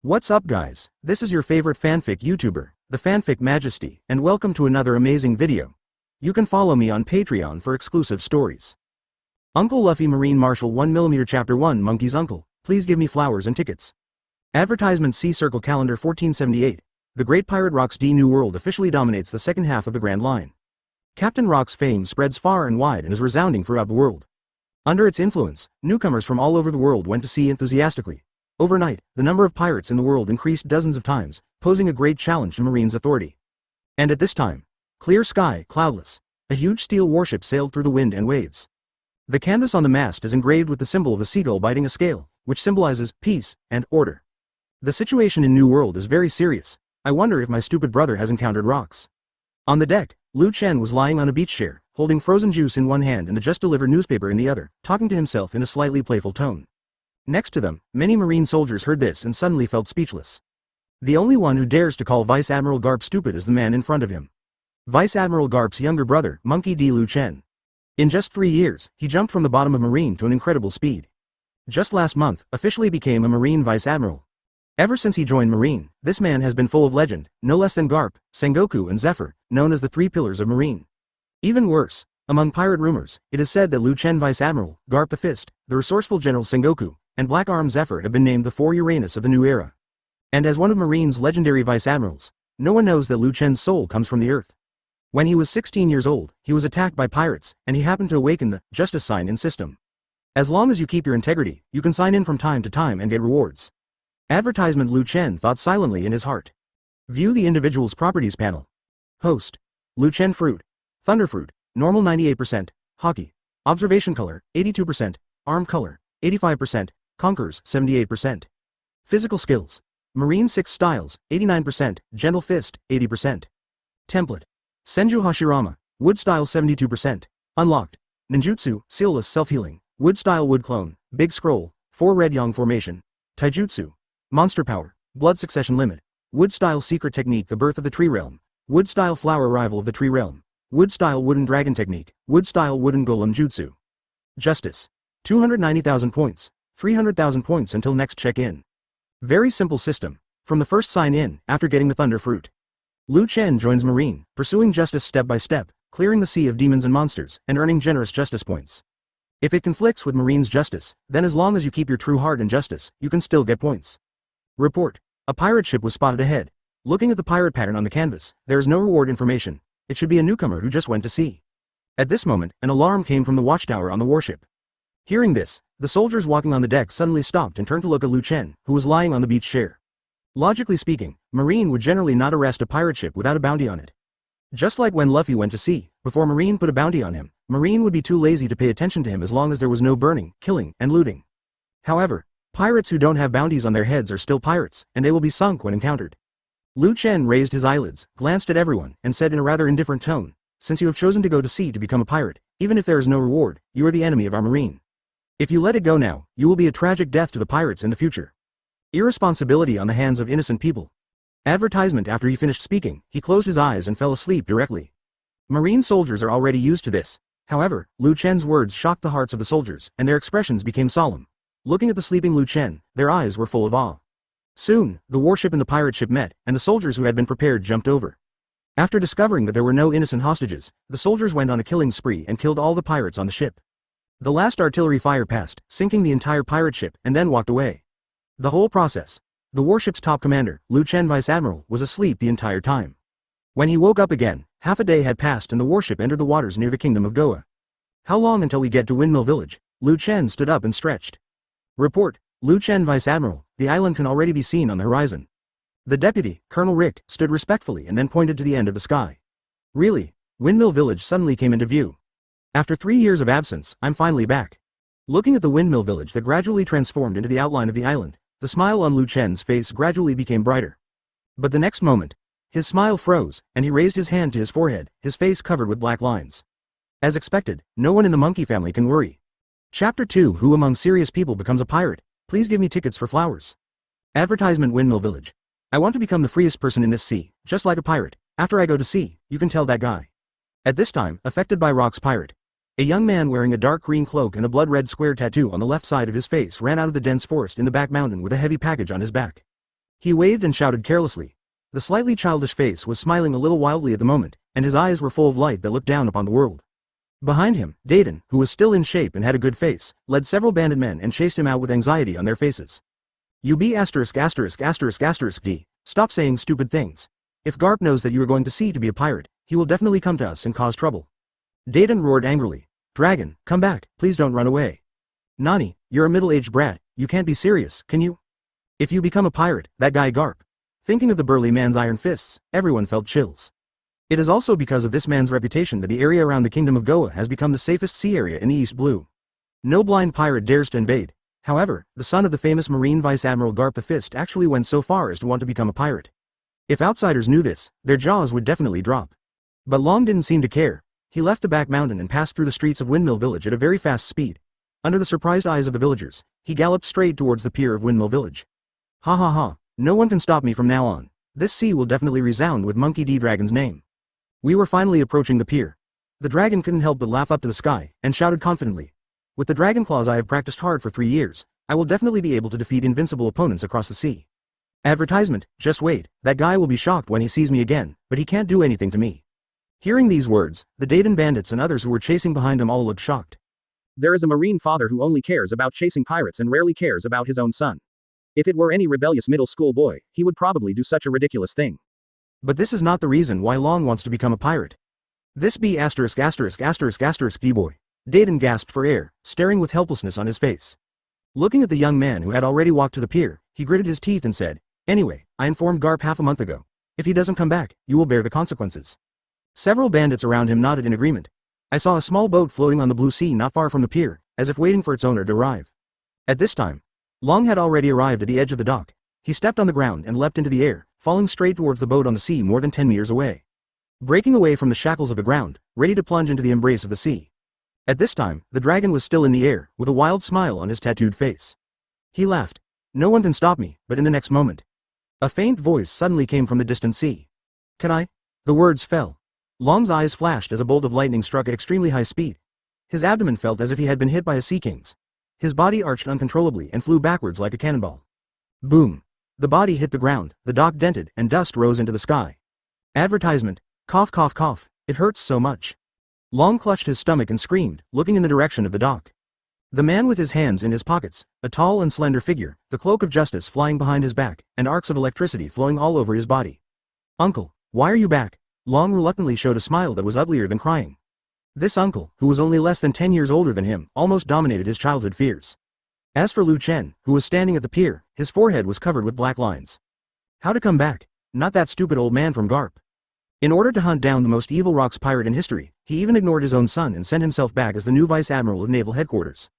What's up guys, this is your favorite fanfic YouTuber, the Fanfic Majesty, and welcome to another amazing video. You can follow me on Patreon for exclusive stories. Uncle Luffy Marine Marshal 1mm Chapter 1 Monkey's Uncle, please give me flowers and tickets. Advertisement Sea Circle Calendar 1478. The Great Pirate Rock's D New World officially dominates the second half of the Grand Line. Captain Rock's fame spreads far and wide and is resounding throughout the world. Under its influence, newcomers from all over the world went to sea enthusiastically. Overnight, the number of pirates in the world increased dozens of times, posing a great challenge to Marine's authority. And at this time, clear sky, cloudless, a huge steel warship sailed through the wind and waves. The canvas on the mast is engraved with the symbol of a seagull biting a scale, which symbolizes peace and order. The situation in New World is very serious. I wonder if my stupid brother has encountered rocks. On the deck, Chen was lying on a beach chair, holding frozen juice in one hand and the just-delivered newspaper in the other, talking to himself in a slightly playful tone. Next to them, many Marine soldiers heard this and suddenly felt speechless. The only one who dares to call Vice Admiral Garp stupid is the man in front of him. Vice Admiral Garp's younger brother, Monkey D. Chen. In just 3 years, he jumped from the bottom of Marine to an incredible speed. Just last month, officially became a Marine Vice Admiral. Ever since he joined Marine, this man has been full of legend, no less than Garp, Sengoku and Zephyr, known as the three pillars of Marine. Even worse, among pirate rumors, it is said that Chen Vice Admiral, Garp the Fist, the resourceful General Sengoku, and Black Arm Zephyr have been named the four Uranus of the new era. And as one of Marine's legendary Vice Admirals, no one knows that Chen's soul comes from the earth. When he was 16 years old, he was attacked by pirates, and he happened to awaken the justice sign-in system. As long as you keep your integrity, you can sign in from time to time and get rewards. Advertisement Chen thought silently in his heart. View the individual's properties panel. Host. Chen Fruit. Thunderfruit, normal 98%, hockey. Observation color, 82%, arm color, 85%, conquerors, 78%. Physical skills. Marine 6 styles, 89%, gentle fist, 80%. Template. Senju Hashirama, wood style 72%. Unlocked. Ninjutsu, sealless self-healing, wood style wood clone, big scroll, 4 red yang formation. Taijutsu. Monster power, blood succession limit. Wood style secret technique the birth of the tree realm. Wood style flower arrival of the tree realm. Wood style wooden dragon technique. Wood style wooden golem jutsu. Justice. 290,000 points. 300,000 points until next check-in. Very simple system. From the first sign-in, after getting the Thunder Fruit, Chen joins Marine, pursuing justice step by step, clearing the sea of demons and monsters, and earning generous justice points. If it conflicts with Marine's justice, then as long as you keep your true heart and justice, you can still get points. Report. A pirate ship was spotted ahead. Looking at the pirate pattern on the canvas, there is no reward information. It should be a newcomer who just went to sea. At this moment, an alarm came from the watchtower on the warship. Hearing this, the soldiers walking on the deck suddenly stopped and turned to look at Chen, who was lying on the beach chair. Logically speaking, Marine would generally not arrest a pirate ship without a bounty on it. Just like when Luffy went to sea, before Marine put a bounty on him, Marine would be too lazy to pay attention to him as long as there was no burning, killing, and looting. However, pirates who don't have bounties on their heads are still pirates, and they will be sunk when encountered. Chen raised his eyelids, glanced at everyone, and said in a rather indifferent tone, "Since you have chosen to go to sea to become a pirate, even if there is no reward, you are the enemy of our Marine. If you let it go now, you will be a tragic death to the pirates in the future. Irresponsibility on the hands of innocent people." Advertisement After he finished speaking, he closed his eyes and fell asleep directly. Marine soldiers are already used to this. However, Chen's words shocked the hearts of the soldiers, and their expressions became solemn. Looking at the sleeping Chen, their eyes were full of awe. Soon, the warship and the pirate ship met, and the soldiers who had been prepared jumped over. After discovering that there were no innocent hostages, the soldiers went on a killing spree and killed all the pirates on the ship. The last artillery fire passed, sinking the entire pirate ship, and then walked away. The whole process. The warship's top commander, Chen Vice Admiral, was asleep the entire time. When he woke up again, half a day had passed and the warship entered the waters near the kingdom of Goa. "How long until we get to Windmill village?" Chen stood up and stretched. Report. Chen Vice Admiral, the island can already be seen on the horizon. The deputy, Colonel Rick, stood respectfully and then pointed to the end of the sky. Really? Windmill village suddenly came into view. After 3 years of absence, I'm finally back. Looking at the Windmill village that gradually transformed into the outline of the island, the smile on Chen's face gradually became brighter. But the next moment, his smile froze, and he raised his hand to his forehead, his face covered with black lines. As expected, no one in the monkey family can worry. Chapter 2 Who among serious people becomes a pirate? Please give me tickets for flowers. Advertisement Windmill village. I want to become the freest person in this sea, just like a pirate. After I go to sea, you can tell that guy. At this time, affected by Rock's pirate. A young man wearing a dark green cloak and a blood-red square tattoo on the left side of his face ran out of the dense forest in the back mountain with a heavy package on his back. He waved and shouted carelessly. The slightly childish face was smiling a little wildly at the moment, and his eyes were full of light that looked down upon the world. Behind him, Dayton, who was still in shape and had a good face, led several bandit men and chased him out with anxiety on their faces. You be asterisk asterisk asterisk asterisk D. Stop saying stupid things. If Garp knows that you are going to sea to be a pirate, he will definitely come to us and cause trouble. Dayton roared angrily. Dragon, come back, please don't run away. Nani, you're a middle-aged brat, you can't be serious, can you? If you become a pirate, that guy Garp. Thinking of the burly man's iron fists, everyone felt chills. It is also because of this man's reputation that the area around the Kingdom of Goa has become the safest sea area in the East Blue. No blind pirate dares to invade. However, the son of the famous Marine Vice Admiral Garp the Fist actually went so far as to want to become a pirate. If outsiders knew this, their jaws would definitely drop. But Long didn't seem to care. He left the back mountain and passed through the streets of Windmill village at a very fast speed. Under the surprised eyes of the villagers, he galloped straight towards the pier of Windmill village. Ha ha ha, no one can stop me from now on. This sea will definitely resound with Monkey D. Dragon's name. We were finally approaching the pier. The dragon couldn't help but laugh up to the sky, and shouted confidently. With the dragon claws I have practiced hard for 3 years, I will definitely be able to defeat invincible opponents across the sea. Advertisement, just wait, that guy will be shocked when he sees me again, but he can't do anything to me. Hearing these words, the Dayton bandits and others who were chasing behind him all looked shocked. There is a marine father who only cares about chasing pirates and rarely cares about his own son. If it were any rebellious middle school boy, he would probably do such a ridiculous thing. But this is not the reason why Long wants to become a pirate. This be asterisk asterisk asterisk asterisk D-boy. Dayton gasped for air, staring with helplessness on his face. Looking at the young man who had already walked to the pier, he gritted his teeth and said, Anyway, I informed Garp half a month ago. If he doesn't come back, you will bear the consequences. Several bandits around him nodded in agreement. I saw a small boat floating on the blue sea not far from the pier, as if waiting for its owner to arrive. At this time, Long had already arrived at the edge of the dock. He stepped on the ground and leapt into the air, falling straight towards the boat on the sea more than 10 meters away. Breaking away from the shackles of the ground, ready to plunge into the embrace of the sea. At this time, the dragon was still in the air, with a wild smile on his tattooed face. He laughed. No one can stop me, but in the next moment, a faint voice suddenly came from the distant sea. Can I? The words fell. Long's eyes flashed as a bolt of lightning struck at extremely high speed. His abdomen felt as if he had been hit by a sea king's. His body arched uncontrollably and flew backwards like a cannonball. Boom. The body hit the ground, the dock dented, and dust rose into the sky. Advertisement. Cough cough cough, it hurts so much. Long clutched his stomach and screamed, looking in the direction of the dock. The man with his hands in his pockets, a tall and slender figure, the cloak of justice flying behind his back, and arcs of electricity flowing all over his body. Uncle, why are you back? Long reluctantly showed a smile that was uglier than crying. This uncle, who was only less than 10 years older than him, almost dominated his childhood fears. As for Chen, who was standing at the pier, his forehead was covered with black lines. How to come back? Not that stupid old man from Garp. In order to hunt down the most evil rocks pirate in history, he even ignored his own son and sent himself back as the new Vice Admiral of Naval Headquarters.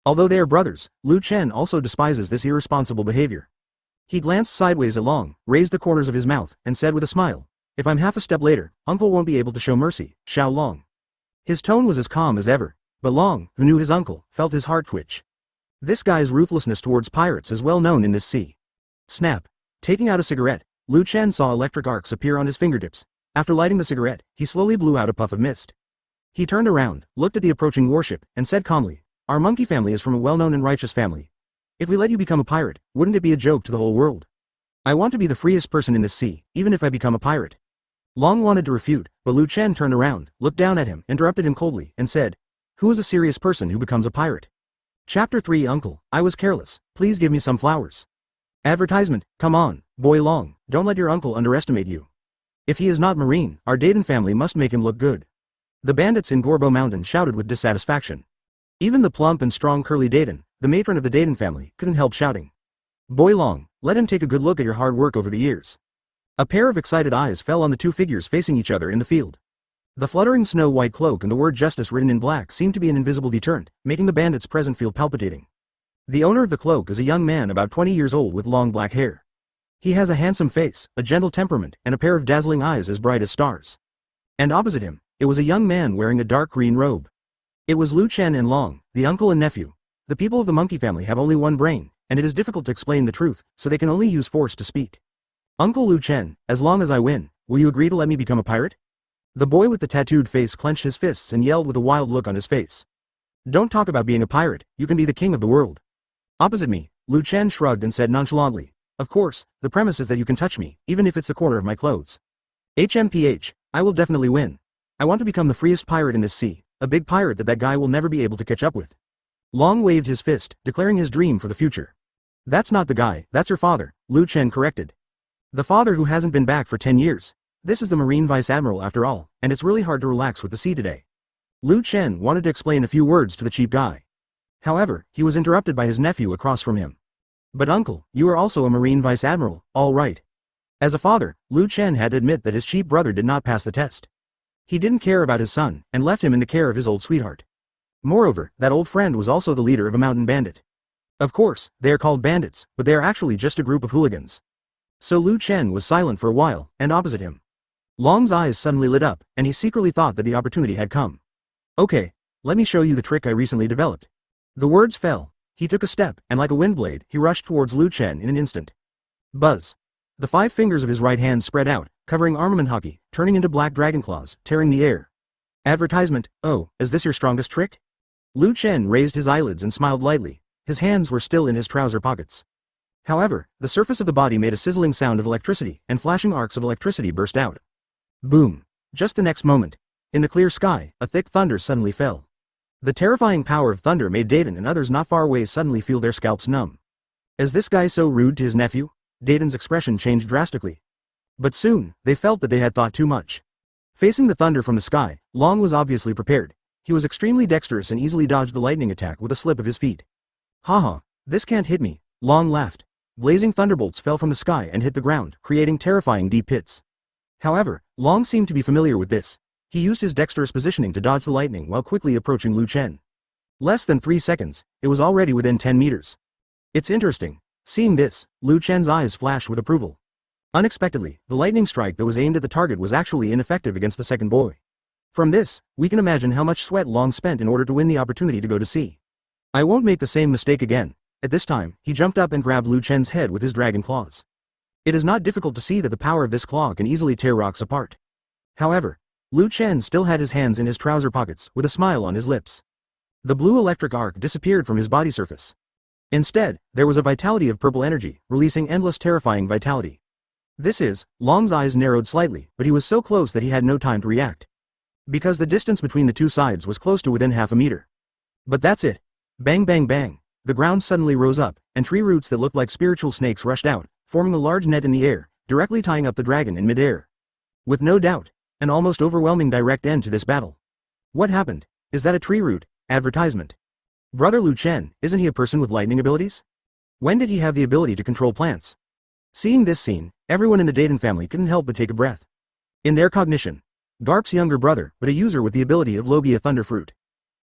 Although they are brothers, Chen also despises this irresponsible behavior. He glanced sideways at Long, raised the corners of his mouth, and said with a smile, If I'm half a step later, Uncle won't be able to show mercy, shall Long. His tone was as calm as ever, but Long, who knew his uncle, felt his heart twitch. This guy's ruthlessness towards pirates is well known in this sea. Snap. Taking out a cigarette, Chen saw electric arcs appear on his fingertips. After lighting the cigarette, he slowly blew out a puff of mist. He turned around, looked at the approaching warship, and said calmly, Our monkey family is from a well-known and righteous family. If we let you become a pirate, wouldn't it be a joke to the whole world? I want to be the freest person in this sea, even if I become a pirate. Long wanted to refute, but Chen turned around, looked down at him, interrupted him coldly, and said, Who is a serious person who becomes a pirate? Chapter 3 Uncle, I was careless, please give me some flowers. Advertisement, come on, boy Long, don't let your uncle underestimate you. If he is not Marine, our Dayton family must make him look good. The bandits in Gorbo Mountain shouted with dissatisfaction. Even the plump and strong Curly Dayton, the matron of the Dayton family, couldn't help shouting. Boy Long, let him take a good look at your hard work over the years. A pair of excited eyes fell on the two figures facing each other in the field. The fluttering snow-white cloak and the word justice written in black seemed to be an invisible deterrent, making the bandits present feel palpitating. The owner of the cloak is a young man about 20 years old with long black hair. He has a handsome face, a gentle temperament, and a pair of dazzling eyes as bright as stars. And opposite him, it was a young man wearing a dark green robe. It was Chen and Long, the uncle and nephew. The people of the monkey family have only one brain, and it is difficult to explain the truth, so they can only use force to speak. Uncle Chen, as long as I win, will you agree to let me become a pirate? The boy with the tattooed face clenched his fists and yelled with a wild look on his face. Don't talk about being a pirate, you can be the king of the world. Opposite me, Chen shrugged and said nonchalantly, Of course, the premise is that you can touch me, even if it's the corner of my clothes. HMPH, I will definitely win. I want to become the freest pirate in this sea, a big pirate that guy will never be able to catch up with. Long waved his fist, declaring his dream for the future. That's not the guy, that's her father, Chen corrected. The father who hasn't been back for 10 years. This is the Marine Vice Admiral after all, and it's really hard to relax with the sea today. Chen wanted to explain a few words to the cheap guy. However, he was interrupted by his nephew across from him. But uncle, you are also a Marine Vice Admiral, all right. As a father, Chen had to admit that his cheap brother did not pass the test. He didn't care about his son, and left him in the care of his old sweetheart. Moreover, that old friend was also the leader of a mountain bandit. Of course, they are called bandits, but they are actually just a group of hooligans. So Chen was silent for a while, and opposite him. Long's eyes suddenly lit up, and he secretly thought that the opportunity had come. Okay, let me show you the trick I recently developed. The words fell. He took a step, and like a wind blade, he rushed towards Chen in an instant. Buzz. The 5 fingers of his right hand spread out, covering armament hockey, turning into black dragon claws, tearing the air. Advertisement, oh, is this your strongest trick? Chen raised his eyelids and smiled lightly. His hands were still in his trouser pockets. However, the surface of the body made a sizzling sound of electricity, and flashing arcs of electricity burst out. Boom. Just the next moment. In the clear sky, a thick thunder suddenly fell. The terrifying power of thunder made Dayton and others not far away suddenly feel their scalps numb. Is this guy so rude to his nephew? Dayton's expression changed drastically. But soon, they felt that they had thought too much. Facing the thunder from the sky, Long was obviously prepared. He was extremely dexterous and easily dodged the lightning attack with a slip of his feet. Haha, this can't hit me, Long laughed. Blazing thunderbolts fell from the sky and hit the ground, creating terrifying deep pits. However, Long seemed to be familiar with this. He used his dexterous positioning to dodge the lightning while quickly approaching Chen. Less than 3 seconds, it was already within 10 meters. It's interesting. Seeing this, Chen's eyes flashed with approval. Unexpectedly, the lightning strike that was aimed at the target was actually ineffective against the second boy. From this, we can imagine how much sweat Long spent in order to win the opportunity to go to sea. I won't make the same mistake again. At this time, he jumped up and grabbed Chen's head with his dragon claws. It is not difficult to see that the power of this claw can easily tear rocks apart. However, Chen still had his hands in his trouser pockets, with a smile on his lips. The blue electric arc disappeared from his body surface. Instead, there was a vitality of purple energy, releasing endless terrifying vitality. This is, Long's eyes narrowed slightly, but he was so close that he had no time to react. Because the distance between the two sides was close to within half a meter. But that's it. Bang bang bang. The ground suddenly rose up, and tree roots that looked like spiritual snakes rushed out, forming a large net in the air, directly tying up the dragon in midair. With no doubt, an almost overwhelming direct end to this battle. What happened? Is that a tree root? Advertisement. Brother Chen, isn't he a person with lightning abilities? When did he have the ability to control plants? Seeing this scene, everyone in the Dayton family couldn't help but take a breath. In their cognition, Garp's younger brother, but a user with the ability of Orbia Thunderfruit.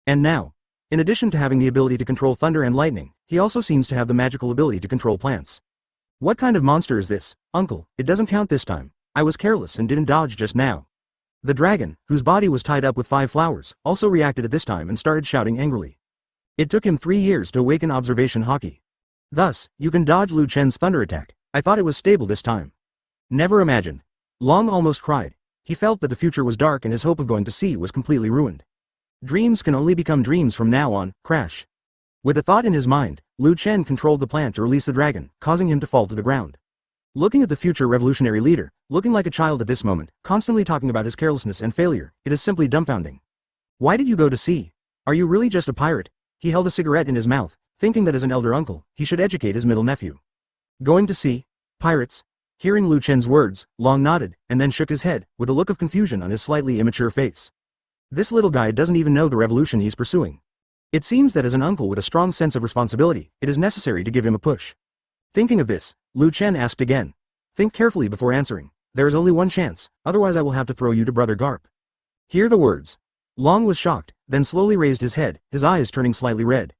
And now, in addition to having the ability to control thunder and lightning, he also seems to have the magical ability to control plants. What kind of monster is this, uncle? It doesn't count this time. I was careless and didn't dodge just now. The dragon, whose body was tied up with 5 flowers, also reacted at this time and started shouting angrily. It took him 3 years to awaken observation hockey. Thus, you can dodge Chen's thunder attack. I thought it was stable this time. Never imagined. Long almost cried. He felt that the future was dark and his hope of going to sea was completely ruined. Dreams can only become dreams from now on, crash. With a thought in his mind, Chen controlled the plant to release the dragon, causing him to fall to the ground. Looking at the future revolutionary leader, looking like a child at this moment, constantly talking about his carelessness and failure, it is simply dumbfounding. Why did you go to sea? Are you really just a pirate? He held a cigarette in his mouth, thinking that as an elder uncle, he should educate his middle nephew. Going to sea? Pirates? Hearing Chen's words, Long nodded, and then shook his head, with a look of confusion on his slightly immature face. This little guy doesn't even know the revolution he's pursuing. It seems that as an uncle with a strong sense of responsibility, it is necessary to give him a push. Thinking of this, Chen asked again. Think carefully before answering. There is only one chance, otherwise I will have to throw you to Brother Garp. Hear the words. Long was shocked, then slowly raised his head, his eyes turning slightly red.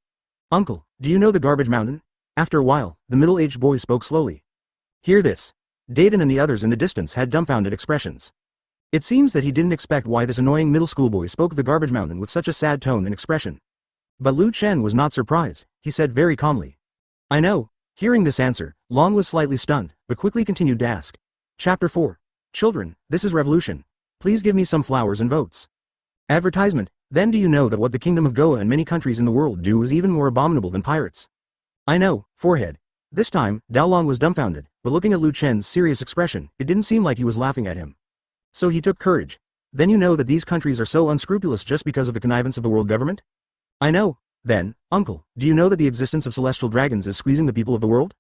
Uncle, do you know the Garbage Mountain? After a while, the middle-aged boy spoke slowly. Hear this. Dayton and the others in the distance had dumbfounded expressions. It seems that he didn't expect why this annoying middle school boy spoke of the Garbage Mountain with such a sad tone and expression. But Chen was not surprised, he said very calmly. I know. Hearing this answer, Long was slightly stunned, but quickly continued to ask. Chapter 4. Children, this is revolution. Please give me some flowers and votes. Advertisement. Then do you know that what the Kingdom of Goa and many countries in the world do is even more abominable than pirates? I know, forehead. This time, Dao Long was dumbfounded, but looking at Lu Chen's serious expression, it didn't seem like he was laughing at him. So he took courage. Then you know that these countries are so unscrupulous just because of the connivance of the world government? I know. Then, uncle, do you know that the existence of celestial dragons is squeezing the people of the world?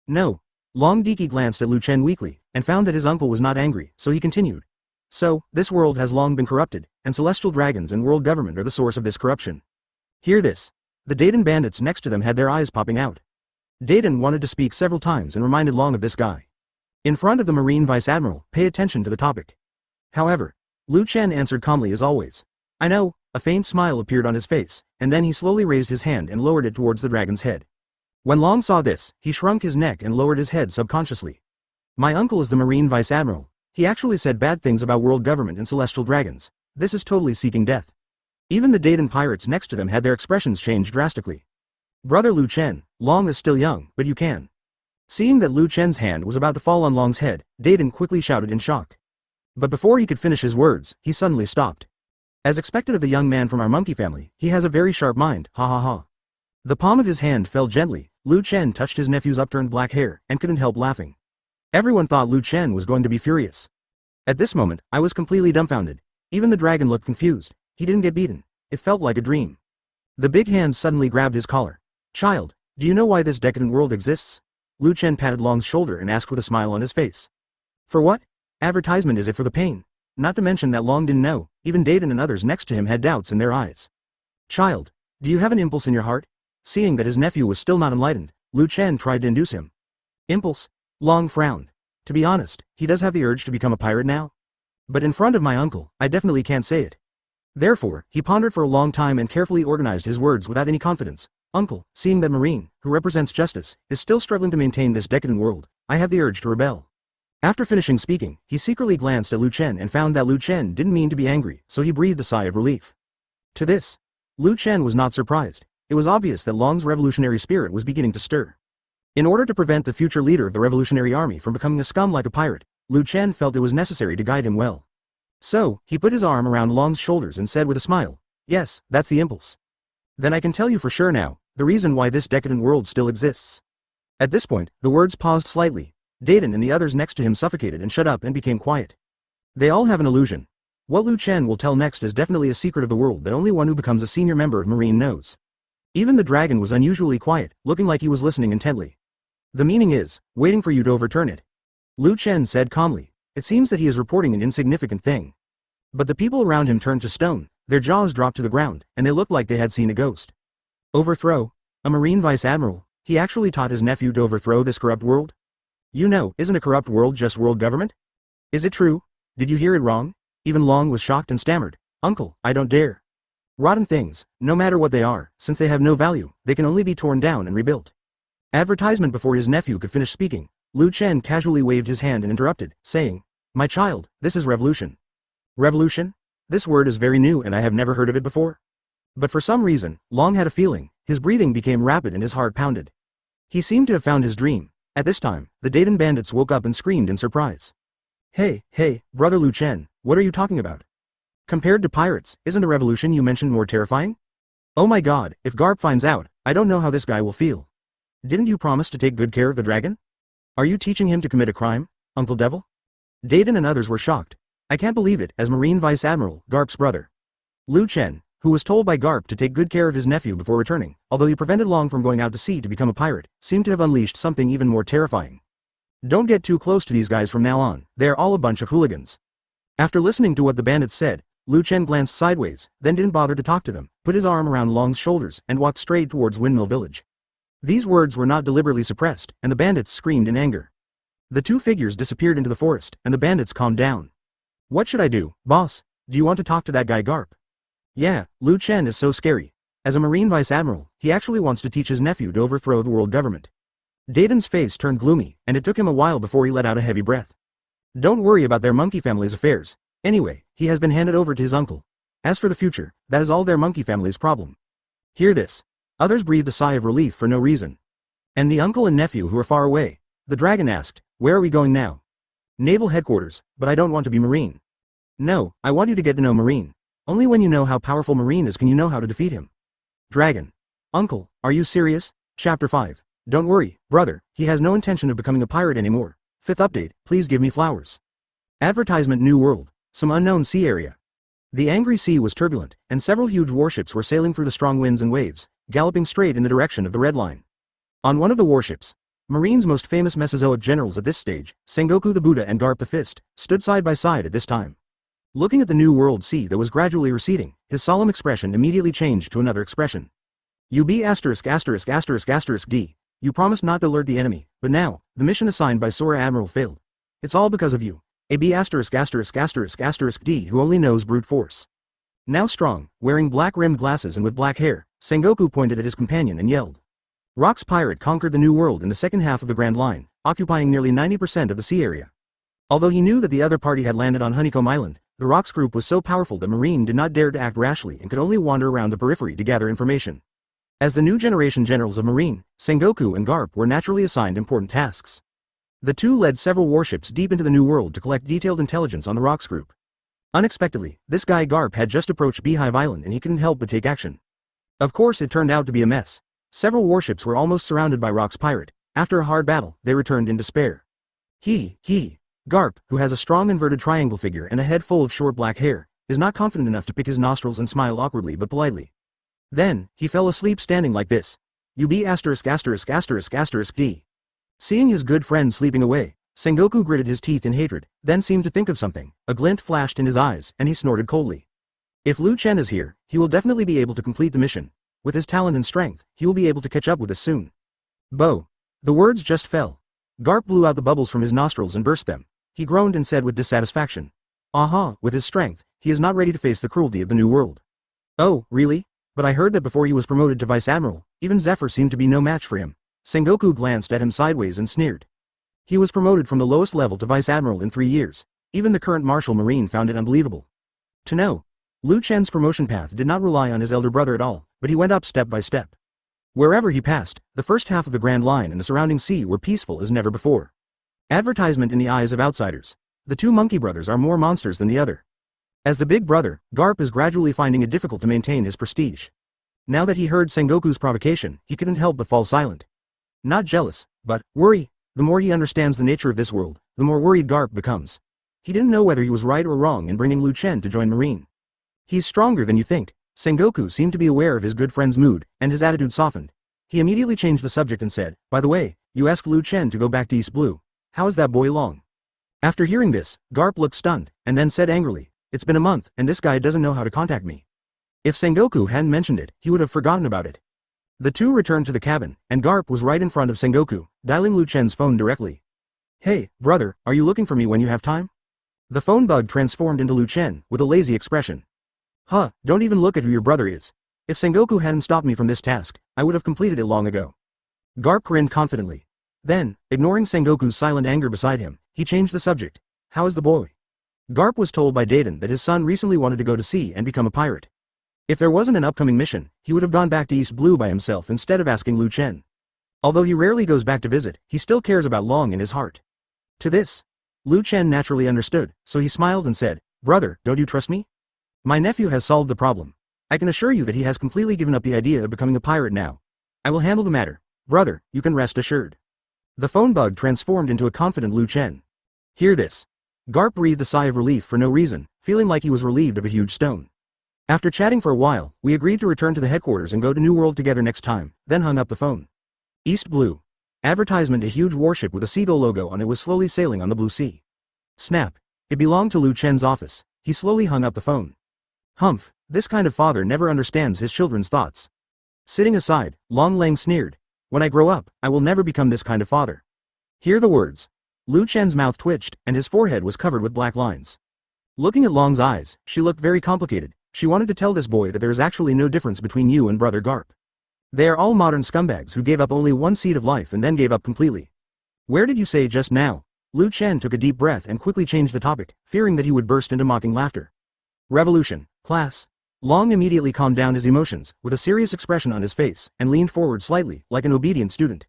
No. Long Diki glanced at Lu Chen weakly, and found that his uncle was not angry, so he continued. So, this world has long been corrupted, and celestial dragons and world government are the source of this corruption. Hear this. The Dayton bandits next to them had their eyes popping out. Dayton wanted to speak several times and reminded Long of this guy. In front of the Marine Vice Admiral, pay attention to the topic. However, Lu Chen answered calmly as always. I know. A faint smile appeared on his face, and then he slowly raised his hand and lowered it towards the dragon's head. When Long saw this, he shrunk his neck and lowered his head subconsciously. My uncle is the Marine Vice Admiral. He actually said bad things about world government and celestial dragons. This is totally seeking death. Even the Dayton pirates next to them had their expressions change drastically. Brother Lu Chen, Long is still young, but you can. Seeing that Lu Chen's hand was about to fall on Long's head, Dayton quickly shouted in shock. But before he could finish his words, he suddenly stopped. As expected of the young man from our monkey family, he has a very sharp mind, ha ha ha. The palm of his hand fell gently. Lu Chen touched his nephew's upturned black hair, and couldn't help laughing. Everyone thought Lu Chen was going to be furious. At this moment, I was completely dumbfounded. Even the dragon looked confused. He didn't get beaten. It felt like a dream. The big hand suddenly grabbed his collar. Child, do you know why this decadent world exists? Lu Chen patted Long's shoulder and asked with a smile on his face. For what? Advertisement is it for the pain? Not to mention that Long didn't know. Even Dayton and others next to him had doubts in their eyes. Child, do you have an impulse in your heart? Seeing that his nephew was still not enlightened, Lu Chen tried to induce him. Impulse? Long frowned. To be honest, he does have the urge to become a pirate now. But in front of my uncle, I definitely can't say it. Therefore, he pondered for a long time and carefully organized his words without any confidence. Uncle, seeing that Marine, who represents justice, is still struggling to maintain this decadent world, I have the urge to rebel. After finishing speaking, he secretly glanced at Lu Chen and found that Lu Chen didn't mean to be angry, so he breathed a sigh of relief. To this, Lu Chen was not surprised. It was obvious that Long's revolutionary spirit was beginning to stir. In order to prevent the future leader of the revolutionary army from becoming a scum like a pirate, Lu Chen felt it was necessary to guide him well. So, he put his arm around Long's shoulders and said with a smile, yes, that's the impulse. Then I can tell you for sure now, the reason why this decadent world still exists. At this point, the words paused slightly. Dayton and the others next to him suffocated and shut up and became quiet. They all have an illusion. What Lu Chen will tell next is definitely a secret of the world that only one who becomes a senior member of Marine knows. Even the dragon was unusually quiet, looking like he was listening intently. The meaning is, waiting for you to overturn it. Lu Chen said calmly. It seems that he is reporting an insignificant thing. But the people around him turned to stone, their jaws dropped to the ground, and they looked like they had seen a ghost. Overthrow? A Marine Vice Admiral? He actually taught his nephew to overthrow this corrupt world? You know, isn't a corrupt world just world government? Is it true? Did you hear it wrong? Even Long was shocked and stammered. Uncle, I don't dare. Rotten things, no matter what they are, since they have no value, they can only be torn down and rebuilt. Advertisement. Before his nephew could finish speaking, Lu Chen casually waved his hand and interrupted, saying, my child, this is revolution. Revolution? This word is very new and I have never heard of it before. But for some reason, Long had a feeling, his breathing became rapid and his heart pounded. He seemed to have found his dream. At this time, the Dayton bandits woke up and screamed in surprise. Hey, brother Lu Chen, what are you talking about? Compared to pirates, isn't the revolution you mentioned more terrifying? Oh my god, if Garp finds out, I don't know how this guy will feel. Didn't you promise to take good care of the dragon? Are you teaching him to commit a crime, Uncle Devil? Dayton and others were shocked. I can't believe it, as Marine Vice Admiral, Garp's brother. Lu Chen, who was told by Garp to take good care of his nephew before returning, although he prevented Long from going out to sea to become a pirate, seemed to have unleashed something even more terrifying. Don't get too close to these guys from now on, they are all a bunch of hooligans. After listening to what the bandits said, Lu Chen glanced sideways, then didn't bother to talk to them, put his arm around Long's shoulders and walked straight towards Windmill village. These words were not deliberately suppressed, and the bandits screamed in anger. The two figures disappeared into the forest, and the bandits calmed down. What should I do, boss? Do you want to talk to that guy Garp? Yeah, Lu Chen is so scary. As a Marine Vice Admiral, he actually wants to teach his nephew to overthrow the world government. Dayton's face turned gloomy, and it took him a while before he let out a heavy breath. Don't worry about their monkey family's affairs. Anyway, he has been handed over to his uncle. As for the future, that is all their monkey family's problem. Hear this. Others breathed a sigh of relief for no reason. And the uncle and nephew who were far away. The dragon asked, where are we going now? Naval headquarters, but I don't want to be Marine. No, I want you to get to know Marine. Only when you know how powerful Marine is can you know how to defeat him. Dragon. Uncle, are you serious? Chapter 5. Don't worry, brother, he has no intention of becoming a pirate anymore. 5th update, please give me flowers. Advertisement New World, some unknown sea area. The angry sea was turbulent, and several huge warships were sailing through the strong winds and waves, galloping straight in the direction of the Red Line. On one of the warships, Marine's most famous Mesozoic generals at this stage, Sengoku the Buddha and Garp the Fist, stood side by side at this time. Looking at the New World sea that was gradually receding, his solemn expression immediately changed to another expression. You be *******D. You promised not to alert the enemy, but now, the mission assigned by Sora Admiral failed. It's all because of you. A B *******D who only knows brute force. Now strong, wearing black-rimmed glasses and with black hair, Sengoku pointed at his companion and yelled. Rock's pirate conquered the New World in the second half of the Grand Line, occupying nearly 90% of the sea area. Although he knew that the other party had landed on Honeycomb Island, the Rock's group was so powerful that Marine did not dare to act rashly and could only wander around the periphery to gather information. As the new generation generals of Marine, Sengoku and Garp were naturally assigned important tasks. The two led several warships deep into the New World to collect detailed intelligence on the Rock's group. Unexpectedly, this guy Garp had just approached Beehive Island and he couldn't help but take action. Of course it turned out to be a mess. Several warships were almost surrounded by Rock's pirate. After a hard battle, they returned in despair. Garp, who has a strong inverted triangle figure and a head full of short black hair, is not confident enough to pick his nostrils and smile awkwardly but politely. Then, he fell asleep standing like this. You be ******D. Seeing his good friend sleeping away, Sengoku gritted his teeth in hatred, then seemed to think of something. A glint flashed in his eyes, and he snorted coldly. If Chen is here, he will definitely be able to complete the mission. With his talent and strength, he will be able to catch up with us soon. Bo. The words just fell. Garp blew out the bubbles from his nostrils and burst them. He groaned and said with dissatisfaction. With his strength, he is not ready to face the cruelty of the New World. Oh, really? But I heard that before he was promoted to Vice Admiral, even Zephyr seemed to be no match for him. Sengoku glanced at him sideways and sneered. He was promoted from the lowest level to Vice Admiral in 3 years. Even the current Marshal Marine found it unbelievable. To know, Chen's promotion path did not rely on his elder brother at all, but he went up step by step. Wherever he passed, the first half of the Grand Line and the surrounding sea were peaceful as never before. Advertisement in the eyes of outsiders. The two monkey brothers are more monsters than the other. As the big brother, Garp is gradually finding it difficult to maintain his prestige. Now that he heard Sengoku's provocation, he couldn't help but fall silent. Not jealous, but worry. The more he understands the nature of this world, the more worried Garp becomes. He didn't know whether he was right or wrong in bringing Chen to join Marine. He's stronger than you think. Sengoku seemed to be aware of his good friend's mood, and his attitude softened. He immediately changed the subject and said, by the way, you asked Chen to go back to East Blue. How is that boy long? After hearing this, Garp looked stunned, and then said angrily, it's been a month, and this guy doesn't know how to contact me. If Sengoku hadn't mentioned it, he would have forgotten about it. The two returned to the cabin, and Garp was right in front of Sengoku, dialing Chen's phone directly. Hey, brother, are you looking for me when you have time? The phone bug transformed into Chen, with a lazy expression. Don't even look at who your brother is. If Sengoku hadn't stopped me from this task, I would have completed it long ago. Garp grinned confidently. Then, ignoring Sengoku's silent anger beside him, he changed the subject. How is the boy? Garp was told by Dayton that his son recently wanted to go to sea and become a pirate. If there wasn't an upcoming mission, he would have gone back to East Blue by himself instead of asking Chen. Although he rarely goes back to visit, he still cares about Long in his heart. To this, Chen naturally understood, so he smiled and said, brother, don't you trust me? My nephew has solved the problem. I can assure you that he has completely given up the idea of becoming a pirate now. I will handle the matter. Brother, you can rest assured. The phone bug transformed into a confident Chen. Hear this. Garp breathed a sigh of relief for no reason, feeling like he was relieved of a huge stone. After chatting for a while, we agreed to return to the headquarters and go to New World together next time, then hung up the phone. East Blue. Advertisement. A huge warship with a seagull logo on it was slowly sailing on the blue sea. Snap. It belonged to Chen's office. He slowly hung up the phone. Humph, this kind of father never understands his children's thoughts. Sitting aside, Long Lang sneered. When I grow up, I will never become this kind of father. Hear the words. Chen's mouth twitched, and his forehead was covered with black lines. Looking at Long's eyes, she looked very complicated. She wanted to tell this boy that there is actually no difference between you and Brother Garp. They are all modern scumbags who gave up only one seed of life and then gave up completely. Where did you say just now? Chen took a deep breath and quickly changed the topic, fearing that he would burst into mocking laughter. Revolution, class. Long immediately calmed down his emotions, with a serious expression on his face, and leaned forward slightly, like an obedient student.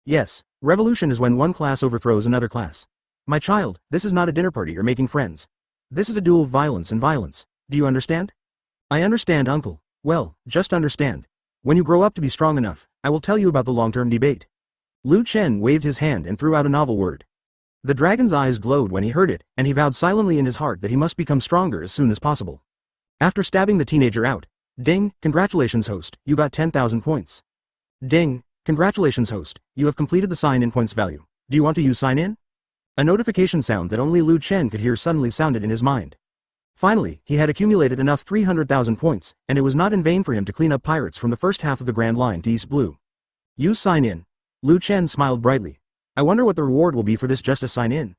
Yes, revolution is when one class overthrows another class. My child, this is not a dinner party or making friends. This is a duel of violence and violence. Do you understand? I understand, uncle. Well, just understand. When you grow up to be strong enough, I will tell you about the long-term debate. Lu Chen waved his hand and threw out a novel word. The dragon's eyes glowed when he heard it, and he vowed silently in his heart that he must become stronger as soon as possible. After stabbing the teenager out, ding, congratulations host, you got 10,000 points. Ding, congratulations host, you have completed the sign-in points value. Do you want to use sign-in? A notification sound that only Lu Chen could hear suddenly sounded in his mind. Finally, he had accumulated enough 300,000 points, and it was not in vain for him to clean up pirates from the first half of the Grand Line to East Blue. Use sign-in. Lu Chen smiled brightly. I wonder what the reward will be for this just to sign in.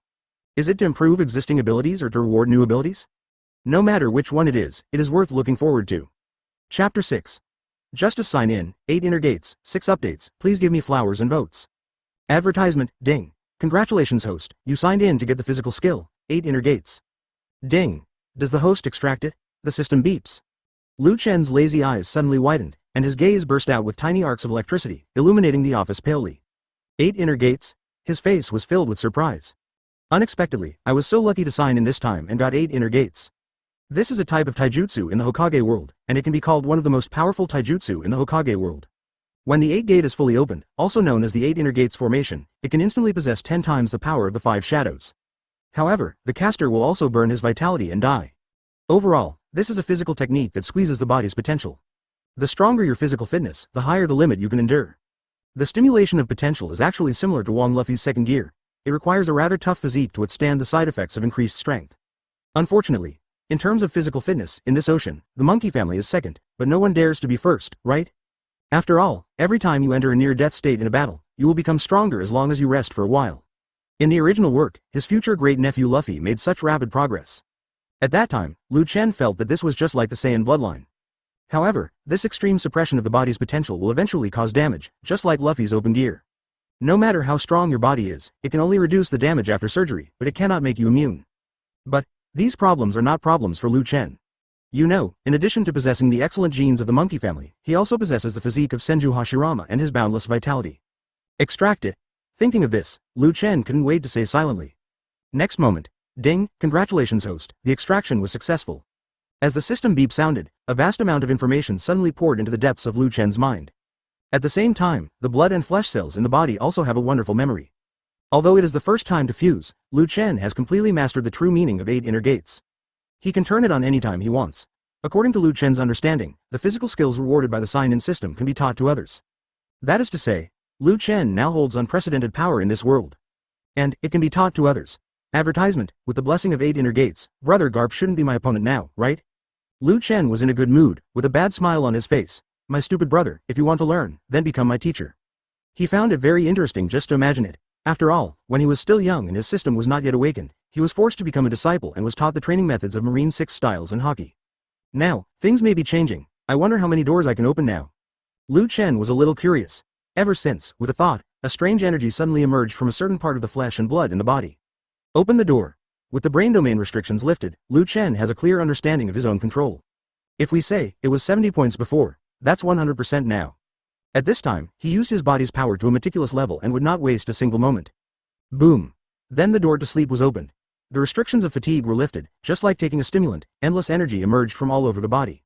Is it to improve existing abilities or to reward new abilities? No matter which one it is worth looking forward to. Chapter 6. Just to sign in, 8 inner gates, 6 updates, please give me flowers and votes. Advertisement, ding. Congratulations host, you signed in to get the physical skill, 8 inner gates. Ding. Does the host extract it? The system beeps. Lu Chen's lazy eyes suddenly widened, and his gaze burst out with tiny arcs of electricity, illuminating the office palely. 8 inner gates? His face was filled with surprise. Unexpectedly, I was so lucky to sign in this time and got 8 inner gates. This is a type of taijutsu in the Hokage world, and it can be called one of the most powerful taijutsu in the Hokage world. When the 8 gate is fully opened, also known as the 8 inner gates formation, it can instantly possess 10 times the power of the 5 shadows. However, the caster will also burn his vitality and die. Overall, this is a physical technique that squeezes the body's potential. The stronger your physical fitness, the higher the limit you can endure. The stimulation of potential is actually similar to Wong Luffy's second gear. It requires a rather tough physique to withstand the side effects of increased strength. Unfortunately, in terms of physical fitness, in this ocean, the monkey family is second, but no one dares to be first, right? After all, every time you enter a near-death state in a battle, you will become stronger as long as you rest for a while. In the original work, his future great-nephew Luffy made such rapid progress. At that time, Lu Chen felt that this was just like the Saiyan bloodline. However, this extreme suppression of the body's potential will eventually cause damage, just like Luffy's open gear. No matter how strong your body is, it can only reduce the damage after surgery, but it cannot make you immune. But these problems are not problems for Lu Chen. You know, in addition to possessing the excellent genes of the monkey family, he also possesses the physique of Senju Hashirama and his boundless vitality. Extract it. Thinking of this, Lu Chen couldn't wait to say silently. Next moment, ding, congratulations host, the extraction was successful. As the system beep sounded, a vast amount of information suddenly poured into the depths of Lu Chen's mind. At the same time, the blood and flesh cells in the body also have a wonderful memory. Although it is the first time to fuse, Lu Chen has completely mastered the true meaning of 8 inner gates. He can turn it on any time he wants. According to Lu Chen's understanding, the physical skills rewarded by the sign-in system can be taught to others. That is to say, Lu Chen now holds unprecedented power in this world. And it can be taught to others. Advertisement, with the blessing of 8 inner gates, Brother Garp shouldn't be my opponent now, right? Lu Chen was in a good mood, with a bad smile on his face. My stupid brother, if you want to learn, then become my teacher. He found it very interesting just to imagine it. After all, when he was still young and his system was not yet awakened, he was forced to become a disciple and was taught the training methods of Marine 6 styles and hockey. Now, things may be changing. I wonder how many doors I can open now. Lu Chen was a little curious. Ever since, with a thought, a strange energy suddenly emerged from a certain part of the flesh and blood in the body. Open the door. With the brain domain restrictions lifted, Lu Chen has a clear understanding of his own control. If we say, it was 70 points before, that's 100% now. At this time, he used his body's power to a meticulous level and would not waste a single moment. Boom. Then the door to sleep was opened. The restrictions of fatigue were lifted, just like taking a stimulant, endless energy emerged from all over the body.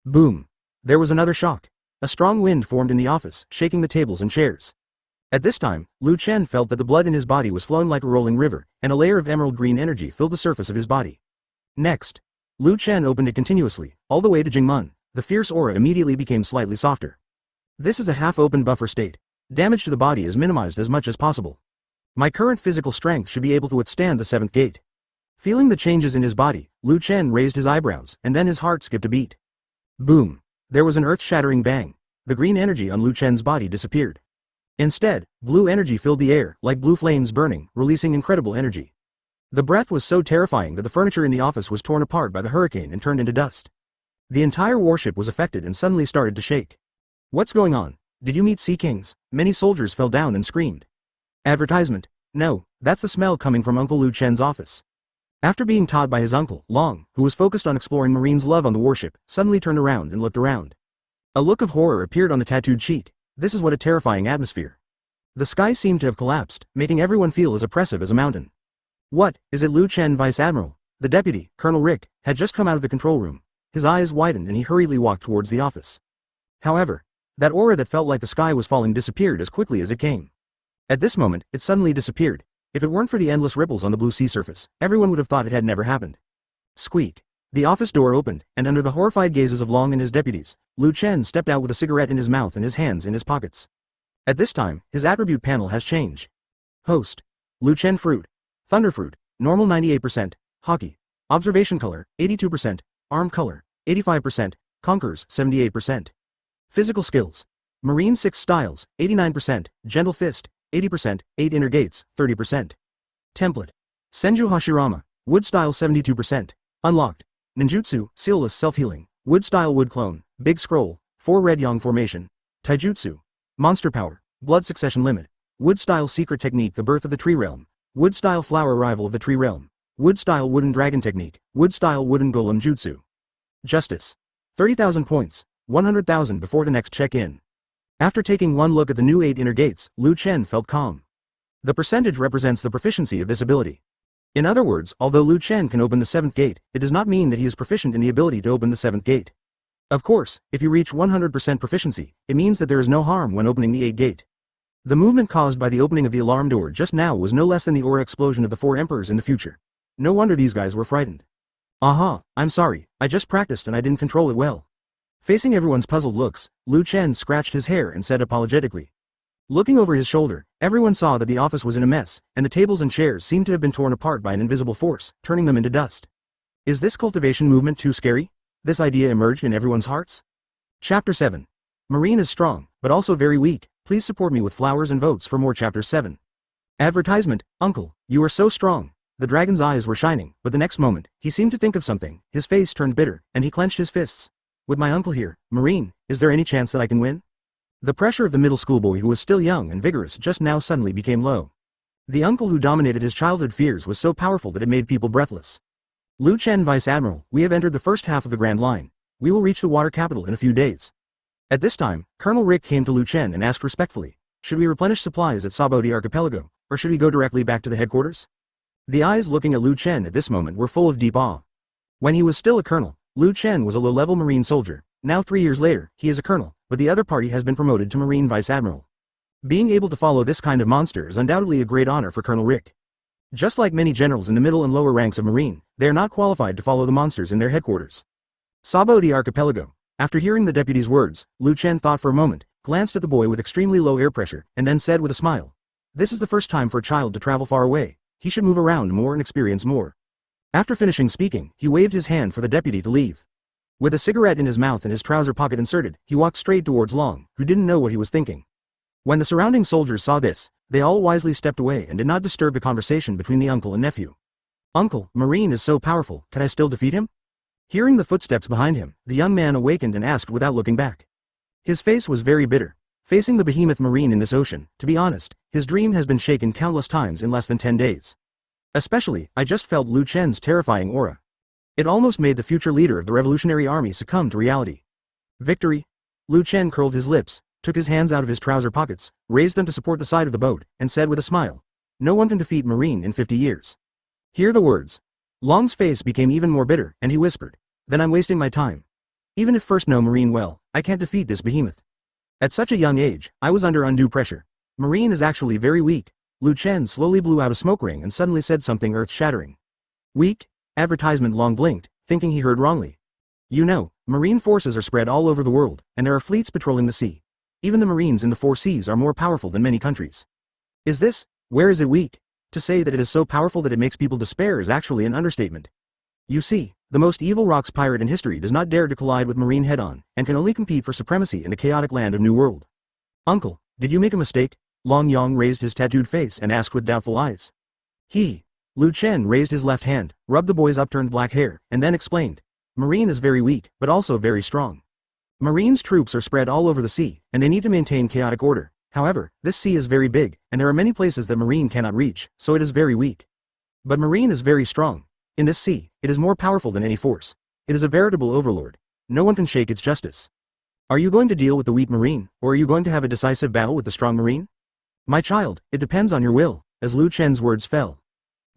Boom. There was another shock. A strong wind formed in the office, shaking the tables and chairs. At this time, Lu Chen felt that the blood in his body was flowing like a rolling river, and a layer of emerald green energy filled the surface of his body. Next, Lu Chen opened it continuously, all the way to Jingmen. The fierce aura immediately became slightly softer. This is a half-open buffer state. Damage to the body is minimized as much as possible. My current physical strength should be able to withstand the 7th gate. Feeling the changes in his body, Lu Chen raised his eyebrows, and then his heart skipped a beat. Boom. There was an earth-shattering bang. The green energy on Lu Chen's body disappeared. Instead, blue energy filled the air, like blue flames burning, releasing incredible energy. The breath was so terrifying that the furniture in the office was torn apart by the hurricane and turned into dust. The entire warship was affected and suddenly started to shake. What's going on? Did you meet Sea Kings? Many soldiers fell down and screamed. Advertisement. No, that's the smell coming from Uncle Lu Chen's office. After being taught by his uncle, Long, who was focused on exploring Marine's love on the warship, suddenly turned around and looked around. A look of horror appeared on the tattooed cheek. This is what a terrifying atmosphere. The sky seemed to have collapsed, making everyone feel as oppressive as a mountain. What, is it Lu Chen Vice Admiral? The deputy, Colonel Rick, had just come out of the control room. His eyes widened and he hurriedly walked towards the office. However, that aura that felt like the sky was falling disappeared as quickly as it came. At this moment, it suddenly disappeared. If it weren't for the endless ripples on the blue sea surface, everyone would have thought it had never happened. Squeak. The office door opened, and under the horrified gazes of Long and his deputies, Chen stepped out with a cigarette in his mouth and his hands in his pockets. At this time, his attribute panel has changed. Host. Chen Fruit. Thunderfruit. Normal 98%. Hockey. Observation color, 82%. Arm color, 85%. Conquerors, 78%. Physical skills. Marine 6 styles, 89%. Gentle Fist, 80%. 8 inner gates, 30%. Template. Senju Hashirama. Wood style 72%. Unlocked. Ninjutsu, Sealless Self-Healing. Wood style Wood Clone. Big Scroll. 4 Red Yang Formation. Taijutsu. Monster Power. Blood Succession Limit. Wood style Secret Technique The Birth of the Tree Realm. Wood style Flower Arrival of the Tree Realm. Wood style Wooden Dragon Technique. Wood style Wooden Golem Jutsu. Justice. 30,000 points. 100,000 before the next check-in. After taking one look at the new 8 inner gates, Chen felt calm. The percentage represents the proficiency of this ability. In other words, although Chen can open the 7th gate, it does not mean that he is proficient in the ability to open the 7th gate. Of course, if you reach 100% proficiency, it means that there is no harm when opening the 8th gate. The movement caused by the opening of the alarm door just now was no less than the aura explosion of the 4 emperors in the future. No wonder these guys were frightened. Aha, I'm sorry, I just practiced and I didn't control it well. Facing everyone's puzzled looks, Chen scratched his hair and said apologetically. Looking over his shoulder, everyone saw that the office was in a mess, and the tables and chairs seemed to have been torn apart by an invisible force, turning them into dust. Is this cultivation movement too scary? This idea emerged in everyone's hearts? Chapter 7. Marine is strong, but also very weak. Please support me with flowers and votes for more Chapter 7. Advertisement. Uncle, you are so strong. The dragon's eyes were shining, but the next moment, he seemed to think of something, his face turned bitter, and he clenched his fists. With my uncle here, Marine, is there any chance that I can win? The pressure of the middle schoolboy who was still young and vigorous just now suddenly became low. The uncle who dominated his childhood fears was so powerful that it made people breathless. Chen Vice Admiral, we have entered the first half of the Grand Line. We will reach the water capital in a few days. At this time, Colonel Rick came to Chen and asked respectfully, should we replenish supplies at Sabaody Archipelago, or should we go directly back to the headquarters? The eyes looking at Chen at this moment were full of deep awe. When he was still a colonel, Chen was a low-level Marine soldier. Now 3 years later, he is a colonel, but the other party has been promoted to Marine Vice Admiral. Being able to follow this kind of monster is undoubtedly a great honor for Colonel Rick. Just like many generals in the middle and lower ranks of Marine, they are not qualified to follow the monsters in their headquarters. Sabaody Archipelago. After hearing the deputy's words, Chen thought for a moment, glanced at the boy with extremely low air pressure, and then said with a smile. This is the first time for a child to travel far away. He should move around more and experience more. After finishing speaking, he waved his hand for the deputy to leave. With a cigarette in his mouth and his trouser pocket inserted, he walked straight towards Long, who didn't know what he was thinking. When the surrounding soldiers saw this, they all wisely stepped away and did not disturb the conversation between the uncle and nephew. Uncle, Marine is so powerful, can I still defeat him? Hearing the footsteps behind him, the young man awakened and asked without looking back. His face was very bitter. Facing the behemoth Marine in this ocean, to be honest, his dream has been shaken countless times in less than 10 days. Especially, I just felt Chen's terrifying aura. It almost made the future leader of the Revolutionary Army succumb to reality. Victory? Chen curled his lips, took his hands out of his trouser pockets, raised them to support the side of the boat, and said with a smile, no one can defeat Marine in 50 years. Hear the words. Long's face became even more bitter, and he whispered, then I'm wasting my time. Even if first know Marine well, I can't defeat this behemoth. At such a young age, I was under undue pressure. Marine is actually very weak. Chen slowly blew out a smoke ring and suddenly said something earth-shattering. Weak? Advertisement. Long blinked, thinking he heard wrongly. You know, Marine forces are spread all over the world, and there are fleets patrolling the sea. Even the Marines in the 4 seas are more powerful than many countries. Is this, where is it weak? To say that it is so powerful that it makes people despair is actually an understatement. You see, the most evil rocks pirate in history does not dare to collide with Marine head-on, and can only compete for supremacy in the chaotic land of New World. Uncle, did you make a mistake? Long Yong raised his tattooed face and asked with doubtful eyes. Chen raised his left hand, rubbed the boy's upturned black hair, and then explained. Marine is very weak, but also very strong. Marine's troops are spread all over the sea, and they need to maintain chaotic order. However, this sea is very big, and there are many places that Marine cannot reach, so it is very weak. But Marine is very strong. In this sea, it is more powerful than any force. It is a veritable overlord. No one can shake its justice. Are you going to deal with the weak Marine, or are you going to have a decisive battle with the strong Marine? My child, it depends on your will, as Chen's words fell.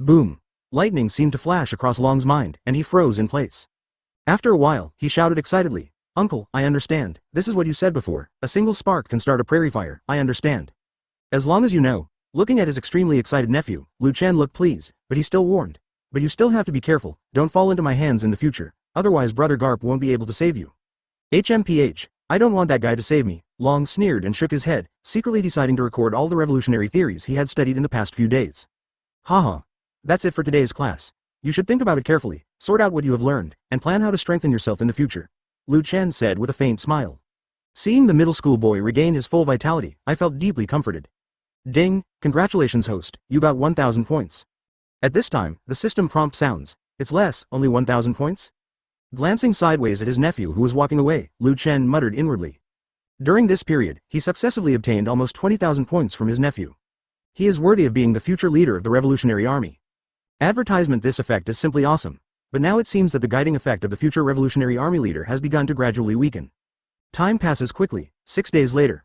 Boom. Lightning seemed to flash across Long's mind, and he froze in place. After a while, he shouted excitedly, Uncle, I understand. This is what you said before. A single spark can start a prairie fire, I understand. As long as you know, Looking at his extremely excited nephew, Chen looked pleased, but he still warned. But you still have to be careful, don't fall into my hands in the future, otherwise Brother Garp won't be able to save you. HMPH, I don't want that guy to save me, Long sneered and shook his head, secretly deciding to record all the revolutionary theories he had studied in the past few days. Haha. That's it for today's class. You should think about it carefully, sort out what you have learned, and plan how to strengthen yourself in the future. Chen said with a faint smile. Seeing the middle school boy regain his full vitality, I felt deeply comforted. Ding, congratulations host, you got 1000 points. At this time, the system prompt sounds, it's less, only 1000 points? Glancing sideways at his nephew who was walking away, Chen muttered inwardly. During this period, he successively obtained almost 20,000 points from his nephew. He is worthy of being the future leader of the Revolutionary Army. Advertisement. This effect is simply awesome, but now it seems that the guiding effect of the future Revolutionary Army leader has begun to gradually weaken. Time passes quickly, 6 days later.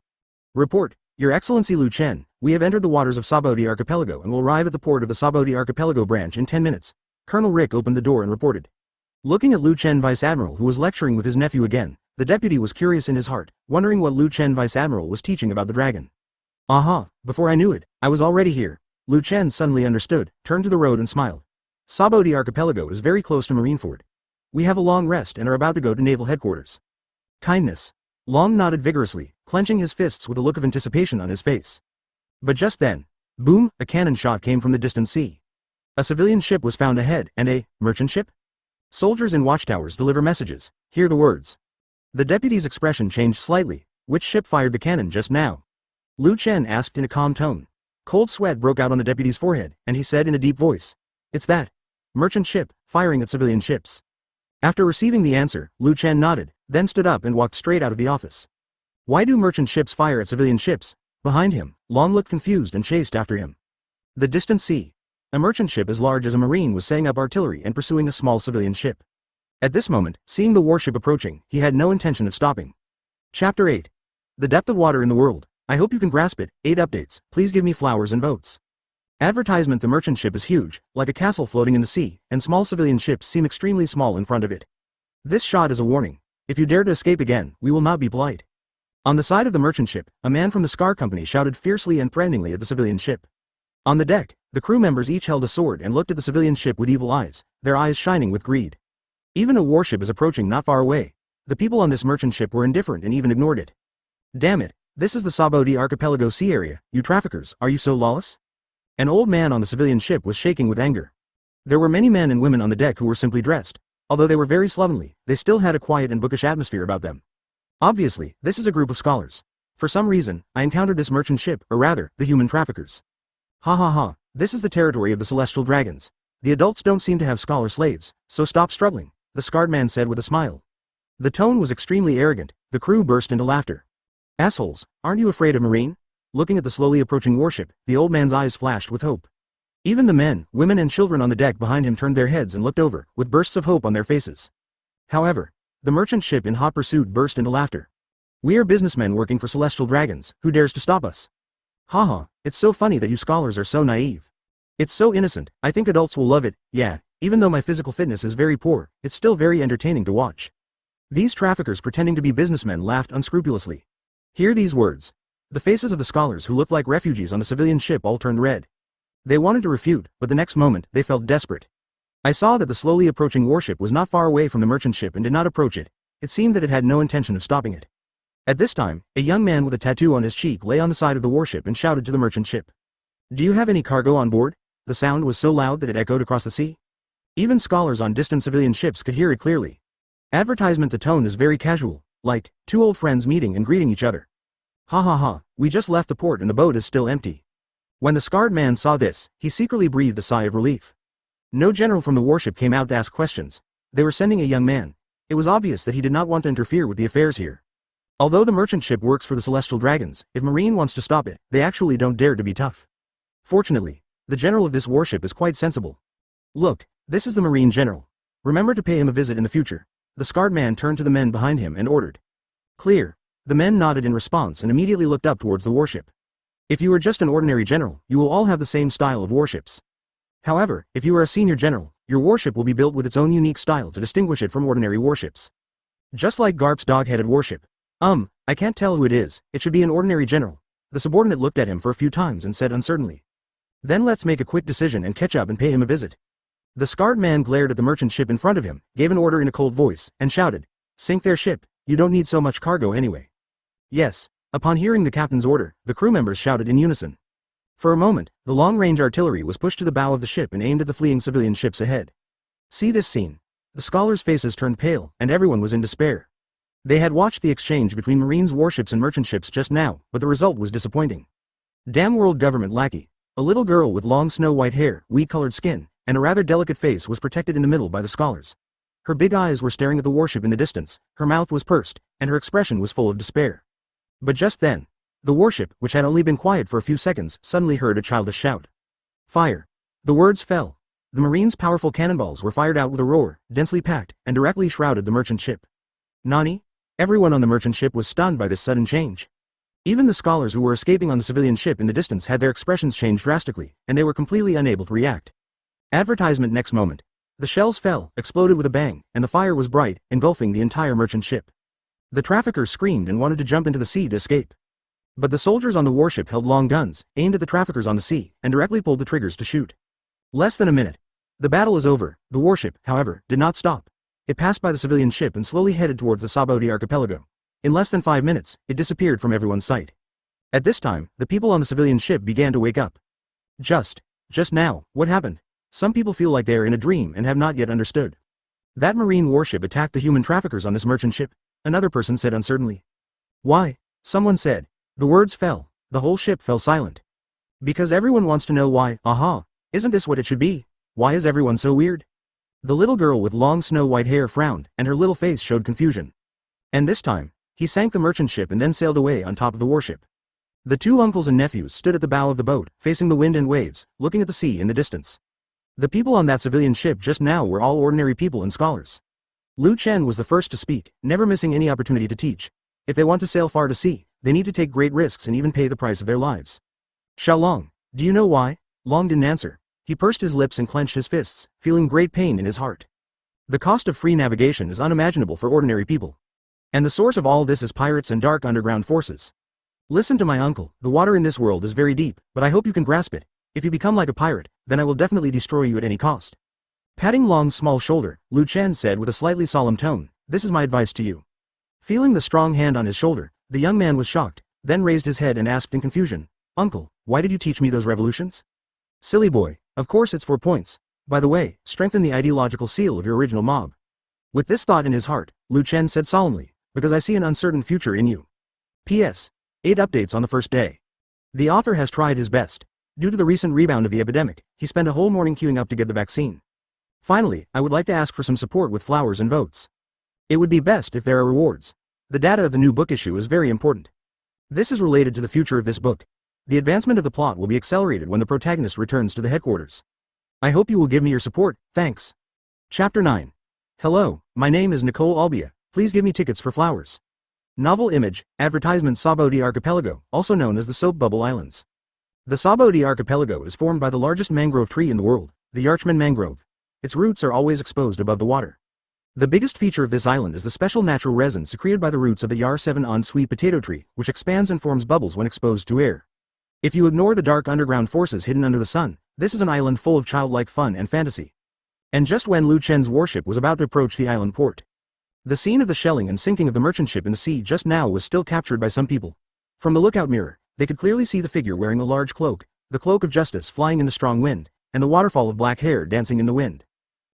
Report, Your Excellency Chen, we have entered the waters of Sabaody Archipelago and will arrive at the port of the Sabaody Archipelago branch in 10 minutes. Colonel Rick opened the door and reported. Looking at Chen Vice Admiral who was lecturing with his nephew again, the deputy was curious in his heart, wondering what Chen Vice Admiral was teaching about the dragon. Aha, before I knew it, I was already here. Chen suddenly understood, turned to the road and smiled. Sabaody Archipelago is very close to Marineford. We have a long rest and are about to go to naval headquarters. Kindness. Long nodded vigorously, clenching his fists with a look of anticipation on his face. But just then, boom, a cannon shot came from the distant sea. A civilian ship was found ahead, and a merchant ship? Soldiers in watchtowers deliver messages, hear the words. The deputy's expression changed slightly. Which ship fired the cannon just now? Chen asked in a calm tone. Cold sweat broke out on the deputy's forehead, and he said in a deep voice. It's that merchant ship, firing at civilian ships. After receiving the answer, Chen nodded, then stood up and walked straight out of the office. Why do merchant ships fire at civilian ships? Behind him, Long looked confused and chased after him. The distant sea. A merchant ship as large as a marine was setting up artillery and pursuing a small civilian ship. At this moment, seeing the warship approaching, he had no intention of stopping. Chapter 8. The depth of water in the world. I hope you can grasp it. 8 updates, please give me flowers and votes. Advertisement. The merchant ship is huge, like a castle floating in the sea, and small civilian ships seem extremely small in front of it. This shot is a warning. If you dare to escape again, we will not be polite. On the side of the merchant ship, a man from the Scar Company shouted fiercely and threateningly at the civilian ship. On the deck, the crew members each held a sword and looked at the civilian ship with evil eyes, their eyes shining with greed. Even a warship is approaching not far away. The people on this merchant ship were indifferent and even ignored it. Damn it, this is the Sabaody Archipelago sea area, you traffickers, are you so lawless? An old man on the civilian ship was shaking with anger. There were many men and women on the deck who were simply dressed. Although they were very slovenly, they still had a quiet and bookish atmosphere about them. Obviously, this is a group of scholars. For some reason, I encountered this merchant ship, or rather, the human traffickers. Ha ha ha, this is the territory of the celestial dragons. The adults don't seem to have scholar slaves, so stop struggling, the scarred man said with a smile. The tone was extremely arrogant. The crew burst into laughter. Assholes, aren't you afraid of Marine? Looking at the slowly approaching warship, the old man's eyes flashed with hope. Even the men, women and children on the deck behind him turned their heads and looked over, with bursts of hope on their faces. However, the merchant ship in hot pursuit burst into laughter. We are businessmen working for celestial dragons, who dares to stop us? Haha, it's so funny that you scholars are so naive. It's so innocent, I think adults will love it. Yeah, even though my physical fitness is very poor, it's still very entertaining to watch. These traffickers pretending to be businessmen laughed unscrupulously. Hear these words. The faces of the scholars who looked like refugees on the civilian ship all turned red. They wanted to refute, but the next moment, they felt desperate. I saw that the slowly approaching warship was not far away from the merchant ship and did not approach it. It seemed that it had no intention of stopping it. At this time, a young man with a tattoo on his cheek lay on the side of the warship and shouted to the merchant ship. Do you have any cargo on board? The sound was so loud that it echoed across the sea. Even scholars on distant civilian ships could hear it clearly. Advertisement. The tone is very casual, like, two old friends meeting and greeting each other. Ha ha ha, we just left the port and the boat is still empty. When the scarred man saw this, he secretly breathed a sigh of relief. No general from the warship came out to ask questions. They were sending a young man. It was obvious that he did not want to interfere with the affairs here. Although the merchant ship works for the celestial dragons, if Marine wants to stop it, they actually don't dare to be tough. Fortunately, the general of this warship is quite sensible. Look, this is the Marine general. Remember to pay him a visit in the future. The scarred man turned to the men behind him and ordered. Clear. The men nodded in response and immediately looked up towards the warship. If you are just an ordinary general, you will all have the same style of warships. However, if you are a senior general, your warship will be built with its own unique style to distinguish it from ordinary warships. Just like Garp's dog-headed warship. I can't tell who it is, it should be an ordinary general. The subordinate looked at him for a few times and said uncertainly. Then let's make a quick decision and catch up and pay him a visit. The scarred man glared at the merchant ship in front of him, gave an order in a cold voice, and shouted, "Sink their ship, you don't need so much cargo anyway." Yes. Upon hearing the captain's order, the crew members shouted in unison. For a moment, the long-range artillery was pushed to the bow of the ship and aimed at the fleeing civilian ships ahead. See this scene. The scholars' faces turned pale, and everyone was in despair. They had watched the exchange between Marines' warships and merchant ships just now, but the result was disappointing. Damn world government lackey. A little girl with long snow-white hair, wheat-colored skin, and a rather delicate face was protected in the middle by the scholars. Her big eyes were staring at the warship in the distance, her mouth was pursed, and her expression was full of despair. But just then, the warship, which had only been quiet for a few seconds, suddenly heard a childish shout. Fire! The words fell. The Marines' powerful cannonballs were fired out with a roar, densely packed, and directly shrouded the merchant ship. Nani? Everyone on the merchant ship was stunned by this sudden change. Even the scholars who were escaping on the civilian ship in the distance had their expressions changed drastically, and they were completely unable to react. Advertisement next moment. The shells fell, exploded with a bang, and the fire was bright, engulfing the entire merchant ship. The traffickers screamed and wanted to jump into the sea to escape. But the soldiers on the warship held long guns, aimed at the traffickers on the sea, and directly pulled the triggers to shoot. Less than a minute. The battle is over. The warship, however, did not stop. It passed by the civilian ship and slowly headed towards the Sabaody Archipelago. In less than 5 minutes, it disappeared from everyone's sight. At this time, the people on the civilian ship began to wake up. Just now, what happened? Some people feel like they are in a dream and have not yet understood. That Marine warship attacked the human traffickers on this merchant ship, another person said uncertainly. Why? Someone said. The words fell. The whole ship fell silent. Because everyone wants to know why. Aha! Isn't this what it should be? Why is everyone so weird? The little girl with long snow-white hair frowned, and her little face showed confusion. And this time, he sank the merchant ship and then sailed away on top of the warship. The two uncles and nephews stood at the bow of the boat, facing the wind and waves, looking at the sea in the distance. The people on that civilian ship just now were all ordinary people and scholars. Chen was the first to speak, never missing any opportunity to teach. If they want to sail far to sea, they need to take great risks and even pay the price of their lives. Xiaolong, do you know why? Long didn't answer. He pursed his lips and clenched his fists, feeling great pain in his heart. The cost of free navigation is unimaginable for ordinary people. And the source of all this is pirates and dark underground forces. Listen to my uncle, the water in this world is very deep, but I hope you can grasp it. If you become like a pirate, then I will definitely destroy you at any cost. Patting Long's small shoulder, Chen said with a slightly solemn tone, this is my advice to you. Feeling the strong hand on his shoulder, the young man was shocked, then raised his head and asked in confusion, Uncle, why did you teach me those revolutions? Silly boy, of course it's 4 points. By the way, strengthen the ideological seal of your original mob. With this thought in his heart, Chen said solemnly, because I see an uncertain future in you. P.S. 8 updates on the first day. The author has tried his best. Due to the recent rebound of the epidemic, he spent a whole morning queuing up to get the vaccine. Finally, I would like to ask for some support with flowers and votes. It would be best if there are rewards. The data of the new book issue is very important. This is related to the future of this book. The advancement of the plot will be accelerated when the protagonist returns to the headquarters. I hope you will give me your support, thanks. Chapter 9. Hello, my name is Orbia, please give me tickets for flowers. Novel image, advertisement Sabaody Archipelago, also known as the Soap Bubble Islands. The Sabaody Archipelago is formed by the largest mangrove tree in the world, the Yarchman mangrove. Its roots are always exposed above the water. The biggest feature of this island is the special natural resin secreted by the roots of the Yar-7-on sweet potato tree, which expands and forms bubbles when exposed to air. If you ignore the dark underground forces hidden under the sun, this is an island full of childlike fun and fantasy. And just when Chen's warship was about to approach the island port, the scene of the shelling and sinking of the merchant ship in the sea just now was still captured by some people. From the lookout mirror, they could clearly see the figure wearing a large cloak, the cloak of justice flying in the strong wind, and the waterfall of black hair dancing in the wind.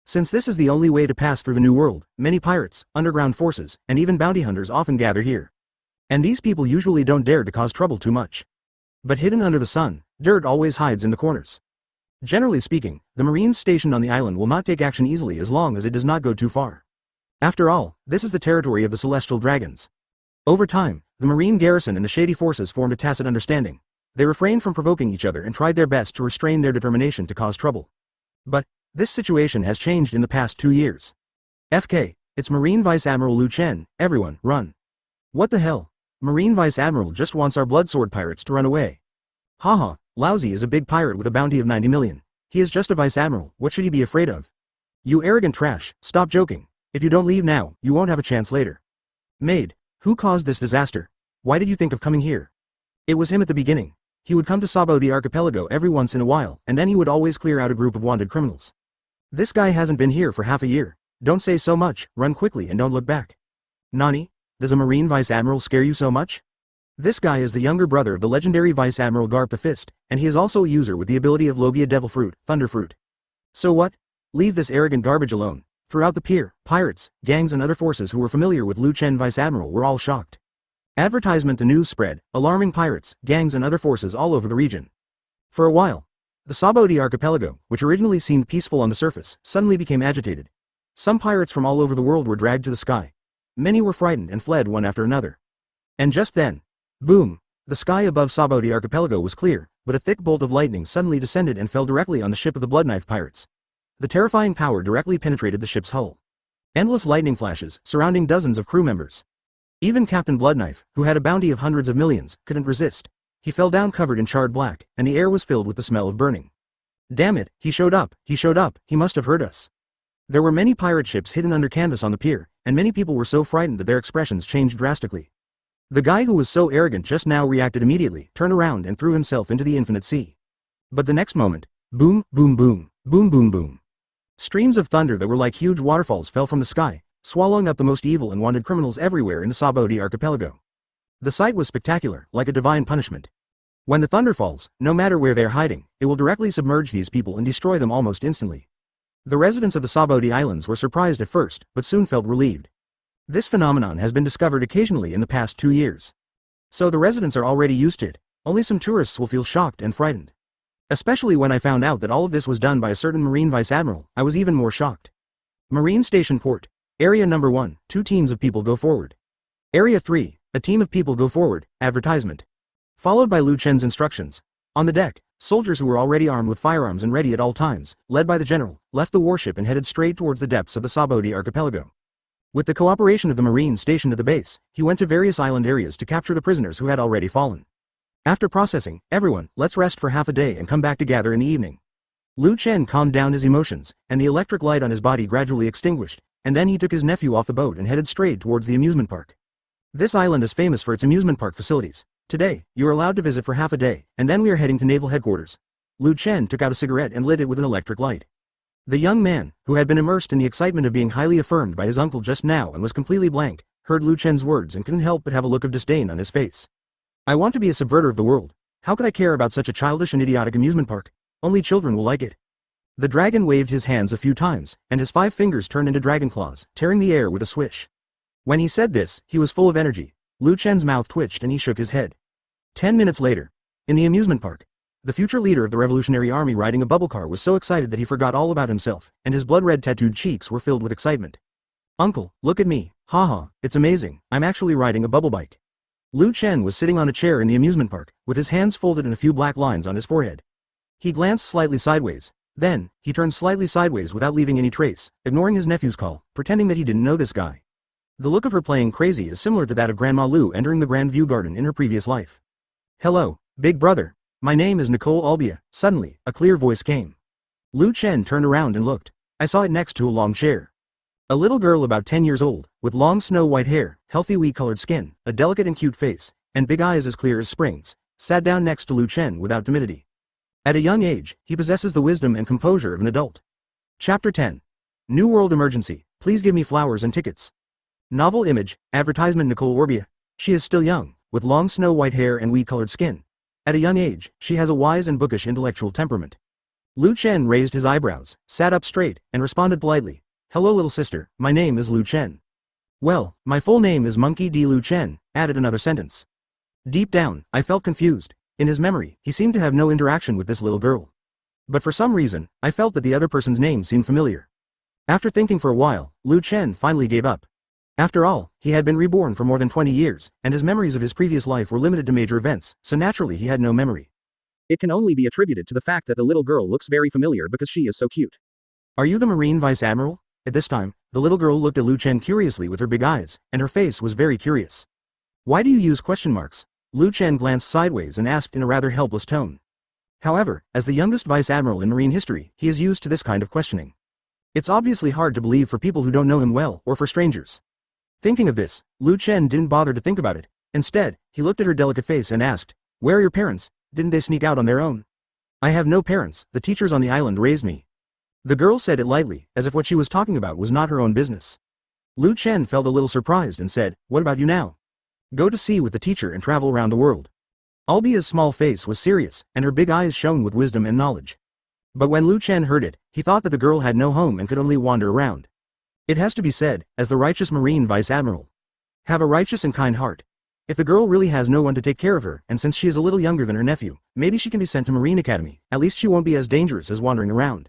Since this is the only way to pass through the new world, many pirates, underground forces, and even bounty hunters often gather here. And these people usually don't dare to cause trouble too much. But hidden under the sun, dirt always hides in the corners. Generally speaking, the Marines stationed on the island will not take action easily as long as it does not go too far. After all, this is the territory of the Celestial Dragons. Over time, the Marine garrison and the shady forces formed a tacit understanding. They refrained from provoking each other and tried their best to restrain their determination to cause trouble. But this situation has changed in the past 2 years. FK, it's Marine Vice Admiral Chen, everyone, run. What the hell? Marine Vice Admiral just wants our Bloodsword pirates to run away. Haha, Laozi is a big pirate with a bounty of 90 million. He is just a Vice Admiral, what should he be afraid of? You arrogant trash, stop joking. If you don't leave now, you won't have a chance later. Maid, who caused this disaster? Why did you think of coming here? It was him at the beginning. He would come to Sabaody Archipelago every once in a while, and then he would always clear out a group of wanted criminals. This guy hasn't been here for half a year. Don't say so much, run quickly and don't look back. Nani? Does a Marine Vice Admiral scare you so much? This guy is the younger brother of the legendary Vice Admiral Garp the Fist, and he is also a user with the ability of Orbia Devil Fruit, Thunder Fruit. So what? Leave this arrogant garbage alone. Throughout the pier, pirates, gangs and other forces who were familiar with Lu Chen Vice Admiral were all shocked. Advertisement the news spread, alarming pirates, gangs and other forces all over the region. For a while, the Sabaody Archipelago, which originally seemed peaceful on the surface, suddenly became agitated. Some pirates from all over the world were dragged to the sky. Many were frightened and fled one after another. And just then, boom! The sky above Sabaody Archipelago was clear, but a thick bolt of lightning suddenly descended and fell directly on the ship of the Bloodknife Pirates. The terrifying power directly penetrated the ship's hull. Endless lightning flashes, surrounding dozens of crew members. Even Captain Bloodknife, who had a bounty of hundreds of millions, couldn't resist. He fell down covered in charred black, and the air was filled with the smell of burning. Damn it, he showed up, he must have heard us. There were many pirate ships hidden under canvas on the pier, and many people were so frightened that their expressions changed drastically. The guy who was so arrogant just now reacted immediately, turned around and threw himself into the infinite sea. But the next moment, boom, boom, boom, boom, boom, boom. Streams of thunder that were like huge waterfalls fell from the sky, swallowing up the most evil and wanted criminals everywhere in the Sabaody Archipelago. The sight was spectacular, like a divine punishment. When the thunder falls, no matter where they are hiding, it will directly submerge these people and destroy them almost instantly. The residents of the Sabaody Islands were surprised at first, but soon felt relieved. This phenomenon has been discovered occasionally in the past 2 years. So the residents are already used to it, only some tourists will feel shocked and frightened. Especially when I found out that all of this was done by a certain Marine Vice Admiral, I was even more shocked. Marine Station Port. Area number 1, 2 teams of people go forward. Area 3, a team of people go forward, advertisement. Followed by Lu Chen's instructions. On the deck, soldiers who were already armed with firearms and ready at all times, led by the general, left the warship and headed straight towards the depths of the Sabaody Archipelago. With the cooperation of the Marine stationed at the base, he went to various island areas to capture the prisoners who had already fallen. After processing, everyone, let's rest for half a day and come back to gather in the evening. Lu Chen calmed down his emotions, and the electric light on his body gradually extinguished, and then he took his nephew off the boat and headed straight towards the amusement park. This island is famous for its amusement park facilities. Today, you are allowed to visit for half a day, and then we are heading to naval headquarters. Lu Chen took out a cigarette and lit it with an electric light. The young man, who had been immersed in the excitement of being highly affirmed by his uncle just now and was completely blank, heard Lu Chen's words and couldn't help but have a look of disdain on his face. I want to be a subverter of the world. How could I care about such a childish and idiotic amusement park? Only children will like it. The dragon waved his hands a few times, and his 5 fingers turned into dragon claws, tearing the air with a swish. When he said this, he was full of energy. Lu Chen's mouth twitched and he shook his head. 10 minutes later, in the amusement park, the future leader of the Revolutionary Army riding a bubble car was so excited that he forgot all about himself, and his blood-red tattooed cheeks were filled with excitement. Uncle, look at me, haha, it's amazing, I'm actually riding a bubble bike. Lu Chen was sitting on a chair in the amusement park, with his hands folded and a few black lines on his forehead. He glanced slightly sideways. Then, he turned slightly sideways without leaving any trace, ignoring his nephew's call, pretending that he didn't know this guy. The look of her playing crazy is similar to that of Grandma Lu entering the Grand View Garden in her previous life. Hello, big brother. My name is Nicole Orbia. Suddenly, a clear voice came. Lu Chen turned around and looked. I saw it next to a long chair. A little girl about 10 years old, with long snow-white hair, healthy wheat-colored skin, a delicate and cute face, and big eyes as clear as springs, sat down next to Lu Chen without timidity. At a young age, he possesses the wisdom and composure of an adult. Chapter 10. New World Emergency. Please give me flowers and tickets. Novel image, advertisement Nicole Orbia. She is still young, with long snow-white hair and wheat-colored skin. At a young age, she has a wise and bookish intellectual temperament. Lu Chen raised his eyebrows, sat up straight, and responded politely. Hello little sister, my name is Lu Chen. Well, my full name is Monkey D. Lu Chen, added another sentence. Deep down, I felt confused. In his memory, he seemed to have no interaction with this little girl. But for some reason, I felt that the other person's name seemed familiar. After thinking for a while, Lu Chen finally gave up. After all, he had been reborn for more than 20 years, and his memories of his previous life were limited to major events, so naturally he had no memory. It can only be attributed to the fact that the little girl looks very familiar because she is so cute. Are you the Marine Vice Admiral? At this time, the little girl looked at Lu Chen curiously with her big eyes, and her face was very curious. Why do you use question marks? Lu Chen glanced sideways and asked in a rather helpless tone. However, as the youngest Vice Admiral in Marine history, he is used to this kind of questioning. It's obviously hard to believe for people who don't know him well, or for strangers. Thinking of this, Lu Chen didn't bother to think about it. Instead, he looked at her delicate face and asked, Where are your parents? Didn't they sneak out on their own? I have no parents, the teachers on the island raised me. The girl said it lightly, as if what she was talking about was not her own business. Chen felt a little surprised and said, what about you now? Go to sea with the teacher and travel around the world. Orbia's small face was serious, and her big eyes shone with wisdom and knowledge. But when Chen heard it, he thought that the girl had no home and could only wander around. It has to be said, as the righteous Marine Vice Admiral. Have a righteous and kind heart. If the girl really has no one to take care of her, and since she is a little younger than her nephew, maybe she can be sent to Marine Academy, at least she won't be as dangerous as wandering around.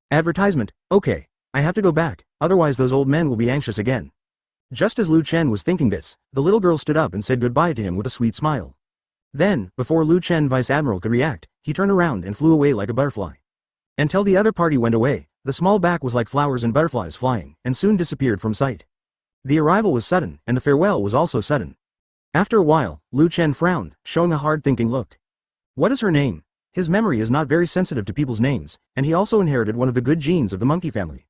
Advertisement, okay. I have to go back, otherwise those old men will be anxious again. Just as Chen was thinking this, the little girl stood up and said goodbye to him with a sweet smile. Then, before Chen Vice Admiral could react, he turned around and flew away like a butterfly. Until the other party went away, the small back was like flowers and butterflies flying, and soon disappeared from sight. The arrival was sudden, and the farewell was also sudden. After a while, Chen frowned, showing a hard-thinking look. What is her name? His memory is not very sensitive to people's names, and he also inherited one of the good genes of the monkey family.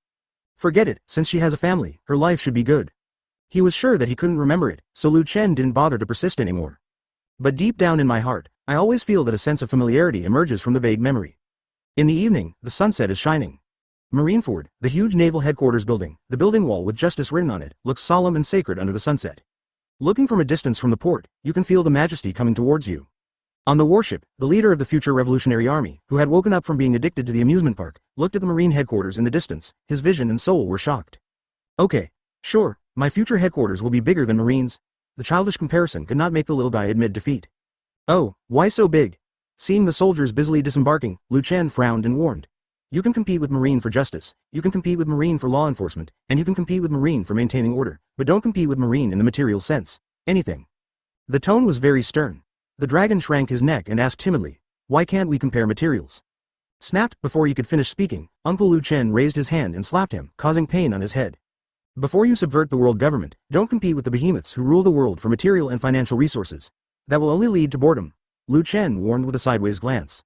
Forget it, since she has a family, her life should be good. He was sure that he couldn't remember it, so Chen didn't bother to persist anymore. But deep down in my heart, I always feel that a sense of familiarity emerges from the vague memory. In the evening, the sunset is shining. Marineford, the huge naval headquarters building, the building wall with justice written on it, looks solemn and sacred under the sunset. Looking from a distance from the port, you can feel the majesty coming towards you. On the warship, the leader of the future Revolutionary Army, who had woken up from being addicted to the amusement park, looked at the Marine headquarters in the distance. His vision and soul were shocked. Okay, sure, my future headquarters will be bigger than Marines. The childish comparison could not make the little guy admit defeat. Oh, why so big? Seeing the soldiers busily disembarking, Chen frowned and warned. You can compete with Marine for justice, you can compete with Marine for law enforcement, and you can compete with Marine for maintaining order, but don't compete with Marine in the material sense. Anything. The tone was very stern. The dragon shrank his neck and asked timidly, why can't we compare materials? Snapped before he could finish speaking, Uncle Chen raised his hand and slapped him, causing pain on his head. Before you subvert the world government, don't compete with the behemoths who rule the world for material and financial resources. That will only lead to boredom. Chen warned with a sideways glance.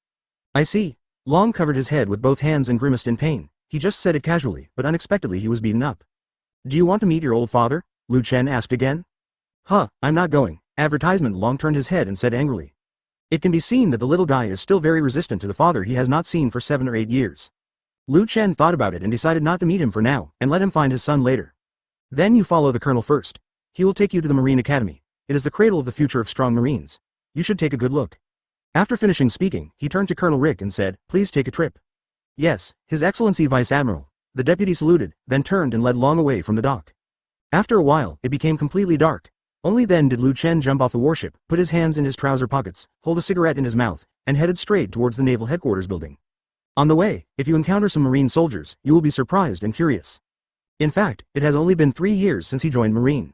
I see. Long covered his head with both hands and grimaced in pain. He just said it casually, but unexpectedly he was beaten up. Do you want to meet your old father? Chen asked again. Huh, I'm not going. Advertisement Long turned his head and said angrily. It can be seen that the little guy is still very resistant to the father he has not seen for 7 or 8 years. Chen thought about it and decided not to meet him for now, and let him find his son later. Then you follow the colonel first. He will take you to the Marine Academy. It is the cradle of the future of strong Marines. You should take a good look. After finishing speaking, he turned to Colonel Rick and said, please take a trip. Yes, His Excellency Vice Admiral. The deputy saluted, then turned and led Long away from the dock. After a while, it became completely dark. Only then did Chen jump off the warship, put his hands in his trouser pockets, hold a cigarette in his mouth, and headed straight towards the naval headquarters building. On the way, if you encounter some Marine soldiers, you will be surprised and curious. In fact, it has only been 3 years since he joined Marine.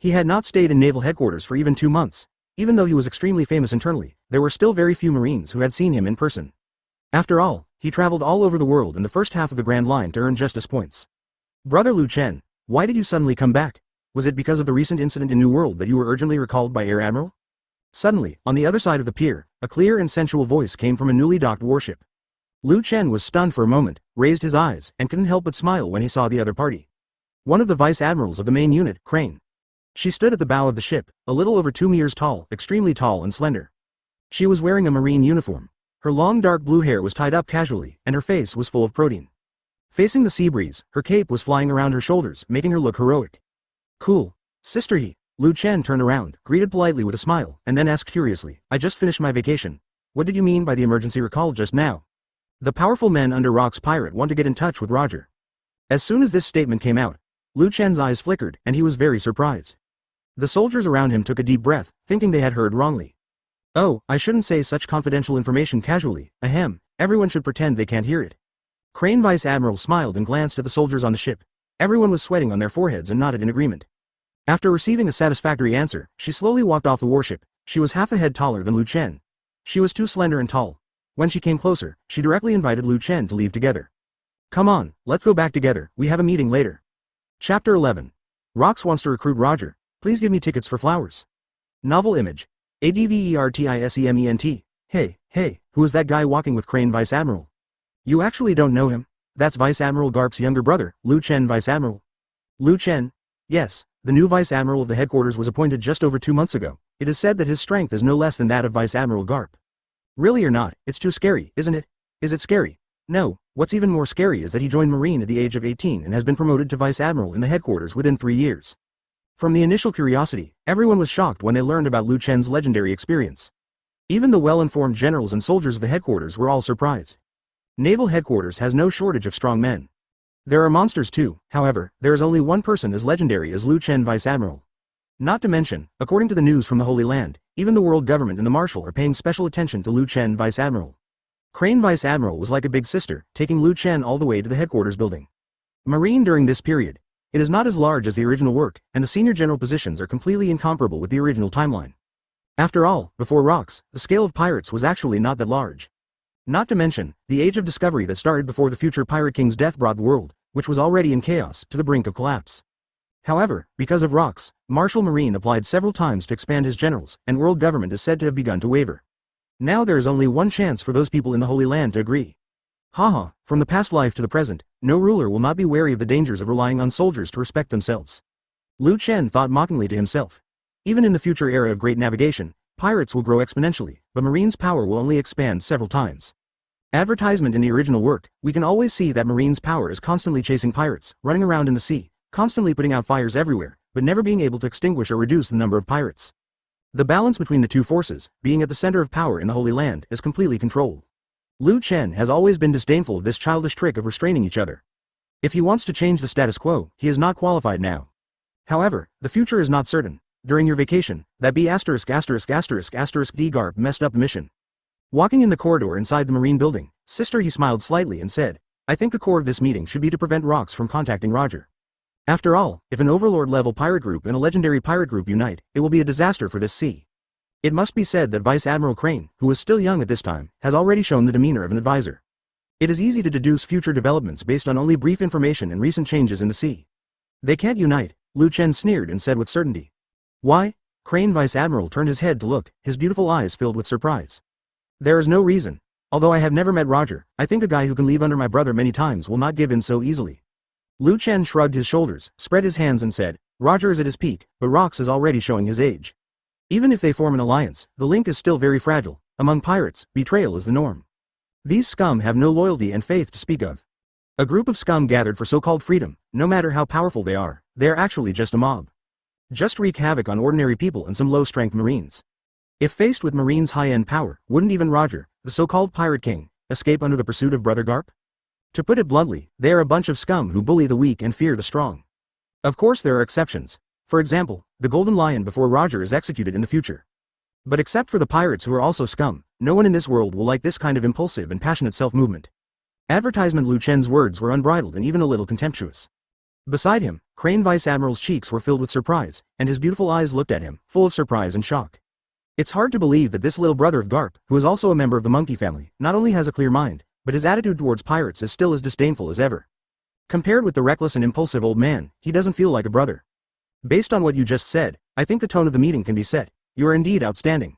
He had not stayed in naval headquarters for even 2 months. Even though he was extremely famous internally, there were still very few Marines who had seen him in person. After all, he traveled all over the world in the first half of the Grand Line to earn justice points. Brother Chen, why did you suddenly come back? Was it because of the recent incident in New World that you were urgently recalled by Air Admiral? Suddenly, on the other side of the pier, a clear and sensual voice came from a newly docked warship. Chen was stunned for a moment, raised his eyes, and couldn't help but smile when he saw the other party. One of the vice admirals of the main unit, Crane. She stood at the bow of the ship, a little over 2 meters tall, extremely tall and slender. She was wearing a Marine uniform. Her long dark blue hair was tied up casually, and her face was full of protein. Facing the sea breeze, her cape was flying around her shoulders, making her look heroic. Cool. Sister he. Chen turned around, greeted politely with a smile, and then asked curiously, I just finished my vacation. What did you mean by the emergency recall just now? The powerful men under Rock's pirate want to get in touch with Roger. As soon as this statement came out, Chen's eyes flickered, and he was very surprised. The soldiers around him took a deep breath, thinking they had heard wrongly. Oh, I shouldn't say such confidential information casually, ahem, everyone should pretend they can't hear it. Crane Vice Admiral smiled and glanced at the soldiers on the ship. Everyone was sweating on their foreheads and nodded in agreement. After receiving a satisfactory answer, she slowly walked off the warship. She was half a head taller than Chen. She was too slender and tall. When she came closer, she directly invited Chen to leave together. Come on, let's go back together, we have a meeting later. Chapter 11. Rox wants to recruit Roger. Please give me tickets for flowers. Novel image. ADVERTISEMENT. Hey, who is that guy walking with Crane Vice Admiral? You actually don't know him? That's Vice Admiral Garp's younger brother, Chen Vice Admiral. Chen? Yes, the new Vice Admiral of the headquarters was appointed just over 2 months ago. It is said that his strength is no less than that of Vice Admiral Garp. Really or not, it's too scary, isn't it? Is it scary? No, what's even more scary is that he joined Marine at the age of 18 and has been promoted to Vice Admiral in the headquarters within 3 years. From the initial curiosity, everyone was shocked when they learned about Lu Chen's legendary experience. Even the well-informed generals and soldiers of the headquarters were all surprised. Naval headquarters has no shortage of strong men. There are monsters too, however, there is only one person as legendary as Lu Chen Vice Admiral. Not to mention, according to the news from the Holy Land, even the world government and the Marshal are paying special attention to Lu Chen Vice Admiral. Crane Vice Admiral was like a big sister, taking Lu Chen all the way to the headquarters building. Marine during this period. It is not as large as the original work, and the senior general positions are completely incomparable with the original timeline. After all, before rocks, the scale of pirates was actually not that large. Not to mention, the age of discovery that started before the future Pirate King's death brought the world, which was already in chaos, to the brink of collapse. However, because of rocks, Marshal Marine applied several times to expand his generals, and world government is said to have begun to waver. Now there is only one chance for those people in the Holy Land to agree. Haha, from the past life to the present, no ruler will not be wary of the dangers of relying on soldiers to respect themselves. Lu Chen thought mockingly to himself. Even in the future era of great navigation, pirates will grow exponentially, but Marine's power will only expand several times. Advertisement in the original work, we can always see that Marine's power is constantly chasing pirates, running around in the sea, constantly putting out fires everywhere, but never being able to extinguish or reduce the number of pirates. The balance between the two forces, being at the center of power in the Holy Land, is completely controlled. Lu Chen has always been disdainful of this childish trick of restraining each other. If he wants to change the status quo, he is not qualified now. However, the future is not certain. During your vacation, that B*********** D Garp messed up the mission. Walking in the corridor inside the Marine building, sister, he smiled slightly and said, I think the core of this meeting should be to prevent rocks from contacting Roger. After all, if an overlord-level pirate group and a legendary pirate group unite, it will be a disaster for this sea. It must be said that Vice Admiral Crane, who was still young at this time, has already shown the demeanor of an advisor. It is easy to deduce future developments based on only brief information and recent changes in the sea. They can't unite, Lu Chen sneered and said with certainty. Why? Crane Vice Admiral turned his head to look, his beautiful eyes filled with surprise. There is no reason. Although I have never met Roger, I think a guy who can leave under my brother many times will not give in so easily. Lu Chen shrugged his shoulders, spread his hands and said, Roger is at his peak, but Rocks is already showing his age. Even if they form an alliance, the link is still very fragile. Among pirates, betrayal is the norm. These scum have no loyalty and faith to speak of. A group of scum gathered for so-called freedom, no matter how powerful they are actually just a mob. Just wreak havoc on ordinary people and some low-strength Marines. If faced with Marine's high-end power, wouldn't even Roger, the so-called Pirate King, escape under the pursuit of Brother Garp? To put it bluntly, they are a bunch of scum who bully the weak and fear the strong. Of course there are exceptions. For example, the Golden Lion before Roger is executed in the future. But except for the pirates who are also scum, no one in this world will like this kind of impulsive and passionate self-movement. Advertisement Lu Chen's words were unbridled and even a little contemptuous. Beside him, Crane Vice Admiral's cheeks were filled with surprise, and his beautiful eyes looked at him, full of surprise and shock. It's hard to believe that this little brother of Garp, who is also a member of the monkey family, not only has a clear mind, but his attitude towards pirates is still as disdainful as ever. Compared with the reckless and impulsive old man, he doesn't feel like a brother. Based on what you just said, I think the tone of the meeting can be set. You are indeed outstanding.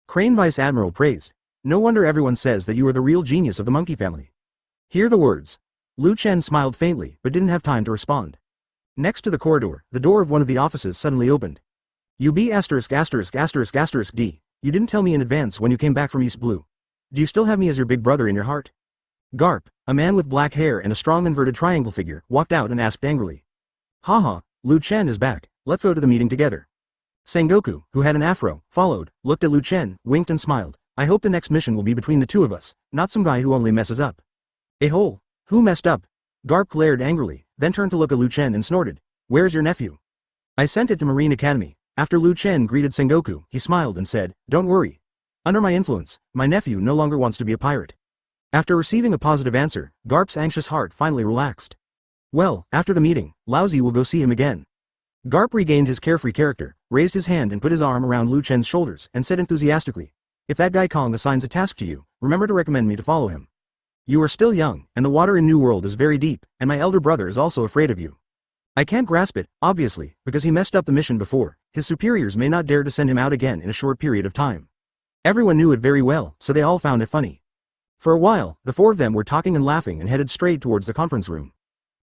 Crane Vice Admiral praised. No wonder everyone says that you are the real genius of the monkey family. Hear the words. Lu Chen smiled faintly, but didn't have time to respond. Next to the corridor, the door of one of the offices suddenly opened. You D. You didn't tell me in advance when you came back from East Blue. Do you still have me as your big brother in your heart? Garp, a man with black hair and a strong inverted triangle figure, walked out and asked angrily. Haha, Lu Chen is back, let's go to the meeting together. Sengoku, who had an afro, followed, looked at Lu Chen, winked and smiled. I hope the next mission will be between the two of us, not some guy who only messes up. A hole. Who messed up? Garp glared angrily, then turned to look at Lu Chen and snorted. Where's your nephew? I sent it to Marine Academy. After Lu Chen greeted Sengoku, he smiled and said, Don't worry. Under my influence, my nephew no longer wants to be a pirate. After receiving a positive answer, Garp's anxious heart finally relaxed. Well, after the meeting, Laozi will go see him again. Garp regained his carefree character, raised his hand and put his arm around Lu Chen's shoulders, and said enthusiastically, If that guy Kong assigns a task to you, remember to recommend me to follow him. You are still young, and the water in New World is very deep, and my elder brother is also afraid of you. I can't grasp it, obviously, because he messed up the mission before. His superiors may not dare to send him out again in a short period of time. Everyone knew it very well, so they all found it funny. For a while, the four of them were talking and laughing and headed straight towards the conference room.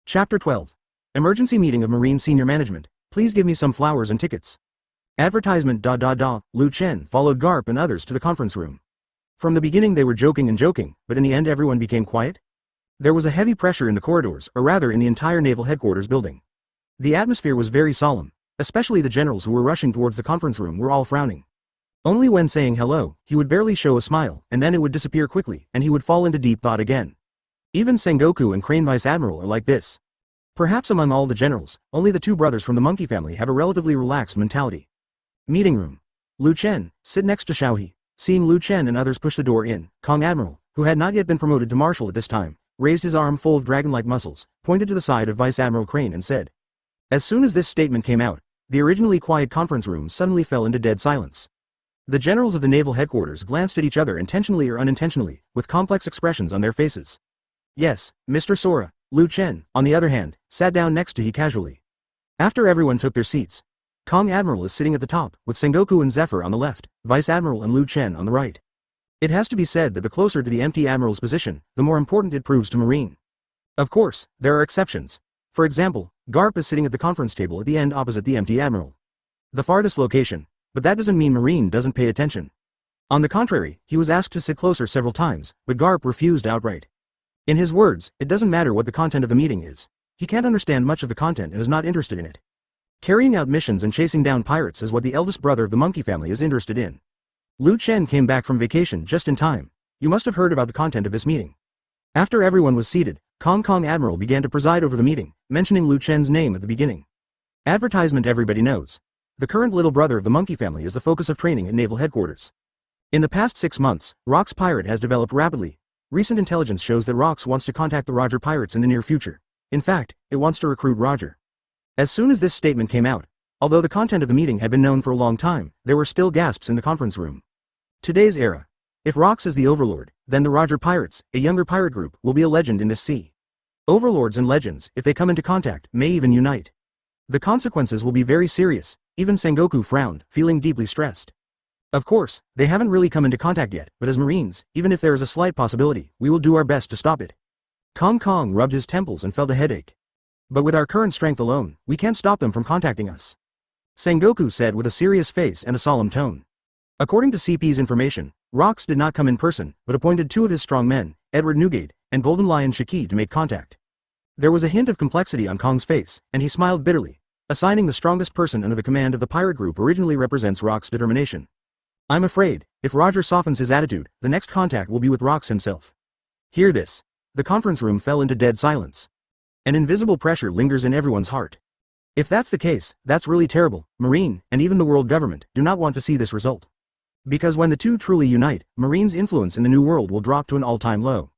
Chapter 12. Emergency Meeting of Marine Senior Management. Please Please give me some flowers and tickets. Advertisement. Lu Chen followed Garp and others to the conference room. From the beginning they were joking, but in the end everyone became quiet. There was a heavy pressure in the corridors, or rather in the entire naval headquarters building. The atmosphere was very solemn, especially the generals who were rushing towards the conference room were all frowning. Only when saying hello, he would barely show a smile, and then it would disappear quickly, and he would fall into deep thought again. Even Sengoku and Crane Vice Admiral are like this. Perhaps among all the generals, only the two brothers from the monkey family have a relatively relaxed mentality. Meeting room. Lu Chen, sit next to Xiaohe. Seeing Lu Chen and others push the door in, Kong Admiral, who had not yet been promoted to Marshal at this time, raised his arm full of dragon-like muscles, pointed to the side of Vice Admiral Crane and said. As soon as this statement came out, the originally quiet conference room suddenly fell into dead silence. The generals of the naval headquarters glanced at each other intentionally or unintentionally, with complex expressions on their faces. Yes, Mr. Sora. Lu Chen, on the other hand, sat down next to he casually. After everyone took their seats, Kong Admiral is sitting at the top, with Sengoku and Zephyr on the left, Vice Admiral and Lu Chen on the right. It has to be said that the closer to the empty Admiral's position, the more important it proves to Marine. Of course, there are exceptions. For example, Garp is sitting at the conference table at the end opposite the empty Admiral. The farthest location, but that doesn't mean Marine doesn't pay attention. On the contrary, he was asked to sit closer several times, but Garp refused outright. In his words, it doesn't matter what the content of the meeting is. He can't understand much of the content and is not interested in it. Carrying out missions and chasing down pirates is what the eldest brother of the monkey family is interested in. Lu Chen came back from vacation just in time. You must have heard about the content of this meeting. After everyone was seated, Kong Admiral began to preside over the meeting, mentioning Lu Chen's name at the beginning. Advertisement. Everybody knows. The current little brother of the monkey family is the focus of training at naval headquarters. In the past 6 months, Rock's pirate has developed rapidly. Recent intelligence shows that Rox wants to contact the Roger Pirates in the near future. In fact, it wants to recruit Roger. As soon as this statement came out, although the content of the meeting had been known for a long time, there were still gasps in the conference room. Today's era. If Rox is the overlord, then the Roger Pirates, a younger pirate group, will be a legend in this sea. Overlords and legends, if they come into contact, may even unite. The consequences will be very serious. Even Sengoku frowned, feeling deeply stressed. Of course, they haven't really come into contact yet, but as Marines, even if there is a slight possibility, we will do our best to stop it. Kong rubbed his temples and felt a headache. But with our current strength alone, we can't stop them from contacting us. Sengoku said with a serious face and a solemn tone. According to CP's information, Rox did not come in person, but appointed 2 of his strong men, Edward Newgate and Golden Lion Shiki, to make contact. There was a hint of complexity on Kong's face, and he smiled bitterly, assigning the strongest person under the command of the pirate group originally represents Rox's determination. I'm afraid, if Roger softens his attitude, the next contact will be with Rox himself. Hear this. The conference room fell into dead silence. An invisible pressure lingers in everyone's heart. If that's the case, that's really terrible. Marine, and even the world government, do not want to see this result. Because when the two truly unite, Marine's influence in the new world will drop to an all-time low.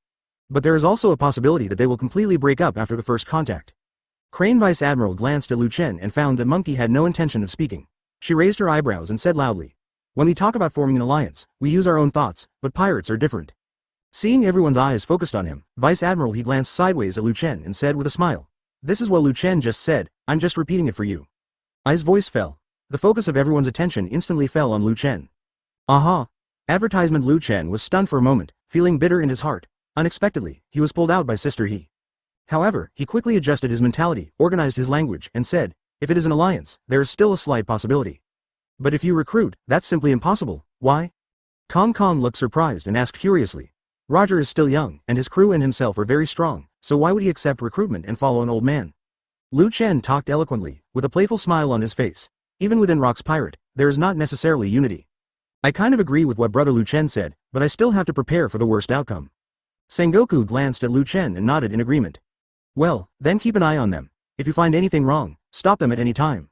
But there is also a possibility that they will completely break up after the first contact. Crane Vice Admiral glanced at Lu Chen and found that Monkey had no intention of speaking. She raised her eyebrows and said loudly, when we talk about forming an alliance, we use our own thoughts, but pirates are different. Seeing everyone's eyes focused on him, Vice Admiral he glanced sideways at Lu Chen and said with a smile, this is what Lu Chen just said, I'm just repeating it for you. His voice fell. The focus of everyone's attention instantly fell on Lu Chen. Aha! Advertisement. Lu Chen was stunned for a moment, feeling bitter in his heart. Unexpectedly, he was pulled out by Sister He. However, he quickly adjusted his mentality, organized his language, and said, if it is an alliance, there is still a slight possibility. But if you recruit, that's simply impossible. Why? Kong looked surprised and asked curiously. Roger is still young, and his crew and himself are very strong, so why would he accept recruitment and follow an old man? Lu Chen talked eloquently, with a playful smile on his face. Even within Rock's pirate, there is not necessarily unity. I kind of agree with what Brother Lu Chen said, but I still have to prepare for the worst outcome. Sengoku glanced at Lu Chen and nodded in agreement. Well, then keep an eye on them. If you find anything wrong, stop them at any time.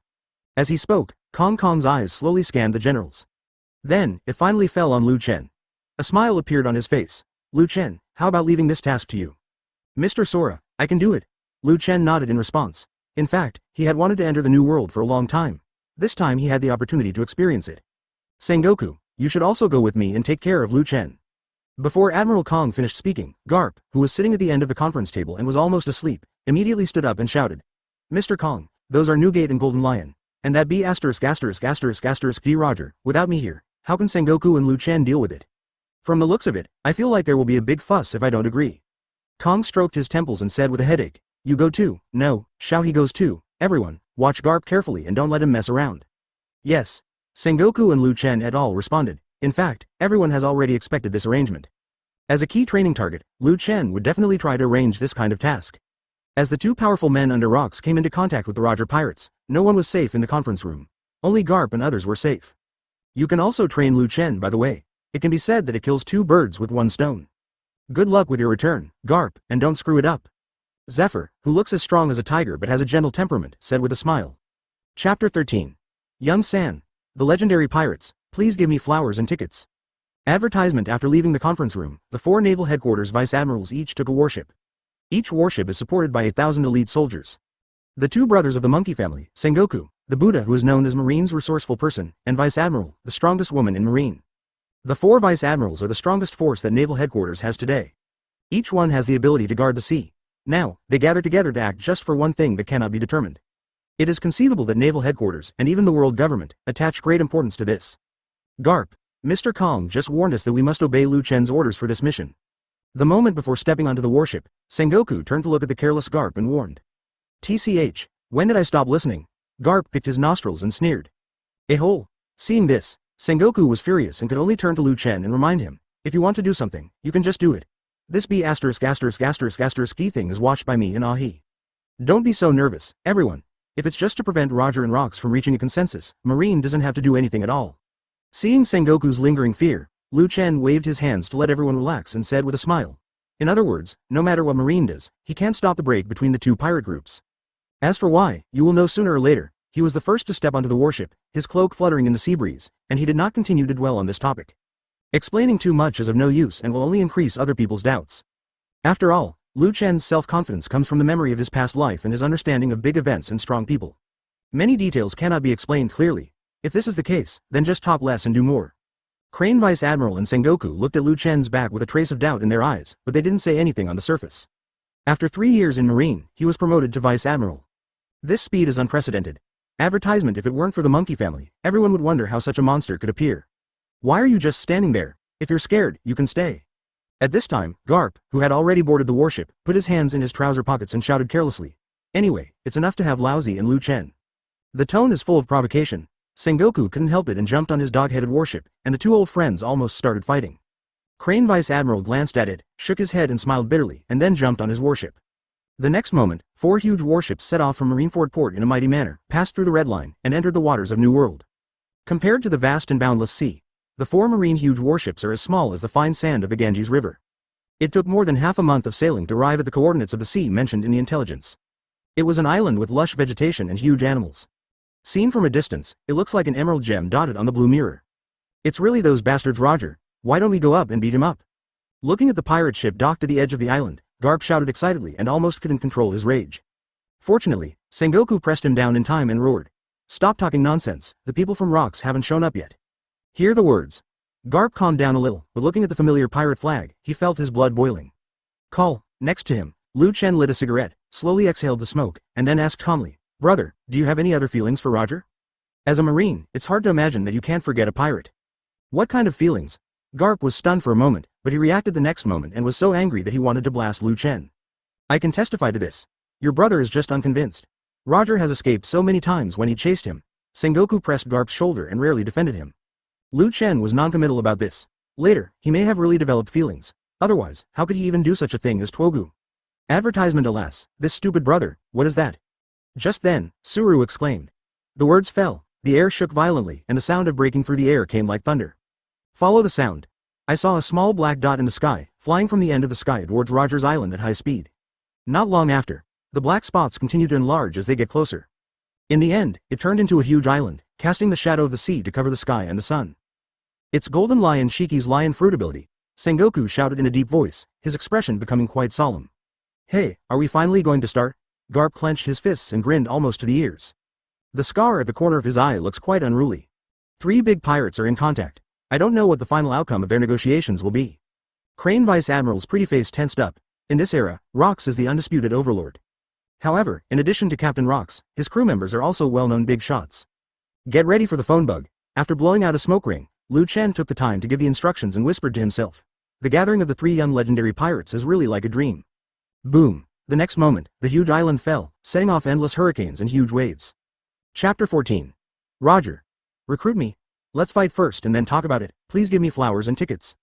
As he spoke, Kong's eyes slowly scanned the generals. Then, it finally fell on Lu Chen. A smile appeared on his face. Lu Chen, how about leaving this task to you? Mr. Sora, I can do it. Lu Chen nodded in response. In fact, he had wanted to enter the new world for a long time. This time he had the opportunity to experience it. Sengoku, you should also go with me and take care of Lu Chen. Before Admiral Kong finished speaking, Garp, who was sitting at the end of the conference table and was almost asleep, immediately stood up and shouted. Mr. Kong, those are Newgate and Golden Lion. And that B********* D. Roger, without me here, how can Sengoku and Lu Chen deal with it? From the looks of it, I feel like there will be a big fuss if I don't agree. Kong stroked his temples and said with a headache, you go too, no, Xiaohe goes too, everyone, Watch Garp carefully and don't let him mess around. Yes. Sengoku and Lu Chen et al. Responded. In fact, everyone has already expected this arrangement. As a key training target, Lu Chen would definitely try to arrange this kind of task. As the two powerful men under rocks came into contact with the Roger Pirates, no one was safe in the conference room. Only Garp and others were safe. You can also train Lu Chen, by the way. It can be said that it kills two birds with one stone. Good luck with your return, Garp, and don't screw it up. Zephyr, who looks as strong as a tiger but has a gentle temperament, said with a smile. Chapter 13. Young San. The legendary pirates, please give me flowers and tickets. Advertisement. After leaving the conference room, the four naval headquarters vice admirals each took a warship. Each warship is supported by 1,000 elite soldiers. The two brothers of the monkey family, Sengoku, the Buddha who is known as Marine's resourceful person, and Vice Admiral, the strongest woman in Marine. The four vice admirals are the strongest force that naval headquarters has today. Each one has the ability to guard the sea. Now, they gather together to act just for one thing that cannot be determined. It is conceivable that naval headquarters, and even the world government, attach great importance to this. Garp, Mr. Kong just warned us that we must obey Lu Chen's orders for this mission. The moment before stepping onto the warship, Sengoku turned to look at the careless Garp and warned. TCH, when did I stop listening? Garp picked his nostrils and sneered. A hole. Seeing this, Sengoku was furious and could only turn to Lu Chen and remind him, if you want to do something, you can just do it. This B*** key thing is watched by me and Ahi. Don't be so nervous, everyone. If it's just to prevent Roger and Rocks from reaching a consensus, Marine doesn't have to do anything at all. Seeing Sengoku's lingering fear, Lu Chen waved his hands to let everyone relax and said with a smile. In other words, no matter what Marine does, he can't stop the break between the two pirate groups. As for why, you will know sooner or later. He was the first to step onto the warship, his cloak fluttering in the sea breeze, and he did not continue to dwell on this topic. Explaining too much is of no use and will only increase other people's doubts. After all, Lu Chen's self-confidence comes from the memory of his past life and his understanding of big events and strong people. Many details cannot be explained clearly. If this is the case, then just talk less and do more. Crane Vice Admiral and Sengoku looked at Lu Chen's back with a trace of doubt in their eyes, but they didn't say anything on the surface. After 3 years in Marine, he was promoted to Vice Admiral. This speed is unprecedented. Advertisement. If it weren't for the monkey family, everyone would wonder how such a monster could appear. Why are you just standing there? If you're scared, you can stay. At this time, Garp, who had already boarded the warship, put his hands in his trouser pockets and shouted carelessly. Anyway, it's enough to have Laozi and Lu Chen. The tone is full of provocation. Sengoku couldn't help it and jumped on his dog-headed warship, and the two old friends almost started fighting. Crane Vice Admiral glanced at it, shook his head and smiled bitterly, and then jumped on his warship. The next moment, 4 huge warships set off from Marineford Port in a mighty manner, passed through the Red Line, and entered the waters of New World. Compared to the vast and boundless sea, the 4 marine huge warships are as small as the fine sand of the Ganges River. It took more than half a month of sailing to arrive at the coordinates of the sea mentioned in the intelligence. It was an island with lush vegetation and huge animals. Seen from a distance, it looks like an emerald gem dotted on the blue mirror. It's really those bastards, Roger. Why don't we go up and beat him up? Looking at the pirate ship docked to the edge of the island, Garp shouted excitedly and almost couldn't control his rage. Fortunately, Sengoku pressed him down in time and roared. Stop talking nonsense, the people from Rocks haven't shown up yet. Hear the words. Garp calmed down a little, but looking at the familiar pirate flag, he felt his blood boiling. Call. Next to him, Lu Chen lit a cigarette, slowly exhaled the smoke, and then asked calmly, Brother, do you have any other feelings for Roger? As a Marine, it's hard to imagine that you can't forget a pirate. What kind of feelings? Garp was stunned for a moment, but he reacted the next moment and was so angry that he wanted to blast Lu Chen. I can testify to this. Your brother is just unconvinced. Roger has escaped so many times when he chased him. Sengoku pressed Garp's shoulder and rarely defended him. Lu Chen was non-committal about this. Later, he may have really developed feelings. Otherwise, how could he even do such a thing as Twogu? Advertisement. Alas, this stupid brother, what is that? Just then, Suru exclaimed. The words fell, the air shook violently and the sound of breaking through the air came like thunder. Follow the sound. I saw a small black dot in the sky, flying from the end of the sky towards Roger's island at high speed. Not long after, the black spots continue to enlarge as they get closer. In the end, it turned into a huge island, casting the shadow of the sea to cover the sky and the sun. It's Golden Lion Shiki's lion fruit ability, Sengoku shouted in a deep voice, his expression becoming quite solemn. Hey, are we finally going to start? Garp clenched his fists and grinned almost to the ears. The scar at the corner of his eye looks quite unruly. 3 big pirates are in contact. I don't know what the final outcome of their negotiations will be. Crane Vice Admiral's pretty face tensed up. In this era, Rocks is the undisputed overlord. However, in addition to Captain Rocks, his crew members are also well-known big shots. Get ready for the phone bug. After blowing out a smoke ring, Lu Chen took the time to give the instructions and whispered to himself. The gathering of the 3 young legendary pirates is really like a dream. Boom. The next moment, the huge island fell, setting off endless hurricanes and huge waves. Chapter 14. Roger. Recruit me. Let's fight first and then talk about it. Please give me flowers and tickets.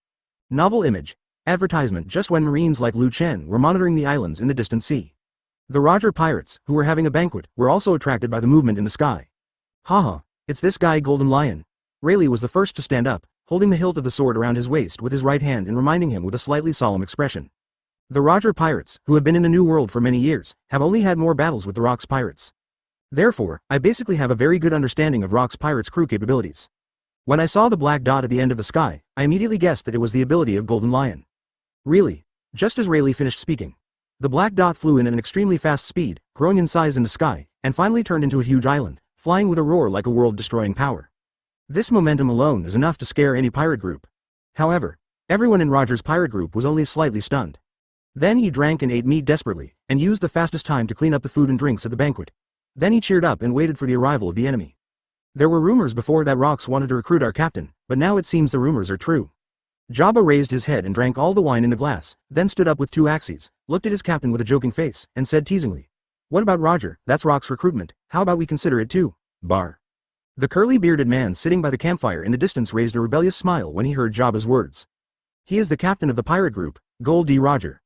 Novel image. Advertisement just when Marines like Chen were monitoring the islands in the distant sea. The Roger Pirates, who were having a banquet, were also attracted by the movement in the sky. Haha, it's this guy Golden Lion. Rayleigh was the first to stand up, holding the hilt of the sword around his waist with his right hand and reminding him with a slightly solemn expression. The Roger Pirates, who have been in the New World for many years, have only had more battles with the Rock's Pirates. Therefore, I basically have a very good understanding of Rock's Pirates' crew capabilities. When I saw the black dot at the end of the sky, I immediately guessed that it was the ability of Golden Lion. Really? Just as Rayleigh finished speaking, the black dot flew in at an extremely fast speed, growing in size in the sky, and finally turned into a huge island, flying with a roar like a world-destroying power. This momentum alone is enough to scare any pirate group. However, everyone in Roger's pirate group was only slightly stunned. Then he drank and ate meat desperately, and used the fastest time to clean up the food and drinks at the banquet. Then he cheered up and waited for the arrival of the enemy. There were rumors before that Rocks wanted to recruit our captain, but now it seems the rumors are true. Jabba raised his head and drank all the wine in the glass, then stood up with two axes, looked at his captain with a joking face, and said teasingly, "What about Roger? That's Rock's recruitment, how about we consider it too?" Bar. The curly-bearded man sitting by the campfire in the distance raised a rebellious smile when he heard Jabba's words. He is the captain of the pirate group, Gold D. Roger.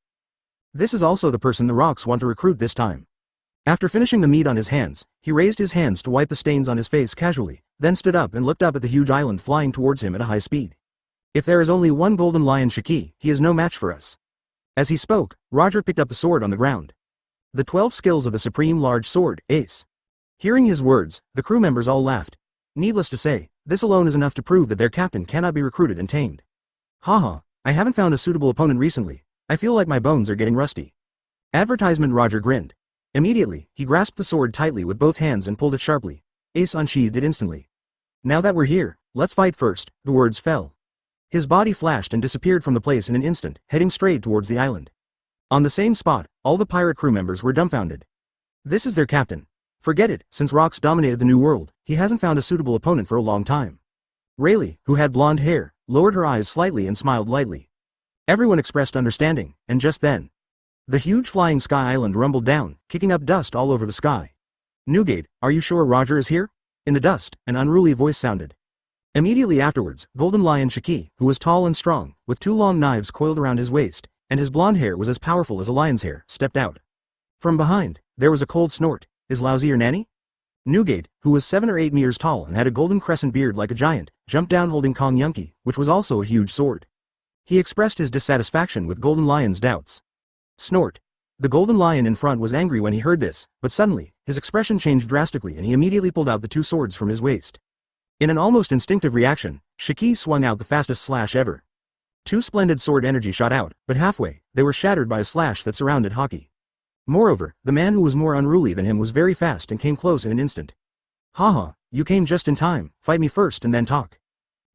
This is also the person the Rocks want to recruit this time. After finishing the meat on his hands, he raised his hands to wipe the stains on his face casually, then stood up and looked up at the huge island flying towards him at a high speed. If there is only one Golden Lion Shiki, he is no match for us. As he spoke, Roger picked up the sword on the ground. The 12 skills of the Supreme Large Sword, Ace. Hearing his words, the crew members all laughed. Needless to say, this alone is enough to prove that their captain cannot be recruited and tamed. Haha, I haven't found a suitable opponent recently. I feel like my bones are getting rusty. Advertisement. Roger grinned. Immediately, he grasped the sword tightly with both hands and pulled it sharply. Ace unsheathed it instantly. Now that we're here, let's fight first, the words fell. His body flashed and disappeared from the place in an instant, heading straight towards the island. On the same spot, all the pirate crew members were dumbfounded. This is their captain. Forget it, since Rocks dominated the New World, he hasn't found a suitable opponent for a long time. Rayleigh, who had blonde hair, lowered her eyes slightly and smiled lightly. Everyone expressed understanding, and just then, the huge flying sky island rumbled down, kicking up dust all over the sky. Newgate, are you sure Roger is here? In the dust, an unruly voice sounded. Immediately afterwards, Golden Lion Shiki, who was tall and strong, with two long knives coiled around his waist, and his blonde hair was as powerful as a lion's hair, stepped out. From behind, there was a cold snort. Is Laozi your nanny? Newgate, who was 7 or 8 meters tall and had a golden crescent beard like a giant, jumped down holding Kong Yunki, which was also a huge sword. He expressed his dissatisfaction with Golden Lion's doubts. Snort. The Golden Lion in front was angry when he heard this, but suddenly, his expression changed drastically and he immediately pulled out the two swords from his waist. In an almost instinctive reaction, Shiki swung out the fastest slash ever. Two splendid sword energy shot out, but halfway, they were shattered by a slash that surrounded Haki. Moreover, the man who was more unruly than him was very fast and came close in an instant. Haha, you came just in time, fight me first and then talk.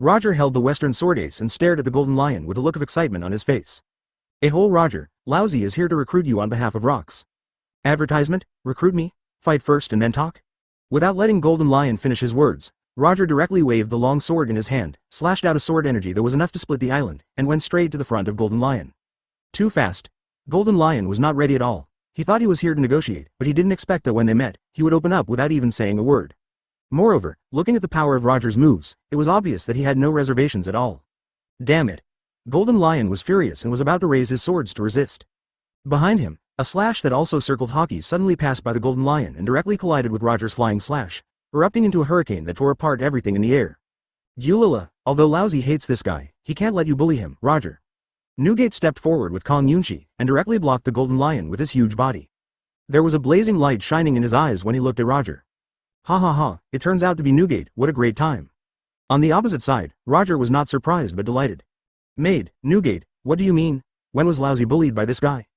Roger held the Western sword ace and stared at the Golden Lion with a look of excitement on his face. Hey-ho Roger, Laozi is here to recruit you on behalf of Rocks. Advertisement, recruit me, fight first and then talk? Without letting Golden Lion finish his words, Roger directly waved the long sword in his hand, slashed out a sword energy that was enough to split the island, and went straight to the front of Golden Lion. Too fast. Golden Lion was not ready at all. He thought he was here to negotiate, but he didn't expect that when they met, he would open up without even saying a word. Moreover, looking at the power of Roger's moves, it was obvious that he had no reservations at all. Damn it. Golden Lion was furious and was about to raise his swords to resist. Behind him, a slash that also circled Haki suddenly passed by the Golden Lion and directly collided with Roger's flying slash, erupting into a hurricane that tore apart everything in the air. Gulala, although Laozi hates this guy, he can't let you bully him, Roger. Newgate stepped forward with Kong Yunchi, and directly blocked the Golden Lion with his huge body. There was a blazing light shining in his eyes when he looked at Roger. Ha ha ha, it turns out to be Newgate, what a great time. On the opposite side, Roger was not surprised but delighted. Maid, Newgate, what do you mean? When was Laozi bullied by this guy?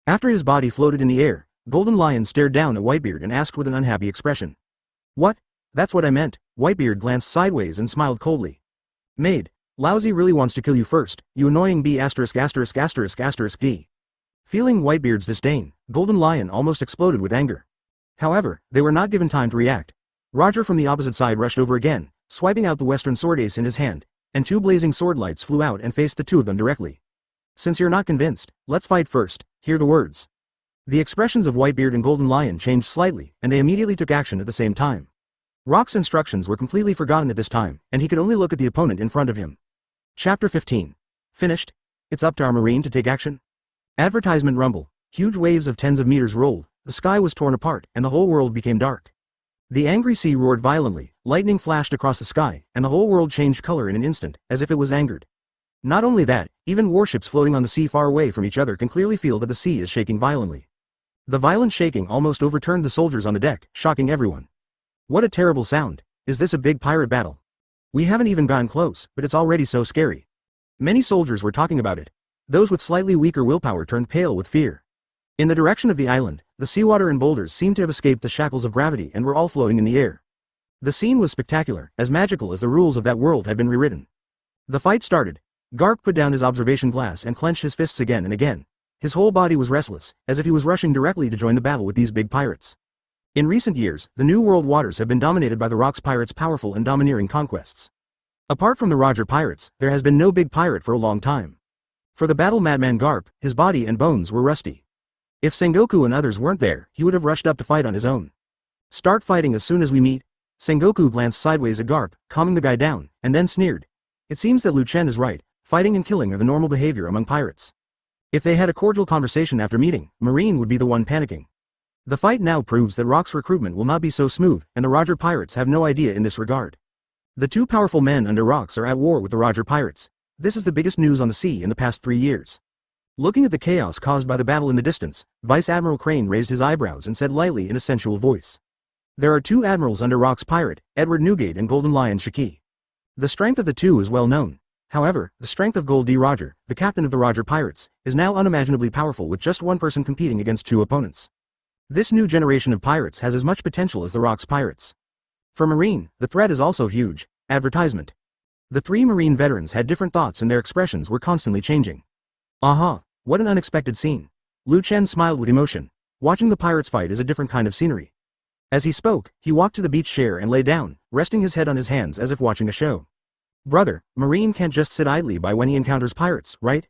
After his body floated in the air, Golden Lion stared down at Whitebeard and asked with an unhappy expression. What? That's what I meant. Whitebeard glanced sideways and smiled coldly. Maid, Laozi really wants to kill you first, you annoying B*************. Feeling Whitebeard's disdain, Golden Lion almost exploded with anger. However, they were not given time to react. Roger from the opposite side rushed over again, swiping out the Western sword ace in his hand, and two blazing sword lights flew out and faced the two of them directly. Since you're not convinced, let's fight first, hear the words. The expressions of Whitebeard and Golden Lion changed slightly, and they immediately took action at the same time. Rock's instructions were completely forgotten at this time, and he could only look at the opponent in front of him. Chapter 15. Finished? It's up to our marine to take action? Advertisement rumble. Huge waves of tens of meters rolled, the sky was torn apart, and the whole world became dark. The angry sea roared violently, lightning flashed across the sky, and the whole world changed color in an instant, as if it was angered. Not only that, even warships floating on the sea far away from each other can clearly feel that the sea is shaking violently. The violent shaking almost overturned the soldiers on the deck, shocking everyone. What a terrible sound. Is this a big pirate battle? We haven't even gotten close, but it's already so scary. Many soldiers were talking about it. Those with slightly weaker willpower turned pale with fear. In the direction of the island, the seawater and boulders seemed to have escaped the shackles of gravity and were all floating in the air. The scene was spectacular, as magical as the rules of that world had been rewritten. The fight started. Garp put down his observation glass and clenched his fists again and again. His whole body was restless, as if he was rushing directly to join the battle with these big pirates. In recent years, the New World waters have been dominated by the Rock's pirates' powerful and domineering conquests. Apart from the Roger pirates, there has been no big pirate for a long time. For the battle madman Garp, his body and bones were rusty. If Sengoku and others weren't there, he would have rushed up to fight on his own. Start fighting as soon as we meet. Sengoku glanced sideways at Garp, calming the guy down, and then sneered. It seems that Chen is right, fighting and killing are the normal behavior among pirates. If they had a cordial conversation after meeting, Marine would be the one panicking. The fight now proves that Rock's recruitment will not be so smooth, and the Roger pirates have no idea in this regard. The two powerful men under Rocks are at war with the Roger pirates. This is the biggest news on the sea in the past 3 years. Looking at the chaos caused by the battle in the distance, Vice Admiral Crane raised his eyebrows and said lightly in a sensual voice. There are 2 admirals under Rock's pirate, Edward Newgate and Golden Lion Shiki. The strength of the 2 is well known. However, the strength of Gold D. Roger, the captain of the Roger pirates, is now unimaginably powerful with just one person competing against 2 opponents. This new generation of pirates has as much potential as the Rock's pirates. For Marine, the threat is also huge. Advertisement. The 3 Marine veterans had different thoughts and their expressions were constantly changing. Aha, what an unexpected scene. Chen smiled with emotion. Watching the pirates fight is a different kind of scenery. As he spoke, he walked to the beach chair and lay down, resting his head on his hands as if watching a show. Brother, Marine can't just sit idly by when he encounters pirates, right?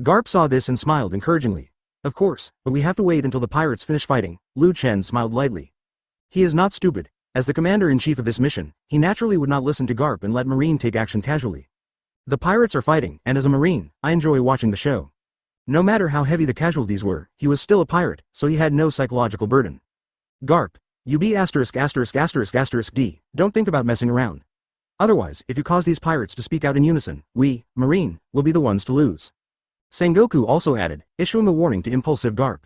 Garp saw this and smiled encouragingly. Of course, but we have to wait until the pirates finish fighting. Chen smiled lightly. He is not stupid. As the commander-in-chief of this mission, he naturally would not listen to Garp and let Marine take action casually. The pirates are fighting, and as a Marine, I enjoy watching the show. No matter how heavy the casualties were, he was still a pirate, so he had no psychological burden. Garp, you be *******D, don't think about messing around. Otherwise, if you cause these pirates to speak out in unison, we, Marine, will be the ones to lose. Sengoku also added, issuing a warning to impulsive Garp.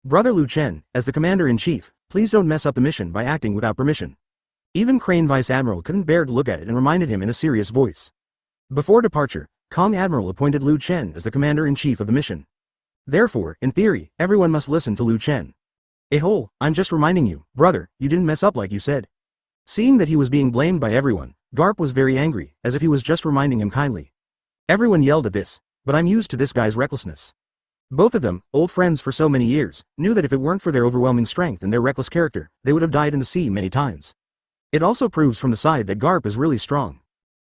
Brother Chen, as the commander-in-chief, please don't mess up the mission by acting without permission. Even Crane Vice Admiral couldn't bear to look at it and reminded him in a serious voice. Before departure, Kong Admiral appointed Chen as the commander-in-chief of the mission. Therefore, in theory, everyone must listen to Chen. I'm just reminding you, brother, you didn't mess up like you said. Seeing that he was being blamed by everyone, Garp was very angry, as if he was just reminding him kindly. Everyone yelled at this, but I'm used to this guy's recklessness. Both of them, old friends for so many years, knew that if it weren't for their overwhelming strength and their reckless character, they would have died in the sea many times. It also proves from the side that Garp is really strong.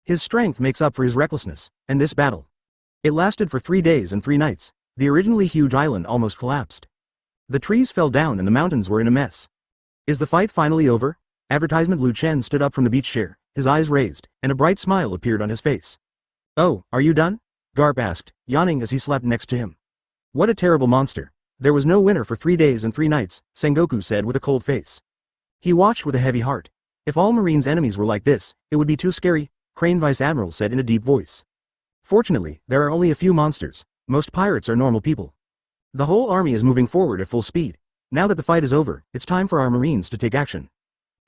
His strength makes up for his recklessness, and this battle. It lasted for 3 days and 3 nights. The originally huge island almost collapsed. The trees fell down and the mountains were in a mess. Is the fight finally over? Advertisement. Chen stood up from the beach chair, his eyes raised, and a bright smile appeared on his face. Oh, are you done? Garp asked, yawning as he slept next to him. What a terrible monster. There was no winner for 3 days and 3 nights, Sengoku said with a cold face. He watched with a heavy heart. If all Marine's enemies were like this, it would be too scary, Crane Vice Admiral said in a deep voice. Fortunately, there are only a few monsters. Most pirates are normal people. The whole army is moving forward at full speed. Now that the fight is over, it's time for our Marines to take action.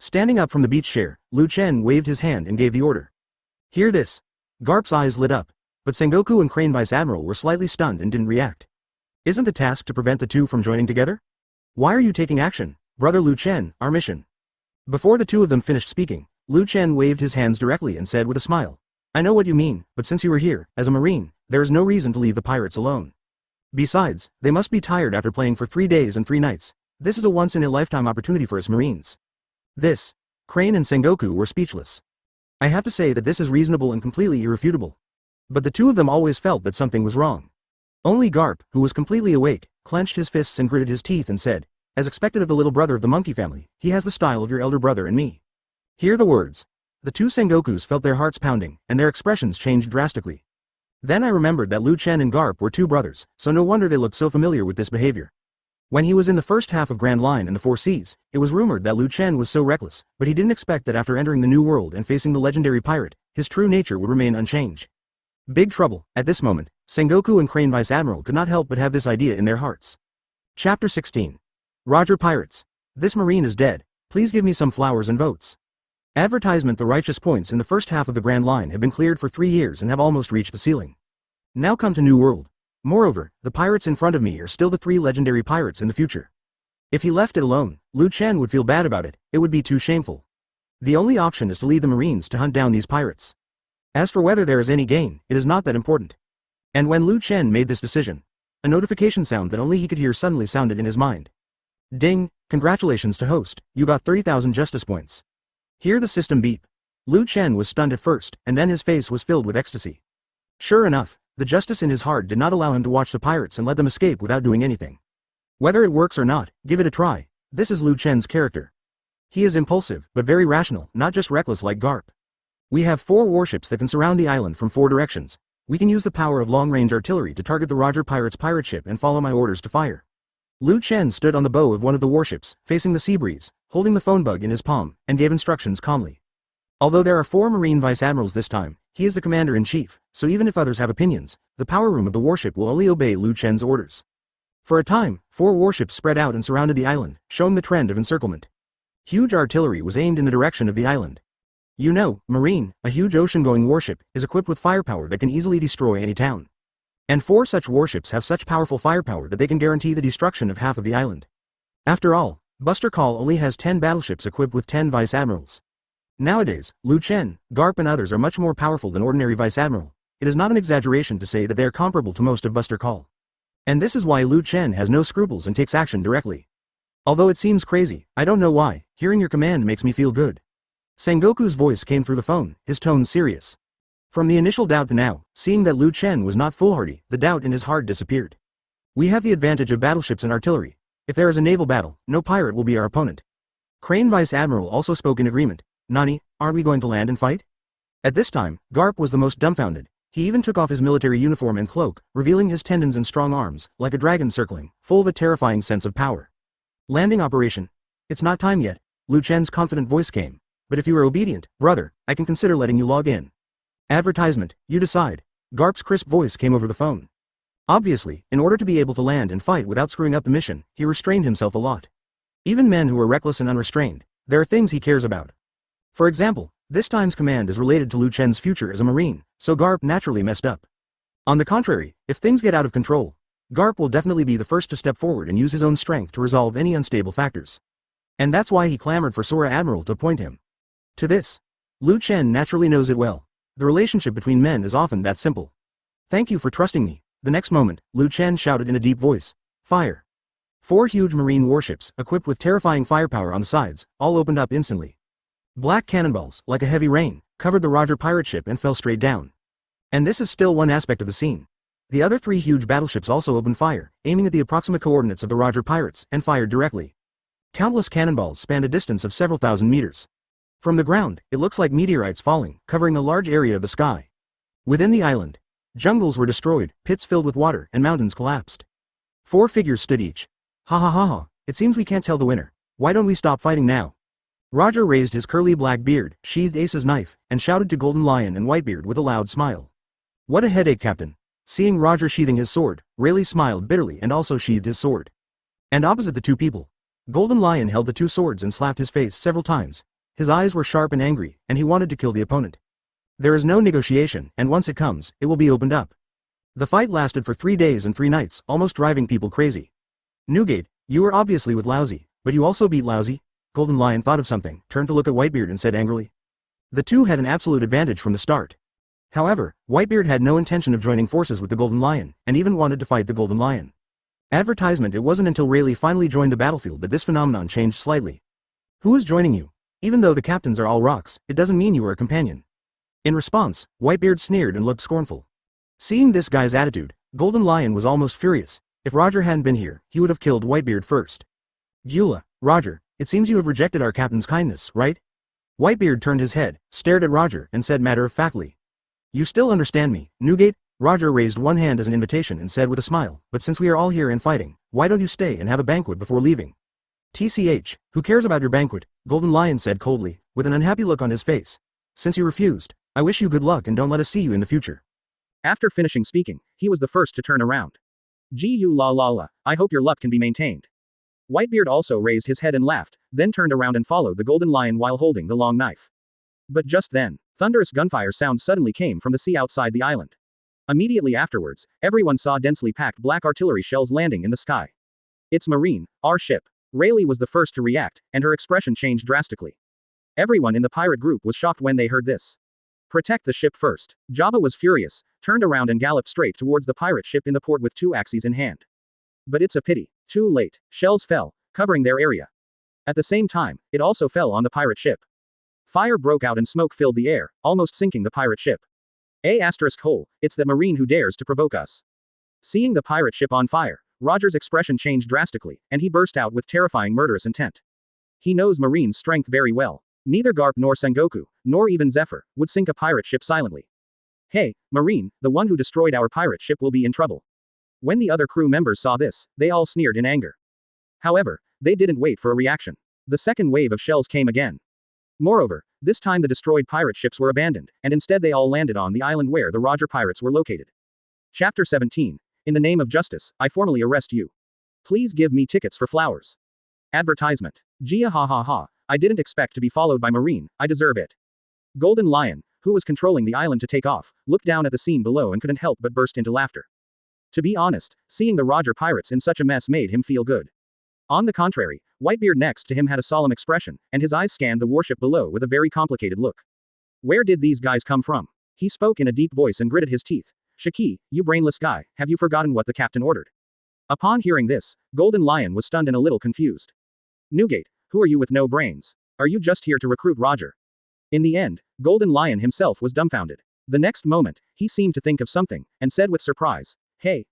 Standing up from the beach chair, Chen waved his hand and gave the order. Hear this. Garp's eyes lit up, but Sengoku and Crane Vice Admiral were slightly stunned and didn't react. Isn't the task to prevent the 2 from joining together? Why are you taking action, Brother Chen, our mission? Before the 2 of them finished speaking, Chen waved his hands directly and said with a smile. I know what you mean, but since you are here, as a Marine, there is no reason to leave the pirates alone. Besides, they must be tired after playing for 3 days and 3 nights. This is a once-in-a-lifetime opportunity for us Marines. Crane and Sengoku were speechless. I have to say that this is reasonable and completely irrefutable. But the 2 of them always felt that something was wrong. Only Garp, who was completely awake, clenched his fists and gritted his teeth and said, as expected of the little brother of the monkey family, he has the style of your elder brother and me. Hear the words. The two Sengokus felt their hearts pounding, and their expressions changed drastically. Then I remembered that Chen and Garp were two brothers, so no wonder they looked so familiar with this behavior. When he was in the first half of Grand Line and the Four Seas, it was rumored that Chen was so reckless, but he didn't expect that after entering the New World and facing the legendary pirate, his true nature would remain unchanged. Big trouble. At this moment, Sengoku and Crane Vice Admiral could not help but have this idea in their hearts. Chapter 16. Roger Pirates. This marine is dead. Please give me some flowers and votes. Advertisement. The righteous points in the first half of the Grand Line have been cleared for 3 years and have almost reached the ceiling. Now come to New World. Moreover, the pirates in front of me are still the 3 legendary pirates in the future. If he left it alone, Chen would feel bad about it, it would be too shameful. The only option is to lead the Marines to hunt down these pirates. As for whether there is any gain, it is not that important. And when Chen made this decision, a notification sound that only he could hear suddenly sounded in his mind. Ding, congratulations to host, you got 30,000 justice points. Hear the system beep. Chen was stunned at first, and then his face was filled with ecstasy. Sure enough, the justice in his heart did not allow him to watch the pirates and let them escape without doing anything. Whether it works or not, give it a try. This is Chen's character. He is impulsive, but very rational, not just reckless like Garp. We have 4 warships that can surround the island from 4 directions. We can use the power of long-range artillery to target the Roger Pirates pirate ship and follow my orders to fire. Chen stood on the bow of one of the warships, facing the sea breeze, holding the phone bug in his palm, and gave instructions calmly. Although there are 4 Marine Vice Admirals this time, he is the commander-in-chief, so even if others have opinions, the power room of the warship will only obey Chen's orders. For a time, 4 warships spread out and surrounded the island, showing the trend of encirclement. Huge artillery was aimed in the direction of the island. You know, Marine, a huge ocean-going warship, is equipped with firepower that can easily destroy any town. And 4 such warships have such powerful firepower that they can guarantee the destruction of half of the island. After all, Buster Call only has 10 battleships equipped with 10 Vice Admirals. Nowadays, Chen, Garp and others are much more powerful than ordinary Vice Admiral. It is not an exaggeration to say that they are comparable to most of Buster Call. And this is why Chen has no scruples and takes action directly. Although it seems crazy, I don't know why, hearing your command makes me feel good. Sengoku's voice came through the phone, his tone serious. From the initial doubt to now, seeing that Chen was not foolhardy, the doubt in his heart disappeared. We have the advantage of battleships and artillery. If there is a naval battle, no pirate will be our opponent. Crane Vice Admiral also spoke in agreement. Nani, aren't we going to land and fight? At this time, Garp was the most dumbfounded. He even took off his military uniform and cloak, revealing his tendons and strong arms, like a dragon circling, full of a terrifying sense of power. Landing operation. It's not time yet, Chen's confident voice came. But if you are obedient, brother, I can consider letting you log in. Advertisement, you decide. Garp's crisp voice came over the phone. Obviously, in order to be able to land and fight without screwing up the mission, he restrained himself a lot. Even men who are reckless and unrestrained, there are things he cares about. For example, this time's command is related to Chen's future as a Marine, so Garp naturally messed up. On the contrary, if things get out of control, Garp will definitely be the first to step forward and use his own strength to resolve any unstable factors. And that's why he clamored for Sora Admiral to appoint him. To this, Chen naturally knows it well. The relationship between men is often that simple. Thank you for trusting me. The next moment, Chen shouted in a deep voice. Fire. 4 huge marine warships, equipped with terrifying firepower on the sides, all opened up instantly. Black cannonballs, like a heavy rain, covered the Roger pirate ship and fell straight down. And this is still one aspect of the scene. The other 3 huge battleships also opened fire, aiming at the approximate coordinates of the Roger pirates, and fired directly. Countless cannonballs spanned a distance of several thousand meters. From the ground, it looks like meteorites falling, covering a large area of the sky. Within the island, jungles were destroyed, pits filled with water, and mountains collapsed. 4 figures stood each. Ha ha ha ha, it seems we can't tell the winner. Why don't we stop fighting now? Roger raised his curly black beard, sheathed Ace's knife, and shouted to Golden Lion and Whitebeard with a loud smile. What a headache, Captain. Seeing Roger sheathing his sword, Rayleigh smiled bitterly and also sheathed his sword. And opposite the 2 people, Golden Lion held the 2 swords and slapped his face several times. His eyes were sharp and angry, and he wanted to kill the opponent. There is no negotiation, and once it comes, it will be opened up. The fight lasted for 3 days and 3 nights, almost driving people crazy. Newgate, you were obviously with Laozi, but you also beat Laozi? Golden Lion thought of something, turned to look at Whitebeard and said angrily. The 2 had an absolute advantage from the start. However, Whitebeard had no intention of joining forces with the Golden Lion, and even wanted to fight the Golden Lion. Advertisement. It wasn't until Rayleigh finally joined the battlefield that this phenomenon changed slightly. Who is joining you? Even though the captains are all rocks, it doesn't mean you are a companion. In response, Whitebeard sneered and looked scornful. Seeing this guy's attitude, Golden Lion was almost furious. If Roger hadn't been here, he would have killed Whitebeard first. Beulah, Roger, it seems you have rejected our captain's kindness, right? Whitebeard turned his head, stared at Roger, and said matter-of-factly. You still understand me, Newgate? Roger raised one hand as an invitation and said with a smile, but since we are all here and fighting, why don't you stay and have a banquet before leaving? TCH, who cares about your banquet? Golden Lion said coldly, with an unhappy look on his face. Since you refused, I wish you good luck and don't let us see you in the future. After finishing speaking, he was the first to turn around. Gu la la la, I hope your luck can be maintained. Whitebeard also raised his head and laughed, then turned around and followed the Golden Lion while holding the long knife. But just then, thunderous gunfire sounds suddenly came from the sea outside the island. Immediately afterwards, everyone saw densely packed black artillery shells landing in the sky. It's Marine, our ship. Rayleigh was the first to react, and her expression changed drastically. Everyone in the pirate group was shocked when they heard this. Protect the ship first. Jabba was furious, turned around and galloped straight towards the pirate ship in the port with two axes in hand. But it's a pity. Too late, shells fell, covering their area. At the same time, it also fell on the pirate ship. Fire broke out and smoke filled the air, almost sinking the pirate ship. It's that Marine who dares to provoke us. Seeing the pirate ship on fire, Roger's expression changed drastically, and he burst out with terrifying murderous intent. He knows Marine's strength very well. Neither Garp nor Sengoku, nor even Zephyr, would sink a pirate ship silently. Hey, Marine, the one who destroyed our pirate ship will be in trouble. When the other crew members saw this, they all sneered in anger. However, they didn't wait for a reaction. The second wave of shells came again. Moreover, this time the destroyed pirate ships were abandoned, and instead they all landed on the island where the Roger pirates were located. Chapter 17. In the name of justice, I formally arrest you. Please give me tickets for flowers. Advertisement. Gia ha ha ha, I didn't expect to be followed by Marine, I deserve it. Golden Lion, who was controlling the island to take off, looked down at the scene below and couldn't help but burst into laughter. To be honest, seeing the Roger pirates in such a mess made him feel good. On the contrary, Whitebeard next to him had a solemn expression, and his eyes scanned the warship below with a very complicated look. Where did these guys come from? He spoke in a deep voice and gritted his teeth. Shiki, you brainless guy, have you forgotten what the captain ordered? Upon hearing this, Golden Lion was stunned and a little confused. Newgate, who are you with no brains? Are you just here to recruit Roger? In the end, Golden Lion himself was dumbfounded. The next moment, he seemed to think of something, and said with surprise, Hey,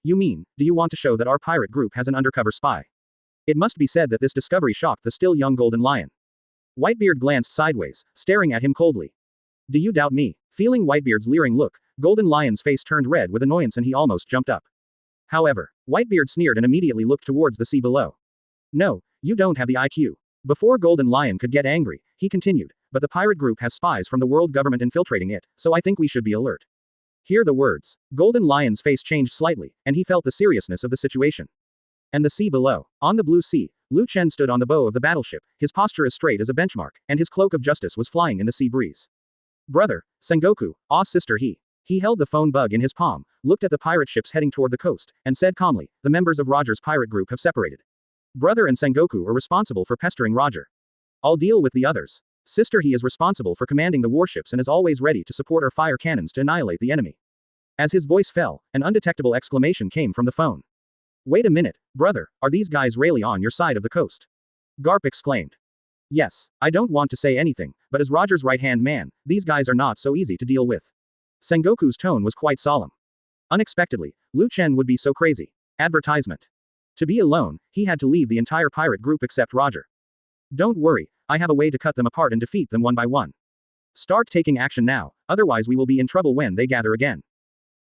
you mean, do you want to show that our pirate group has an undercover spy? It must be said that this discovery shocked the still young Golden Lion. Whitebeard glanced sideways, staring at him coldly. Do you doubt me? Feeling Whitebeard's leering look, Golden Lion's face turned red with annoyance and he almost jumped up. However, Whitebeard sneered and immediately looked towards the sea below. No, you don't have the IQ. Before Golden Lion could get angry, he continued, but the pirate group has spies from the world government infiltrating it, so I think we should be alert. Hear the words. Golden Lion's face changed slightly, and he felt the seriousness of the situation. And the sea below. On the blue sea, Chen stood on the bow of the battleship, his posture as straight as a benchmark, and his cloak of justice was flying in the sea breeze. Brother, Sengoku, sister He held the phone bug in his palm, looked at the pirate ships heading toward the coast, and said calmly, the members of Roger's pirate group have separated. Brother and Sengoku are responsible for pestering Roger. I'll deal with the others. Sister He is responsible for commanding the warships and is always ready to support our fire cannons to annihilate the enemy. As his voice fell, an undetectable exclamation came from the phone. Wait a minute, brother, are these guys really on your side of the coast? Garp exclaimed. Yes, I don't want to say anything, but as Roger's right-hand man, these guys are not so easy to deal with. Sengoku's tone was quite solemn. Unexpectedly, Chen would be so crazy. Advertisement. To be alone, he had to leave the entire pirate group except Roger. Don't worry, I have a way to cut them apart and defeat them one by one. Start taking action now, otherwise we will be in trouble when they gather again.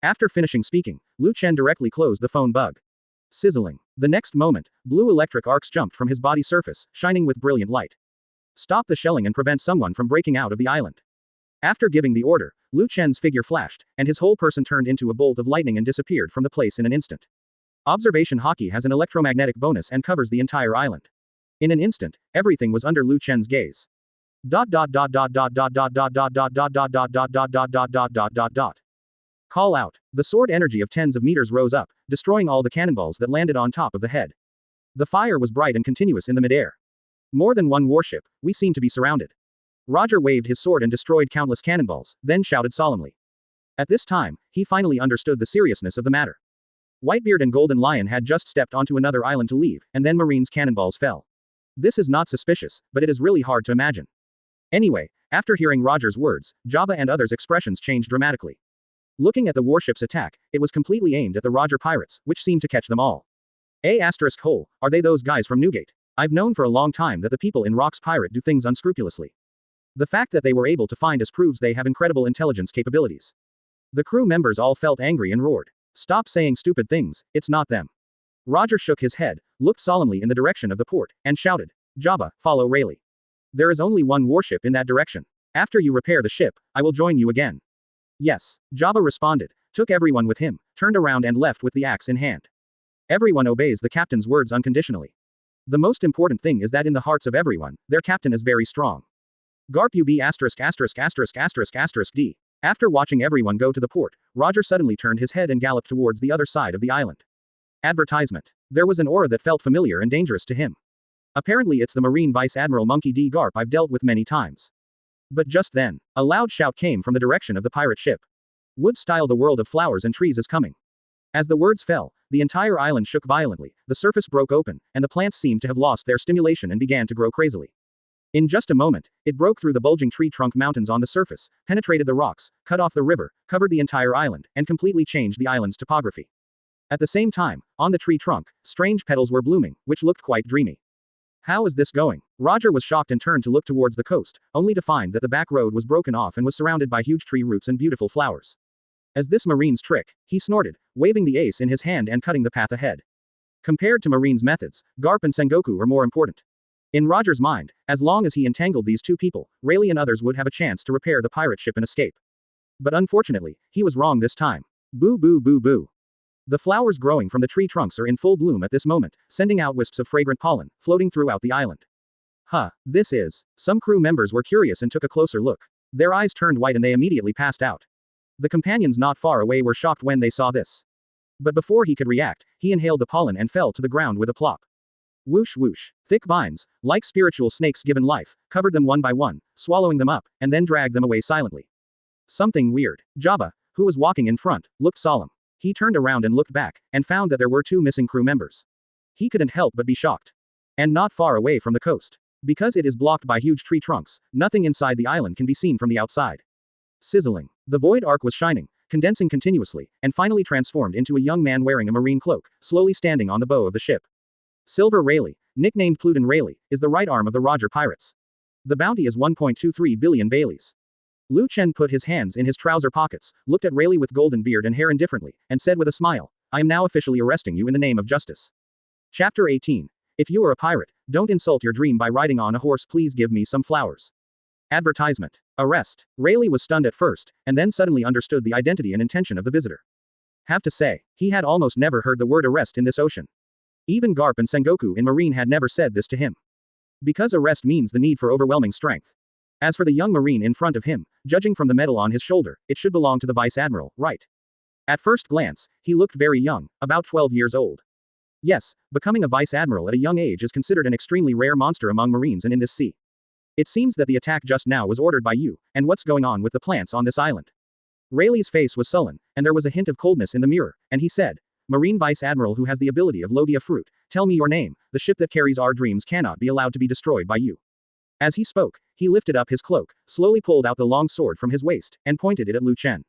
After finishing speaking, Chen directly closed the phone bug. Sizzling. The next moment, blue electric arcs jumped from his body surface, shining with brilliant light. Stop the shelling and prevent someone from breaking out of the island. After giving the order, Chen's figure flashed, and his whole person turned into a bolt of lightning and disappeared from the place in an instant. Observation Hockey has an electromagnetic bonus and covers the entire island. In an instant, everything was under Chen's gaze. Call out. The sword energy of tens of meters rose up, destroying all the cannonballs that landed on top of the head. The fire was bright and continuous in the midair. More than one warship, we seem to be surrounded. Roger waved his sword and destroyed countless cannonballs, then shouted solemnly. At this time, he finally understood the seriousness of the matter. Whitebeard and Golden Lion had just stepped onto another island to leave, and then Marine's cannonballs fell. This is not suspicious, but it is really hard to imagine. Anyway, after hearing Roger's words, Jabba and others' expressions changed dramatically. Looking at the warship's attack, it was completely aimed at the Roger pirates, which seemed to catch them all. Are they those guys from Newgate? I've known for a long time that the people in Rock's Pirate do things unscrupulously. The fact that they were able to find us proves they have incredible intelligence capabilities. The crew members all felt angry and roared. Stop saying stupid things, it's not them. Roger shook his head, looked solemnly in the direction of the port, and shouted, Jabba, follow Rayleigh. There is only one warship in that direction. After you repair the ship, I will join you again. Yes, Jabba responded, took everyone with him, turned around and left with the axe in hand. Everyone obeys the captain's words unconditionally. The most important thing is that in the hearts of everyone, their captain is very strong. Garp ********** D. After watching everyone go to the port, Roger suddenly turned his head and galloped towards the other side of the island. Advertisement. There was an aura that felt familiar and dangerous to him. Apparently it's the Marine Vice Admiral Monkey D. Garp I've dealt with many times. But just then, a loud shout came from the direction of the pirate ship. Wood-style the world of flowers and trees is coming. As the words fell, the entire island shook violently, the surface broke open, and the plants seemed to have lost their stimulation and began to grow crazily. In just a moment, it broke through the bulging tree trunk mountains on the surface, penetrated the rocks, cut off the river, covered the entire island, and completely changed the island's topography. At the same time, on the tree trunk, strange petals were blooming, which looked quite dreamy. How is this going? Roger was shocked and turned to look towards the coast, only to find that the back road was broken off and was surrounded by huge tree roots and beautiful flowers. As this Marine's trick, he snorted, waving the ace in his hand and cutting the path ahead. Compared to Marine's methods, Garp and Sengoku are more important. In Roger's mind, as long as he entangled these two people, Rayleigh and others would have a chance to repair the pirate ship and escape. But unfortunately, he was wrong this time. Boo boo boo boo. The flowers growing from the tree trunks are in full bloom at this moment, sending out wisps of fragrant pollen, floating throughout the island. This is. Some crew members were curious and took a closer look. Their eyes turned white and they immediately passed out. The companions not far away were shocked when they saw this. But before he could react, he inhaled the pollen and fell to the ground with a plop. Whoosh whoosh. Thick vines, like spiritual snakes given life, covered them one by one, swallowing them up, and then dragged them away silently. Something weird. Jabba, who was walking in front, looked solemn. He turned around and looked back, and found that there were two missing crew members. He couldn't help but be shocked. And not far away from the coast. Because it is blocked by huge tree trunks, nothing inside the island can be seen from the outside. Sizzling. The void arc was shining, condensing continuously, and finally transformed into a young man wearing a marine cloak, slowly standing on the bow of the ship. Silver Rayleigh, nicknamed Pluton Rayleigh, is the right arm of the Roger Pirates. The bounty is 1.23 billion Baileys. Chen put his hands in his trouser pockets, looked at Rayleigh with golden beard and hair indifferently, and said with a smile, I am now officially arresting you in the name of justice. Chapter 18. If you are a pirate, don't insult your dream by riding on a horse, please give me some flowers. Advertisement. Arrest. Rayleigh was stunned at first, and then suddenly understood the identity and intention of the visitor. Have to say, he had almost never heard the word arrest in this ocean. Even Garp and Sengoku in Marine had never said this to him. Because arrest means the need for overwhelming strength. As for the young Marine in front of him, judging from the medal on his shoulder, it should belong to the Vice Admiral, right? At first glance, he looked very young, about 12 years old. Yes, becoming a Vice Admiral at a young age is considered an extremely rare monster among Marines and in this sea. It seems that the attack just now was ordered by you, and what's going on with the plants on this island? Rayleigh's face was sullen, and there was a hint of coldness in the mirror, and he said, Marine Vice Admiral who has the ability of Lodia fruit, tell me your name, the ship that carries our dreams cannot be allowed to be destroyed by you. As he spoke, he lifted up his cloak, slowly pulled out the long sword from his waist, and pointed it at Chen.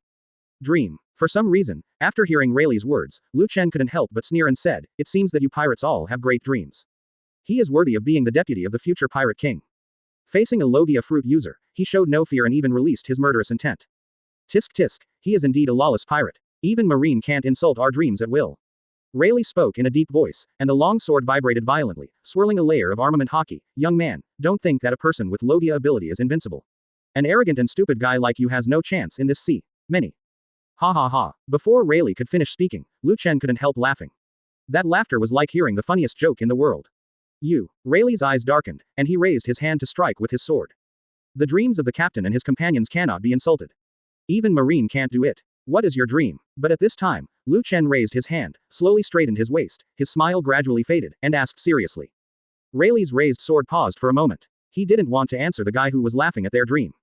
Dream. For some reason, after hearing Rayleigh's words, Chen couldn't help but sneer and said, it seems that you pirates all have great dreams. He is worthy of being the deputy of the future pirate king. Facing a Logia fruit user, he showed no fear and even released his murderous intent. Tisk tisk, he is indeed a lawless pirate. Even Marine can't insult our dreams at will. Rayleigh spoke in a deep voice, and the long sword vibrated violently, swirling a layer of armament hockey. Young man, don't think that a person with Logia ability is invincible. An arrogant and stupid guy like you has no chance in this sea. Many. Ha ha ha. Before Rayleigh could finish speaking, Chen couldn't help laughing. That laughter was like hearing the funniest joke in the world. Rayleigh's eyes darkened, and he raised his hand to strike with his sword. The dreams of the captain and his companions cannot be insulted. Even Marine can't do it. What is your dream? But at this time, Chen raised his hand, slowly straightened his waist, his smile gradually faded, and asked seriously. Rayleigh's raised sword paused for a moment. He didn't want to answer the guy who was laughing at their dream.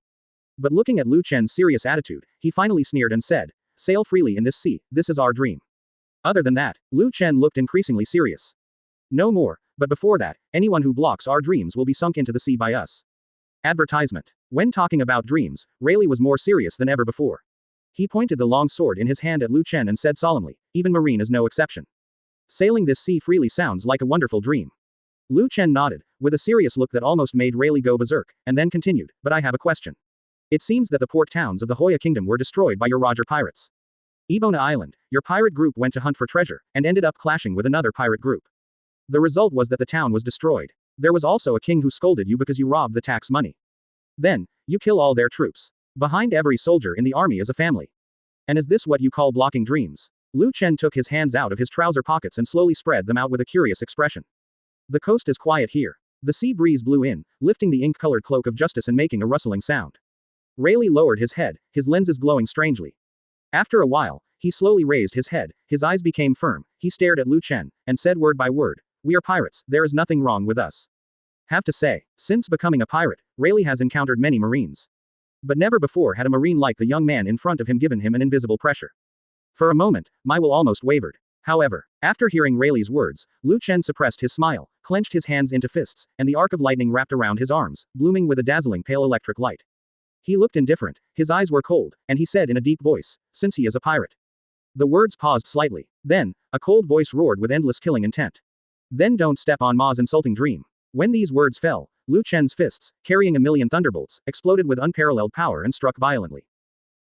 But looking at Chen's serious attitude, he finally sneered and said, sail freely in this sea, this is our dream. Other than that, Chen looked increasingly serious. No more, but before that, anyone who blocks our dreams will be sunk into the sea by us. Advertisement. When talking about dreams, Rayleigh was more serious than ever before. He pointed the long sword in his hand at Chen and said solemnly, even Marine is no exception. Sailing this sea freely sounds like a wonderful dream. Lu Chen nodded, with a serious look that almost made Rayleigh go berserk, and then continued, but I have a question. It seems that the port towns of the Hoya Kingdom were destroyed by your Roger pirates. Ebona Island, your pirate group went to hunt for treasure, and ended up clashing with another pirate group. The result was that the town was destroyed. There was also a king who scolded you because you robbed the tax money. Then, you kill all their troops. Behind every soldier in the army is a family. And is this what you call blocking dreams? Lu Chen took his hands out of his trouser pockets and slowly spread them out with a curious expression. The coast is quiet here. The sea breeze blew in, lifting the ink-colored cloak of justice and making a rustling sound. Rayleigh lowered his head, his lenses glowing strangely. After a while, he slowly raised his head, his eyes became firm, he stared at Lu Chen, and said word by word, we are pirates, there is nothing wrong with us. Have to say, since becoming a pirate, Rayleigh has encountered many marines. But never before had a marine like the young man in front of him given him an invisible pressure. For a moment, my will almost wavered. However, after hearing Rayleigh's words, Lu Chen suppressed his smile, clenched his hands into fists, and the arc of lightning wrapped around his arms, blooming with a dazzling pale electric light. He looked indifferent, his eyes were cold, and he said in a deep voice, since he is a pirate. The words paused slightly. Then, a cold voice roared with endless killing intent. Then don't step on Ma's insulting dream. When these words fell, Lu Chen's fists, carrying a million thunderbolts, exploded with unparalleled power and struck violently.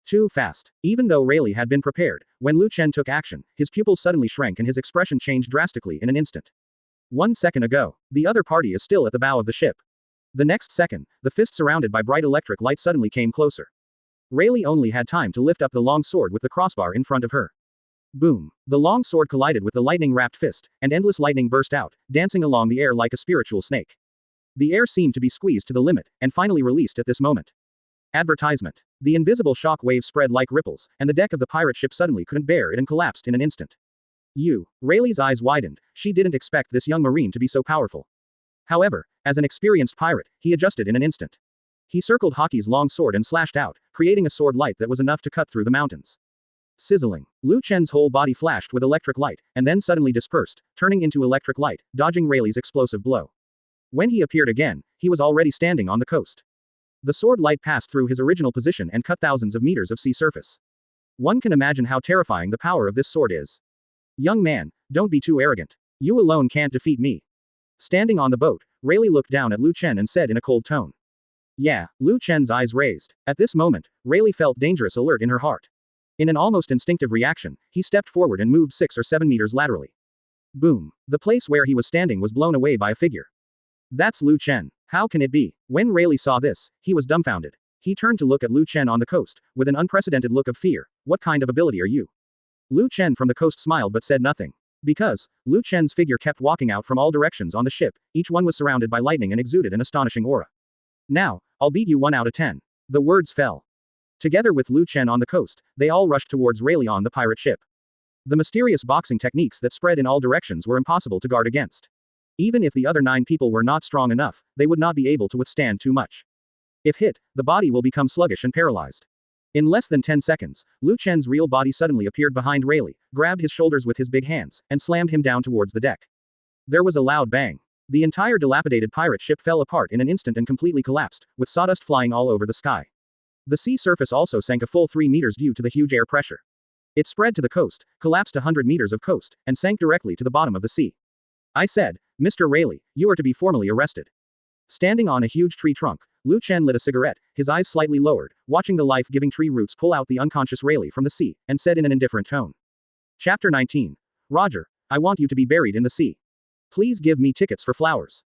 Too fast. Even though Rayleigh had been prepared, when Lu Chen took action, his pupils suddenly shrank and his expression changed drastically in an instant. 1 second ago, the other party is still at the bow of the ship. The next second, the fist surrounded by bright electric light suddenly came closer. Rayleigh only had time to lift up the long sword with the crossbar in front of her. Boom. The long sword collided with the lightning-wrapped fist, and endless lightning burst out, dancing along the air like a spiritual snake. The air seemed to be squeezed to the limit, and finally released at this moment. Advertisement. The invisible shock wave spread like ripples, and the deck of the pirate ship suddenly couldn't bear it and collapsed in an instant. Rayleigh's eyes widened, she didn't expect this young marine to be so powerful. However, as an experienced pirate, he adjusted in an instant. He circled Hoki's long sword and slashed out, creating a sword light that was enough to cut through the mountains. Sizzling. Lu Chen's whole body flashed with electric light, and then suddenly dispersed, turning into electric light, dodging Rayleigh's explosive blow. When he appeared again, he was already standing on the coast. The sword light passed through his original position and cut thousands of meters of sea surface. One can imagine how terrifying the power of this sword is. Young man, don't be too arrogant. You alone can't defeat me. Standing on the boat, Rayleigh looked down at Lu Chen and said in a cold tone. Yeah, Lu Chen's eyes raised. At this moment, Rayleigh felt dangerous alert in her heart. In an almost instinctive reaction, he stepped forward and moved 6 or 7 meters laterally. Boom. The place where he was standing was blown away by a figure. That's Lu Chen. How can it be? When Rayleigh saw this, he was dumbfounded. He turned to look at Lu Chen on the coast, with an unprecedented look of fear. What kind of ability are you? Lu Chen from the coast smiled but said nothing. Because, Lu Chen's figure kept walking out from all directions on the ship, each one was surrounded by lightning and exuded an astonishing aura. Now, I'll beat you 1 out of 10. The words fell. Together with Lu Chen on the coast, they all rushed towards Rayleigh on the pirate ship. The mysterious boxing techniques that spread in all directions were impossible to guard against. Even if the other 9 people were not strong enough, they would not be able to withstand too much. If hit, the body will become sluggish and paralyzed. In less than 10 seconds, Lu Chen's real body suddenly appeared behind Rayleigh, grabbed his shoulders with his big hands, and slammed him down towards the deck. There was a loud bang. The entire dilapidated pirate ship fell apart in an instant and completely collapsed, with sawdust flying all over the sky. The sea surface also sank a full 3 meters due to the huge air pressure. It spread to the coast, collapsed 100 meters of coast, and sank directly to the bottom of the sea. I said, Mr. Rayleigh, you are to be formally arrested. Standing on a huge tree trunk, Lu Chen lit a cigarette, his eyes slightly lowered, watching the life-giving tree roots pull out the unconscious Rayleigh from the sea, and said in an indifferent tone. Chapter 19. Roger, I want you to be buried in the sea. Please give me tickets for flowers.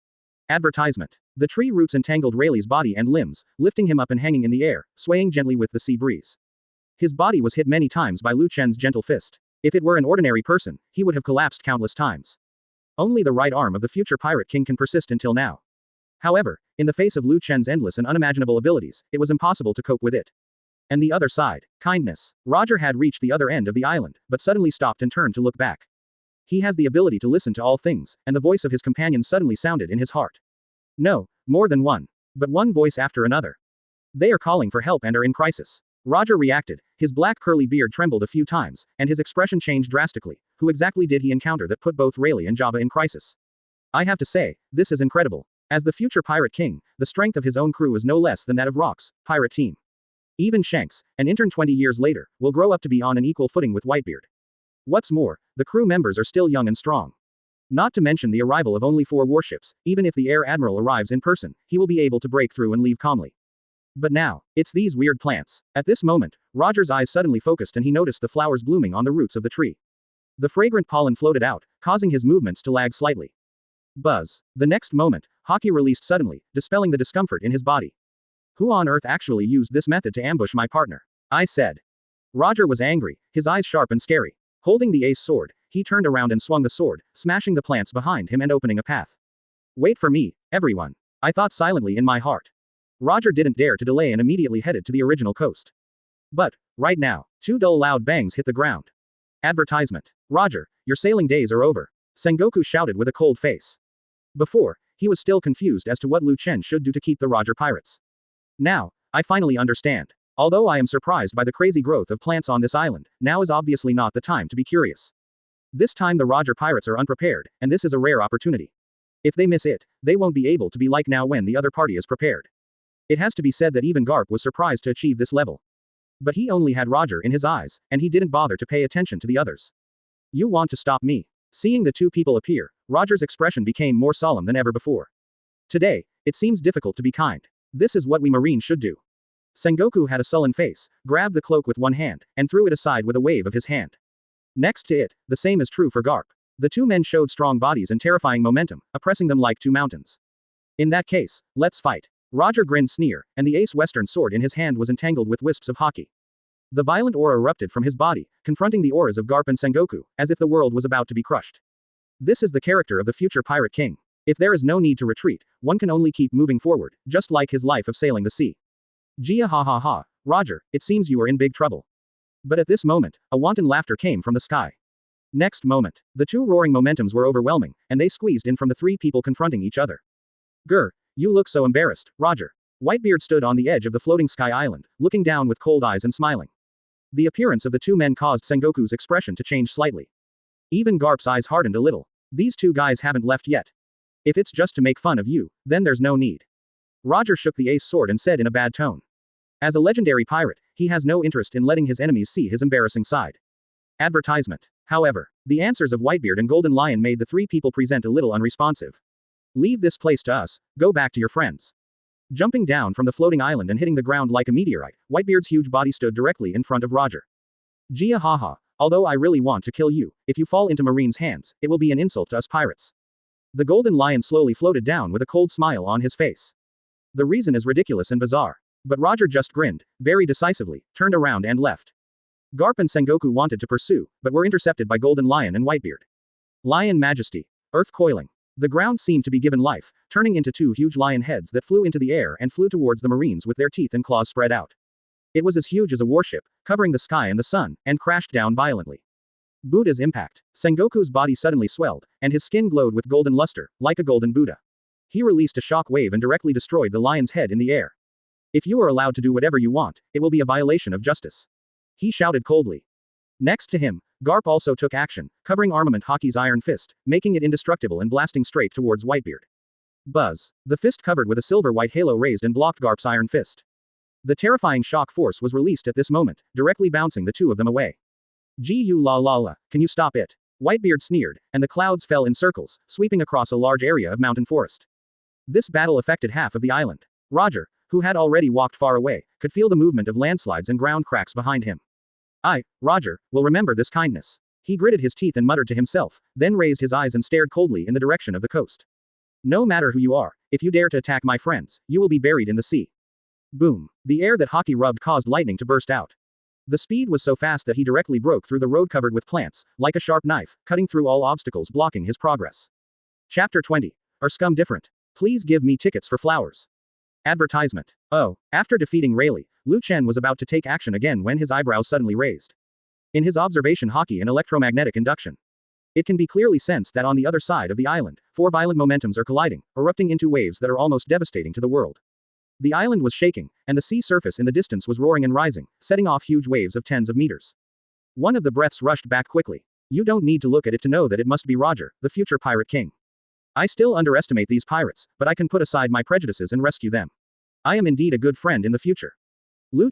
Advertisement. The tree roots entangled Rayleigh's body and limbs, lifting him up and hanging in the air, swaying gently with the sea breeze. His body was hit many times by Lu Chen's gentle fist. If it were an ordinary person, he would have collapsed countless times. Only the right arm of the future pirate king can persist until now. However, in the face of Lu Chen's endless and unimaginable abilities, it was impossible to cope with it. And the other side. Kindness. Roger had reached the other end of the island, but suddenly stopped and turned to look back. He has the ability to listen to all things, and the voice of his companion suddenly sounded in his heart. No, more than one. But one voice after another. They are calling for help and are in crisis. Roger reacted, his black curly beard trembled a few times, and his expression changed drastically. Who exactly did he encounter that put both Rayleigh and Jabba in crisis? I have to say, this is incredible. As the future pirate king, the strength of his own crew is no less than that of Rock's pirate team. Even Shanks, an intern 20 years later, will grow up to be on an equal footing with Whitebeard. What's more, the crew members are still young and strong. Not to mention the arrival of only 4 warships, even if the Air Admiral arrives in person, he will be able to break through and leave calmly. But now, it's these weird plants. At this moment, Roger's eyes suddenly focused and he noticed the flowers blooming on the roots of the tree. The fragrant pollen floated out, causing his movements to lag slightly. Buzz. The next moment, Haki released suddenly, dispelling the discomfort in his body. Who on earth actually used this method to ambush my partner? I said. Roger was angry, his eyes sharp and scary. Holding the ace sword, he turned around and swung the sword, smashing the plants behind him and opening a path. Wait for me, everyone. I thought silently in my heart. Roger didn't dare to delay and immediately headed to the original coast. But, right now, 2 dull loud bangs hit the ground. Advertisement. Roger, your sailing days are over. Sengoku shouted with a cold face. Before, he was still confused as to what Chen should do to keep the Roger Pirates. Now, I finally understand. Although I am surprised by the crazy growth of plants on this island, now is obviously not the time to be curious. This time the Roger Pirates are unprepared, and this is a rare opportunity. If they miss it, they won't be able to be like now when the other party is prepared. It has to be said that even Garp was surprised to achieve this level. But he only had Roger in his eyes, and he didn't bother to pay attention to the others. You want to stop me? Seeing the 2 people appear, Roger's expression became more solemn than ever before. Today, it seems difficult to be kind. This is what we Marines should do. Sengoku had a sullen face, grabbed the cloak with one hand, and threw it aside with a wave of his hand. Next to it, the same is true for Garp. The 2 men showed strong bodies and terrifying momentum, oppressing them like 2 mountains. In that case, let's fight. Roger grinned sneer, and the ace western sword in his hand was entangled with wisps of haki. The violent aura erupted from his body, confronting the auras of Garp and Sengoku, as if the world was about to be crushed. This is the character of the future pirate king. If there is no need to retreat, one can only keep moving forward, just like his life of sailing the sea. Gia ha ha ha, Roger, it seems you are in big trouble. But at this moment, a wanton laughter came from the sky. Next moment, the 2 roaring momentums were overwhelming, and they squeezed in from the 3 people confronting each other. Grr, you look so embarrassed, Roger. Whitebeard stood on the edge of the floating sky island, looking down with cold eyes and smiling. The appearance of the 2 men caused Sengoku's expression to change slightly. Even Garp's eyes hardened a little. These 2 guys haven't left yet. If it's just to make fun of you, then there's no need. Roger shook the ace sword and said in a bad tone. As a legendary pirate, he has no interest in letting his enemies see his embarrassing side. Advertisement. However, the answers of Whitebeard and Golden Lion made the 3 people present a little unresponsive. Leave this place to us, go back to your friends. Jumping down from the floating island and hitting the ground like a meteorite, Whitebeard's huge body stood directly in front of Roger. Gia haha, although I really want to kill you, if you fall into Marine's hands, it will be an insult to us pirates. The Golden Lion slowly floated down with a cold smile on his face. The reason is ridiculous and bizarre. But Roger just grinned, very decisively, turned around and left. Garp and Sengoku wanted to pursue, but were intercepted by Golden Lion and Whitebeard. Lion Majesty. Earth coiling. The ground seemed to be given life, turning into 2 huge lion heads that flew into the air and flew towards the Marines with their teeth and claws spread out. It was as huge as a warship, covering the sky and the sun, and crashed down violently. Buddha's impact. Sengoku's body suddenly swelled, and his skin glowed with golden luster, like a golden Buddha. He released a shock wave and directly destroyed the lion's head in the air. If you are allowed to do whatever you want, it will be a violation of justice. He shouted coldly. Next to him, Garp also took action, covering armament Haki's iron fist, making it indestructible and blasting straight towards Whitebeard. Buzz. The fist covered with a silver-white halo raised and blocked Garp's iron fist. The terrifying shock force was released at this moment, directly bouncing the 2 of them away. Gu la la la, can you stop it? Whitebeard sneered, and the clouds fell in circles, sweeping across a large area of mountain forest. This battle affected half of the island. Roger, who had already walked far away, could feel the movement of landslides and ground cracks behind him. Roger, will remember this kindness. He gritted his teeth and muttered to himself, then raised his eyes and stared coldly in the direction of the coast. No matter who you are, if you dare to attack my friends, you will be buried in the sea. Boom. The air that Haki rubbed caused lightning to burst out. The speed was so fast that he directly broke through the road covered with plants, like a sharp knife, cutting through all obstacles blocking his progress. Chapter 20. Are scum different? Please give me tickets for flowers. Advertisement. Oh, after defeating Rayleigh, Chen was about to take action again when his eyebrows suddenly raised. In his observation Haki and electromagnetic induction. It can be clearly sensed that on the other side of the island, 4 violent momentums are colliding, erupting into waves that are almost devastating to the world. The island was shaking, and the sea surface in the distance was roaring and rising, setting off huge waves of tens of meters. One of the breaths rushed back quickly. You don't need to look at it to know that it must be Roger, the future pirate king. I still underestimate these pirates, but I can put aside my prejudices and rescue them. I am indeed a good friend in the future.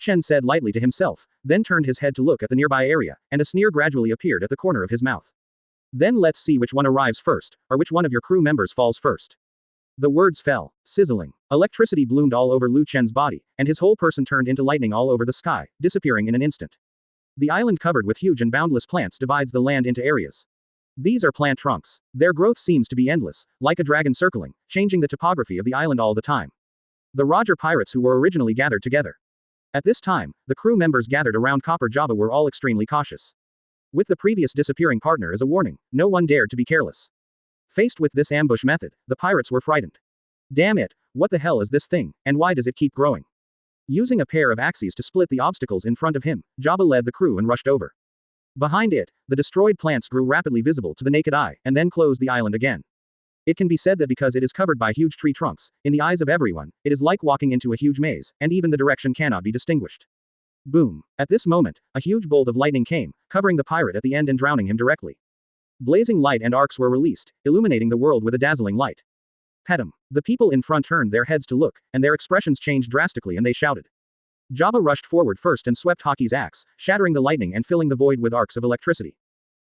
Chen said lightly to himself, then turned his head to look at the nearby area, and a sneer gradually appeared at the corner of his mouth. Then let's see which one arrives first, or which one of your crew members falls first. The words fell, sizzling. Electricity bloomed all over Lu Chen's body, and his whole person turned into lightning all over the sky, disappearing in an instant. The island covered with huge and boundless plants divides the land into areas. These are plant trunks. Their growth seems to be endless, like a dragon circling, changing the topography of the island all the time. The Roger pirates who were originally gathered together. At this time, the crew members gathered around Copper Jabba were all extremely cautious. With the previous disappearing partner as a warning, no one dared to be careless. Faced with this ambush method, the pirates were frightened. Damn it, what the hell is this thing, and why does it keep growing? Using a pair of axes to split the obstacles in front of him, Jabba led the crew and rushed over. Behind it, the destroyed plants grew rapidly visible to the naked eye, and then closed the island again. It can be said that because it is covered by huge tree trunks, in the eyes of everyone, it is like walking into a huge maze, and even the direction cannot be distinguished. Boom. At this moment, a huge bolt of lightning came, covering the pirate at the end and drowning him directly. Blazing light and arcs were released, illuminating the world with a dazzling light. Petum. The people in front turned their heads to look, and their expressions changed drastically and they shouted. Jabba rushed forward first and swept Haki's axe, shattering the lightning and filling the void with arcs of electricity.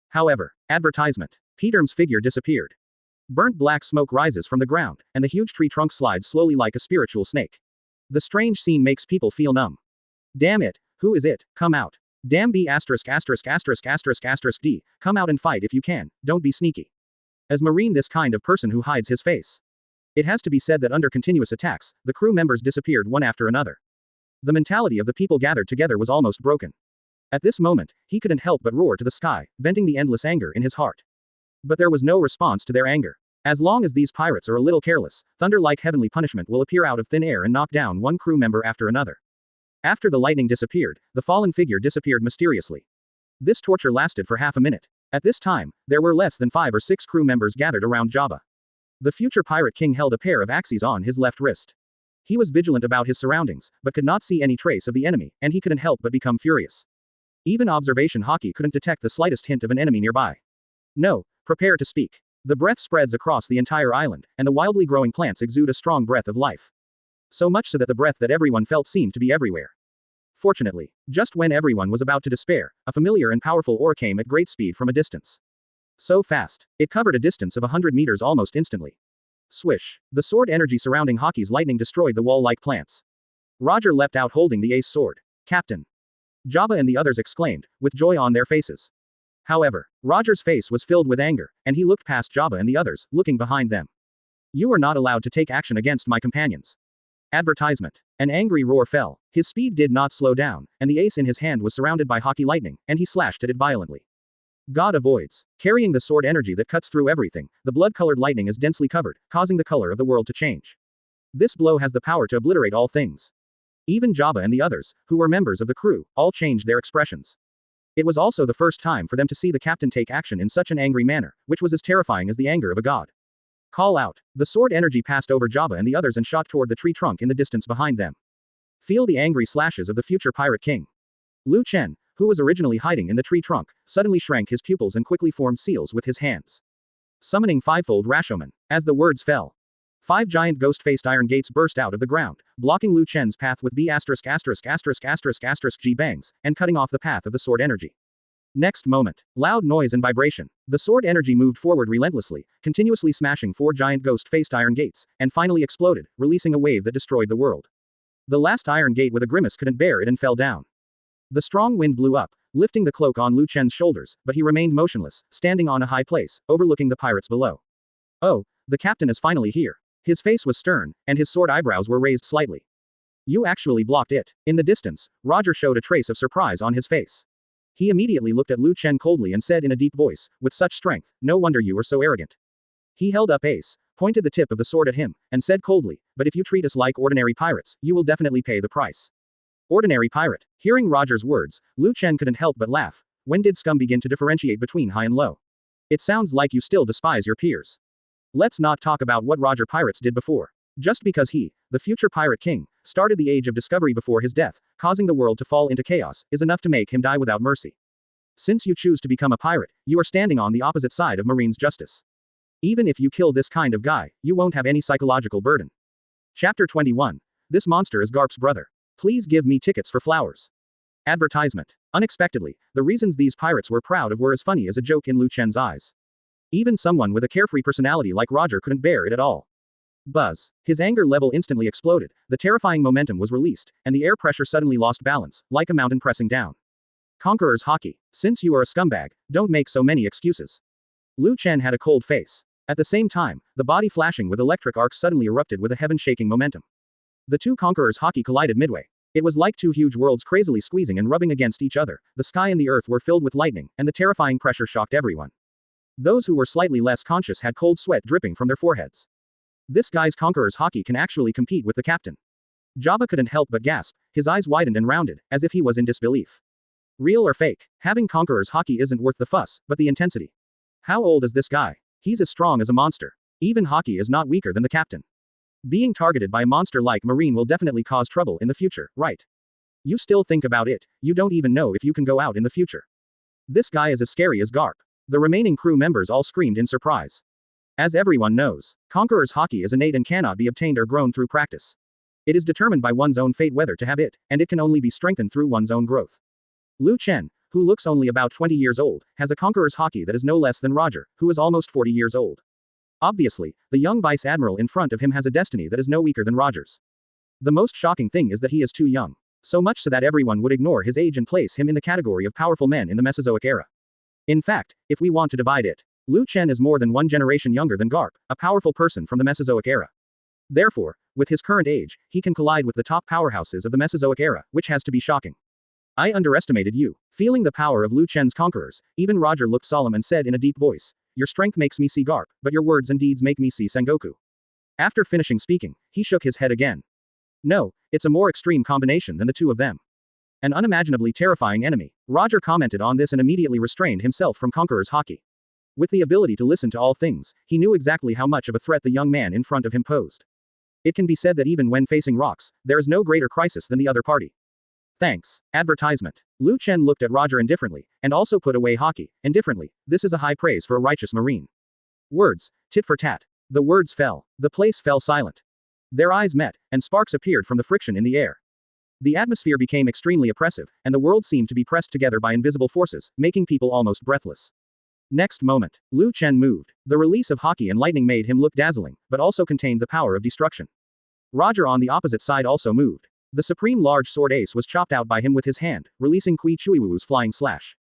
However, advertisement. Peterm's figure disappeared. Burnt black smoke rises from the ground, and the huge tree trunk slides slowly like a spiritual snake. The strange scene makes people feel numb. Damn it, who is it? Come out. Damn B asterisk asterisk asterisk asterisk asterisk D, come out and fight if you can, don't be sneaky. As Marine this kind of person who hides his face. It has to be said that under continuous attacks, the crew members disappeared one after another. The mentality of the people gathered together was almost broken. At this moment, he couldn't help but roar to the sky, venting the endless anger in his heart. But there was no response to their anger. As long as these pirates are a little careless, thunder-like heavenly punishment will appear out of thin air and knock down one crew member after another. After the lightning disappeared, the fallen figure disappeared mysteriously. This torture lasted for half a minute. At this time, there were less than 5 or 6 crew members gathered around Jabba. The future pirate king held a pair of axes on his left wrist. He was vigilant about his surroundings, but could not see any trace of the enemy, and he couldn't help but become furious. Even observation Haki couldn't detect the slightest hint of an enemy nearby. No, prepare to speak. The breath spreads across the entire island, and the wildly growing plants exude a strong breath of life. So much so that the breath that everyone felt seemed to be everywhere. Fortunately, just when everyone was about to despair, a familiar and powerful oar came at great speed from a distance. So fast, it covered a distance of 100 meters almost instantly. Swish. The sword energy surrounding Haki's lightning destroyed the wall-like plants. Roger leapt out holding the ace sword. Captain. Jabba and the others exclaimed, with joy on their faces. However, Roger's face was filled with anger, and he looked past Jabba and the others, looking behind them. You are not allowed to take action against my companions. Advertisement. An angry roar fell. His speed did not slow down, and the ace in his hand was surrounded by Haki lightning, and he slashed at it violently. God avoids. Carrying the sword energy that cuts through everything, the blood-colored lightning is densely covered, causing the color of the world to change. This blow has the power to obliterate all things. Even Jabba and the others, who were members of the crew, all changed their expressions. It was also the first time for them to see the captain take action in such an angry manner, which was as terrifying as the anger of a god. Call out. The sword energy passed over Jabba and the others and shot toward the tree trunk in the distance behind them. Feel the angry slashes of the future pirate king. Lu Chen, who was originally hiding in the tree trunk, suddenly shrank his pupils and quickly formed seals with his hands. Summoning fivefold Rashomon. As the words fell, 5 giant ghost-faced iron gates burst out of the ground, blocking Lu Chen's path with B asterisk asterisk asterisk asterisk asterisk G bangs, and cutting off the path of the sword energy. Next moment, loud noise and vibration. The sword energy moved forward relentlessly, continuously smashing 4 giant ghost-faced iron gates, and finally exploded, releasing a wave that destroyed the world. The last iron gate with a grimace couldn't bear it and fell down. The strong wind blew up, lifting the cloak on Lu Chen's shoulders, but he remained motionless, standing on a high place, overlooking the pirates below. Oh, the captain is finally here. His face was stern, and his sword eyebrows were raised slightly. You actually blocked it. In the distance, Roger showed a trace of surprise on his face. He immediately looked at Lu Chen coldly and said in a deep voice, with such strength, no wonder you are so arrogant. He held up ace, pointed the tip of the sword at him, and said coldly, but if you treat us like ordinary pirates, you will definitely pay the price. Ordinary pirate. Hearing Roger's words, Lu Chen couldn't help but laugh. When did scum begin to differentiate between high and low? It sounds like you still despise your peers. Let's not talk about what Roger Pirates did before. Just because he, the future pirate king, started the age of discovery before his death, causing the world to fall into chaos, is enough to make him die without mercy. Since you choose to become a pirate, you are standing on the opposite side of Marine's justice. Even if you kill this kind of guy, you won't have any psychological burden. Chapter 21. This monster is Garp's brother. Please give me tickets for flowers. Advertisement. Unexpectedly, the reasons these pirates were proud of were as funny as a joke in Lu Chen's eyes. Even someone with a carefree personality like Roger couldn't bear it at all. Buzz. His anger level instantly exploded, the terrifying momentum was released, and the air pressure suddenly lost balance, like a mountain pressing down. Conqueror's Haki. Since you are a scumbag, don't make so many excuses. Chen had a cold face. At the same time, the body flashing with electric arcs suddenly erupted with a heaven-shaking momentum. The two Conquerors' Haki collided midway. It was like two huge worlds crazily squeezing and rubbing against each other, the sky and the earth were filled with lightning, and the terrifying pressure shocked everyone. Those who were slightly less conscious had cold sweat dripping from their foreheads. This guy's Conqueror's Haki can actually compete with the captain. Jabba couldn't help but gasp, his eyes widened and rounded, as if he was in disbelief. Real or fake? Having Conqueror's Haki isn't worth the fuss, but the intensity. How old is this guy? He's as strong as a monster. Even Haki is not weaker than the captain. Being targeted by a monster like Marine will definitely cause trouble in the future, right? You still think about it, you don't even know if you can go out in the future. This guy is as scary as Garp. The remaining crew members all screamed in surprise. As everyone knows, Conqueror's Haki is innate and cannot be obtained or grown through practice. It is determined by one's own fate whether to have it, and it can only be strengthened through one's own growth. Chen, who looks only about 20 years old, has a Conqueror's Haki that is no less than Roger, who is almost 40 years old. Obviously, the young Vice Admiral in front of him has a destiny that is no weaker than Roger's. The most shocking thing is that he is too young. So much so that everyone would ignore his age and place him in the category of powerful men in the Mesozoic era. In fact, if we want to divide it, Chen is more than one generation younger than Garp, a powerful person from the Mesozoic era. Therefore, with his current age, he can collide with the top powerhouses of the Mesozoic era, which has to be shocking. I underestimated you. Feeling the power of Chen's conquerors, even Roger looked solemn and said in a deep voice, your strength makes me see Garp, but your words and deeds make me see Sengoku. After finishing speaking, he shook his head again. No, it's a more extreme combination than the two of them. An unimaginably terrifying enemy. Roger commented on this and immediately restrained himself from Conqueror's Haki. With the ability to listen to all things, he knew exactly how much of a threat the young man in front of him posed. It can be said that even when facing rocks, there is no greater crisis than the other party. Thanks. Advertisement. Chen looked at Roger indifferently, and also put away Haki, indifferently. This is a high praise for a righteous Marine. Words. Tit for tat. The words fell. The place fell silent. Their eyes met, and sparks appeared from the friction in the air. The atmosphere became extremely oppressive, and the world seemed to be pressed together by invisible forces, making people almost breathless. Next moment, Chen moved. The release of Haki and lightning made him look dazzling, but also contained the power of destruction. Roger on the opposite side also moved. The supreme large sword ace was chopped out by him with his hand, releasing Kui Chuiwu's flying slash.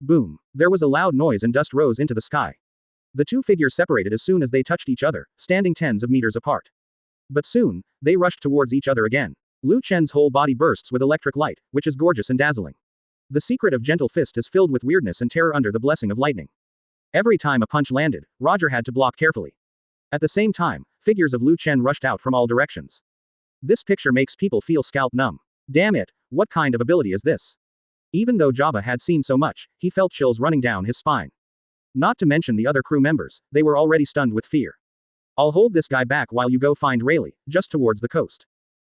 Boom. There was a loud noise and dust rose into the sky. The two figures separated as soon as they touched each other, standing tens of meters apart. But soon, they rushed towards each other again. Chen's whole body bursts with electric light, which is gorgeous and dazzling. The secret of Gentle Fist is filled with weirdness and terror under the blessing of lightning. Every time a punch landed, Roger had to block carefully. At the same time, figures of Chen rushed out from all directions. This picture makes people feel scalp numb. Damn it, what kind of ability is this? Even though Jabba had seen so much, he felt chills running down his spine. Not to mention the other crew members, they were already stunned with fear. I'll hold this guy back while you go find Rayleigh, just towards the coast.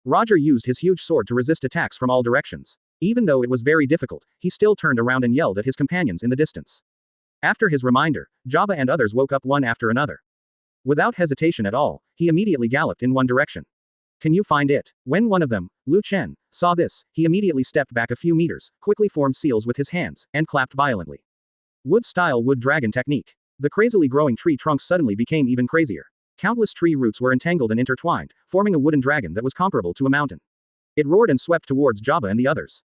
Roger used his huge sword to resist attacks from all directions. Even though it was very difficult, he still turned around and yelled at his companions in the distance. After his reminder, Jabba and others woke up one after another. Without hesitation at all, he immediately galloped in one direction. Can you find it? When one of them, Chen, saw this, he immediately stepped back a few meters, quickly formed seals with his hands, and clapped violently. Wood-style wood dragon technique. The crazily growing tree trunks suddenly became even crazier. Countless tree roots were entangled and intertwined, forming a wooden dragon that was comparable to a mountain. It roared and swept towards Jabba and the others.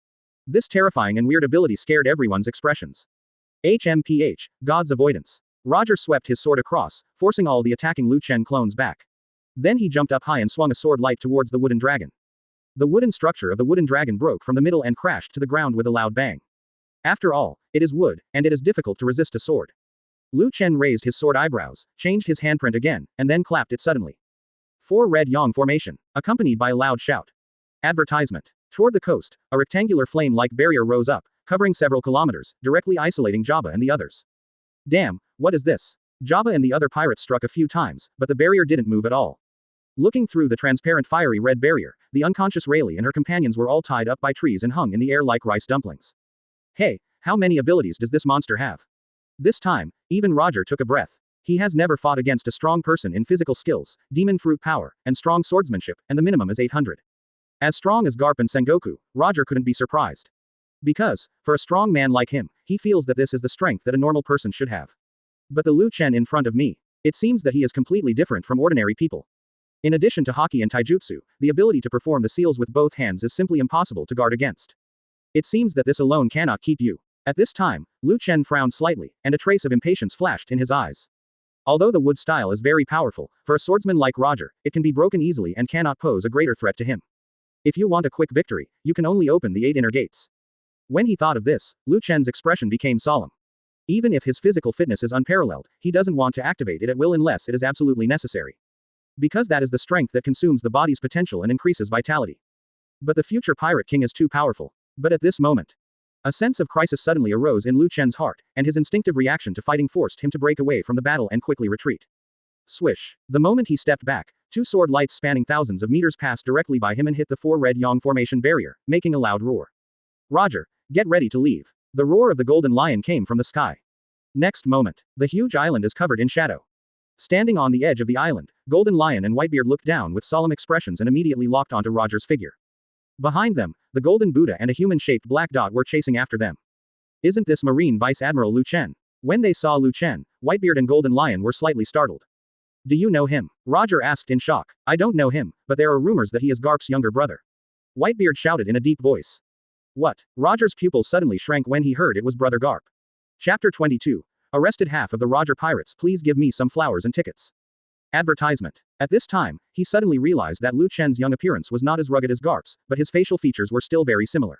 This terrifying and weird ability scared everyone's expressions. HMPH, God's Avoidance. Roger swept his sword across, forcing all the attacking Chen clones back. Then he jumped up high and swung a sword light towards the wooden dragon. The wooden structure of the wooden dragon broke from the middle and crashed to the ground with a loud bang. After all, it is wood, and it is difficult to resist a sword. Chen raised his sword eyebrows, changed his handprint again, and then clapped it suddenly. 4 Red Yang formation, accompanied by a loud shout. Advertisement. Toward the coast, a rectangular flame-like barrier rose up, covering several kilometers, directly isolating Jabba and the others. Damn, what is this? Jabba and the other pirates struck a few times, but the barrier didn't move at all. Looking through the transparent fiery red barrier, the unconscious Rayleigh and her companions were all tied up by trees and hung in the air like rice dumplings. Hey, how many abilities does this monster have? This time, even Roger took a breath. He has never fought against a strong person in physical skills, demon fruit power, and strong swordsmanship, and the minimum is 800. As strong as Garp and Sengoku, Roger couldn't be surprised. Because, for a strong man like him, he feels that this is the strength that a normal person should have. But the Lu Chen in front of me. It seems that he is completely different from ordinary people. In addition to Haki and Taijutsu, the ability to perform the seals with both hands is simply impossible to guard against. It seems that this alone cannot keep you. At this time, Lu Chen frowned slightly, and a trace of impatience flashed in his eyes. Although the wood style is very powerful, for a swordsman like Roger, it can be broken easily and cannot pose a greater threat to him. If you want a quick victory, you can only open the 8 inner gates. When he thought of this, Lu Chen's expression became solemn. Even if his physical fitness is unparalleled, he doesn't want to activate it at will unless it is absolutely necessary. Because that is the strength that consumes the body's potential and increases vitality. But the future Pirate King is too powerful. But at this moment, a sense of crisis suddenly arose in Lu Chen's heart, and his instinctive reaction to fighting forced him to break away from the battle and quickly retreat. Swish. The moment he stepped back, 2 sword lights spanning thousands of meters passed directly by him and hit the 4 red Yang formation barrier, making a loud roar. Roger, get ready to leave. The roar of the golden lion came from the sky. Next moment, the huge island is covered in shadow. Standing on the edge of the island, Golden Lion and Whitebeard looked down with solemn expressions and immediately locked onto Roger's figure. Behind them, the Golden Buddha and a human-shaped black dot were chasing after them. Isn't this Marine Vice Admiral Lu Chen? When they saw Lu Chen, Whitebeard and Golden Lion were slightly startled. Do you know him? Roger asked in shock. I don't know him, but there are rumors that he is Garp's younger brother. Whitebeard shouted in a deep voice. What? Roger's pupils suddenly shrank when he heard it was Brother Garp. Chapter 22. Arrested half of the Roger Pirates, please give me some flowers and tickets. Advertisement. At this time, he suddenly realized that Lu Chen's young appearance was not as rugged as Garp's, but his facial features were still very similar.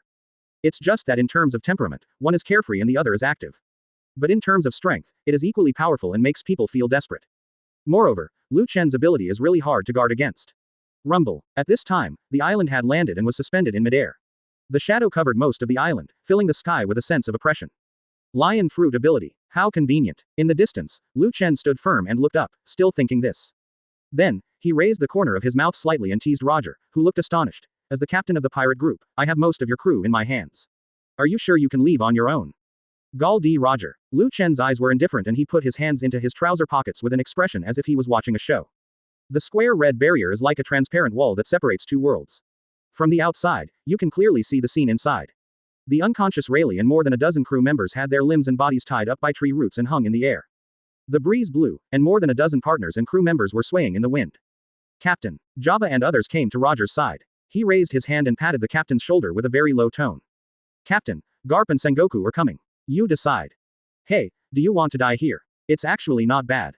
It's just that in terms of temperament, one is carefree and the other is active. But in terms of strength, it is equally powerful and makes people feel desperate. Moreover, Lu Chen's ability is really hard to guard against. Rumble. At this time, the island had landed and was suspended in midair. The shadow covered most of the island, filling the sky with a sense of oppression. Lion fruit ability. How convenient. In the distance, Lu Chen stood firm and looked up, still thinking this. Then, he raised the corner of his mouth slightly and teased Roger, who looked astonished. As the captain of the pirate group, I have most of your crew in my hands. Are you sure you can leave on your own? Gall D. Roger. Lu Chen's eyes were indifferent and he put his hands into his trouser pockets with an expression as if he was watching a show. The square red barrier is like a transparent wall that separates 2 worlds. From the outside, you can clearly see the scene inside. The unconscious Rayleigh and more than a dozen crew members had their limbs and bodies tied up by tree roots and hung in the air. The breeze blew, and more than a dozen partners and crew members were swaying in the wind. Captain. Jabba and others came to Roger's side. He raised his hand and patted the captain's shoulder with a very low tone. Captain, Garp and Sengoku are coming. You decide. Hey, do you want to die here? It's actually not bad.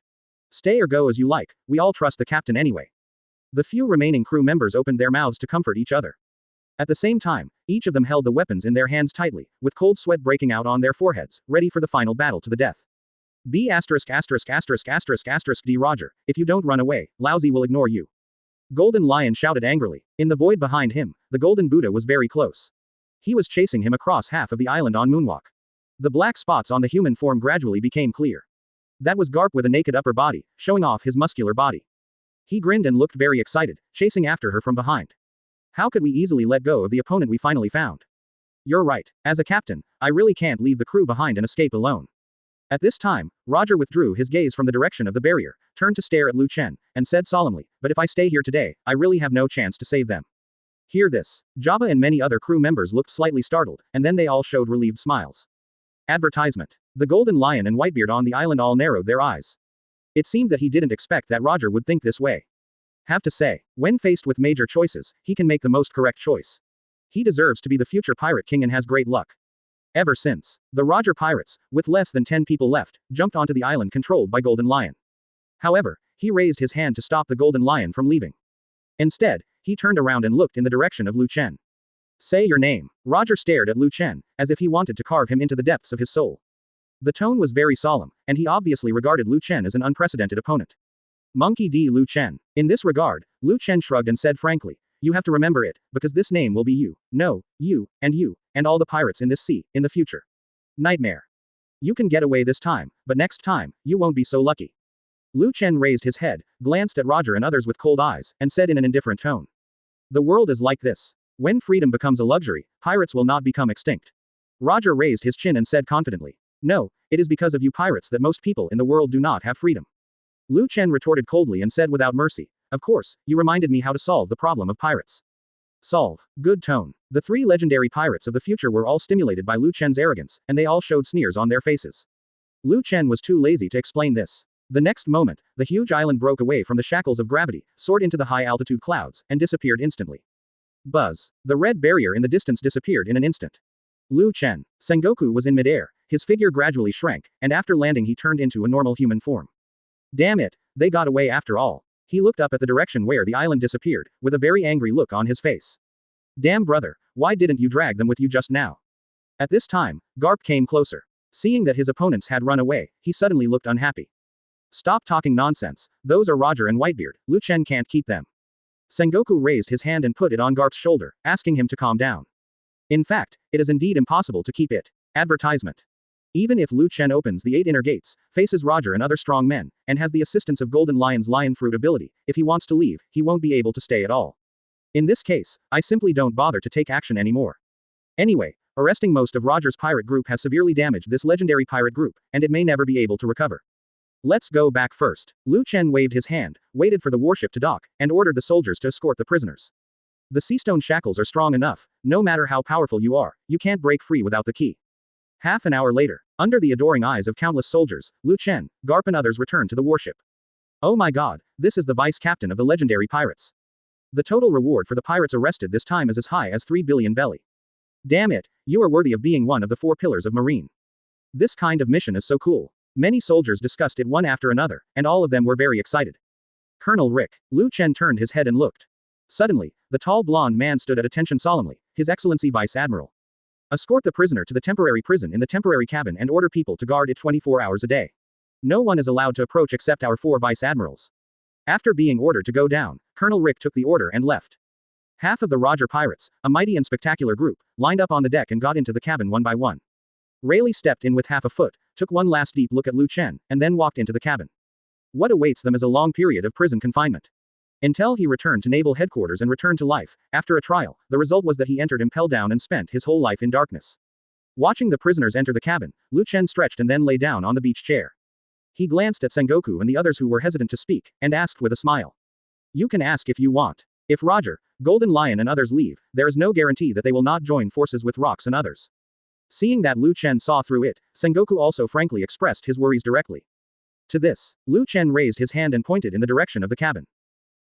Stay or go as you like, we all trust the captain anyway. The few remaining crew members opened their mouths to comfort each other. At the same time, each of them held the weapons in their hands tightly, with cold sweat breaking out on their foreheads, ready for the final battle to the death. B********** D. Roger, if you don't run away, Laozi will ignore you. Golden Lion shouted angrily. In the void behind him, the Golden Buddha was very close. He was chasing him across half of the island on moonwalk. The black spots on the human form gradually became clear. That was Garp with a naked upper body, showing off his muscular body. He grinned and looked very excited, chasing after her from behind. How could we easily let go of the opponent we finally found? You're right. As a captain, I really can't leave the crew behind and escape alone. At this time, Roger withdrew his gaze from the direction of the barrier, turned to stare at Lu Chen, and said solemnly, but if I stay here today, I really have no chance to save them. Hear this. Jabba and many other crew members looked slightly startled, and then they all showed relieved smiles. Advertisement. The Golden Lion and Whitebeard on the island all narrowed their eyes. It seemed that he didn't expect that Roger would think this way. Have to say, when faced with major choices, he can make the most correct choice. He deserves to be the future Pirate King and has great luck. Ever since, the Roger Pirates, with less than 10 people left, jumped onto the island controlled by Golden Lion. However, he raised his hand to stop the Golden Lion from leaving. Instead, he turned around and looked in the direction of Lu Chen. Say your name. Roger stared at Lu Chen, as if he wanted to carve him into the depths of his soul. The tone was very solemn, and he obviously regarded Lu Chen as an unprecedented opponent. Monkey D. Lu Chen. In this regard, Lu Chen shrugged and said frankly, you have to remember it, because this name will be you, you, and all the pirates in this sea, in the future. Nightmare. You can get away this time, but next time, you won't be so lucky. Lu Chen raised his head, glanced at Roger and others with cold eyes, and said in an indifferent tone. The world is like this. When freedom becomes a luxury, pirates will not become extinct. Roger raised his chin and said confidently, no, it is because of you pirates that most people in the world do not have freedom. Lu Chen retorted coldly and said without mercy, of course, you reminded me how to solve the problem of pirates. Solve. Good tone. The 3 legendary pirates of the future were all stimulated by Lu Chen's arrogance, and they all showed sneers on their faces. Lu Chen was too lazy to explain this. The next moment, the huge island broke away from the shackles of gravity, soared into the high-altitude clouds, and disappeared instantly. Buzz. The red barrier in the distance disappeared in an instant. Lu Chen. Sengoku was in midair, his figure gradually shrank, and after landing he turned into a normal human form. Damn it, they got away after all. He looked up at the direction where the island disappeared, with a very angry look on his face. Damn brother, why didn't you drag them with you just now? At this time, Garp came closer. Seeing that his opponents had run away, he suddenly looked unhappy. Stop talking nonsense, those are Roger and Whitebeard, Lu Chen can't keep them. Sengoku raised his hand and put it on Garp's shoulder, asking him to calm down. In fact, it is indeed impossible to keep it. Advertisement. Even if Lu Chen opens the 8 inner gates, faces Roger and other strong men, and has the assistance of Golden Lion's Lion Fruit ability, if he wants to leave, he won't be able to stay at all. In this case, I simply don't bother to take action anymore. Anyway, arresting most of Roger's pirate group has severely damaged this legendary pirate group, and it may never be able to recover. Let's go back first. Lu Chen waved his hand, waited for the warship to dock, and ordered the soldiers to escort the prisoners. The seastone shackles are strong enough, no matter how powerful you are, you can't break free without the key. Half an hour later, under the adoring eyes of countless soldiers, Lu Chen, Garp and others returned to the warship. Oh my god, this is the vice captain of the legendary pirates. The total reward for the pirates arrested this time is as high as 3 billion belly. Damn it, you are worthy of being one of the 4 pillars of marine. This kind of mission is so cool. Many soldiers discussed it one after another, and all of them were very excited. Colonel Rick. Lu Chen turned his head and looked. Suddenly, the tall blonde man stood at attention solemnly, His Excellency Vice Admiral. Escort the prisoner to the temporary prison in the temporary cabin and order people to guard it 24 hours a day. No one is allowed to approach except our 4 vice admirals. After being ordered to go down, Colonel Rick took the order and left. Half of the Roger pirates, a mighty and spectacular group, lined up on the deck and got into the cabin one by one. Rayleigh stepped in with half a foot, took one last deep look at Lu Chen, and then walked into the cabin. What awaits them is a long period of prison confinement. Until he returned to naval headquarters and returned to life, after a trial, the result was that he entered Impel Down and spent his whole life in darkness. Watching the prisoners enter the cabin, Lu Chen stretched and then lay down on the beach chair. He glanced at Sengoku and the others who were hesitant to speak, and asked with a smile. You can ask if you want. If Roger, Golden Lion and others leave, there is no guarantee that they will not join forces with Rocks and others. Seeing that Lu Chen saw through it, Sengoku also frankly expressed his worries directly. To this, Lu Chen raised his hand and pointed in the direction of the cabin.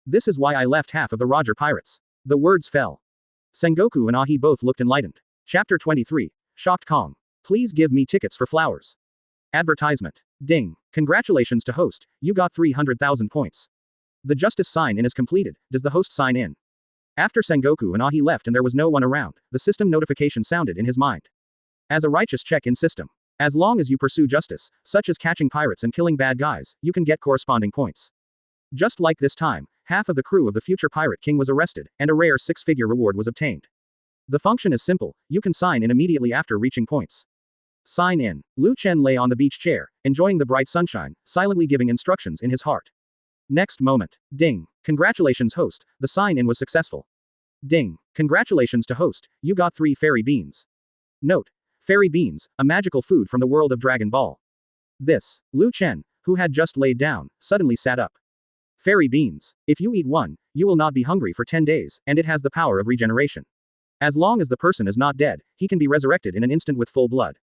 This is why I left half of the Roger pirates. The words fell. Sengoku and Ahi both looked enlightened. Chapter 23. Shocked Kong. Please give me tickets for flowers. Advertisement. Ding. Congratulations to host, you got 300,000 points. The justice sign-in is completed, does the host sign in? After Sengoku and Ahi left and there was no one around, the system notification sounded in his mind. As a righteous check-in system. As long as you pursue justice, such as catching pirates and killing bad guys, you can get corresponding points. Just like this time, half of the crew of the future Pirate King was arrested, and a rare 6-figure reward was obtained. The function is simple, you can sign in immediately after reaching points. Sign in. Lu Chen lay on the beach chair, enjoying the bright sunshine, silently giving instructions in his heart. Next moment. Ding. Congratulations host, the sign-in was successful. Ding. Congratulations to host, you got 3 fairy beans. Note. Fairy beans, a magical food from the world of Dragon Ball. This. Lu Chen, who had just laid down, suddenly sat up. Fairy beans. If you eat one, you will not be hungry for 10 days, and it has the power of regeneration. As long as the person is not dead, he can be resurrected in an instant with full blood.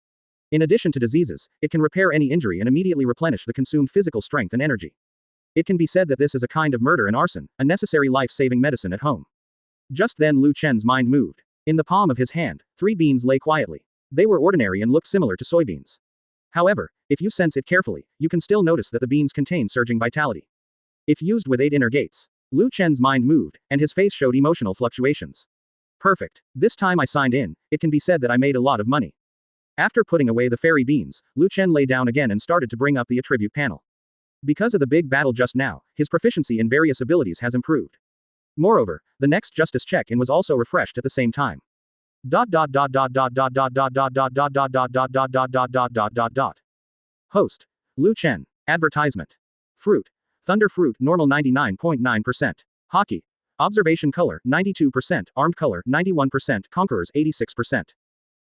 In addition to diseases, it can repair any injury and immediately replenish the consumed physical strength and energy. It can be said that this is a kind of murder and arson, a necessary life-saving medicine at home. Just then Lu Chen's mind moved. In the palm of his hand, 3 beans lay quietly. They were ordinary and looked similar to soybeans. However, if you sense it carefully, you can still notice that the beans contain surging vitality. If used with 8 inner gates, Lu Chen's mind moved, and his face showed emotional fluctuations. Perfect. This time I signed in, it can be said that I made a lot of money. After putting away the fairy beans, Lu Chen lay down again and started to bring up the attribute panel. Because of the big battle just now, his proficiency in various abilities has improved. Moreover, the next justice check-in was also refreshed at the same time. Host. Lu Chen. Advertisement. Fruit. Thunder fruit normal 99.9%. Hockey. Observation color 92%, armed color 91%, conquerors 86%.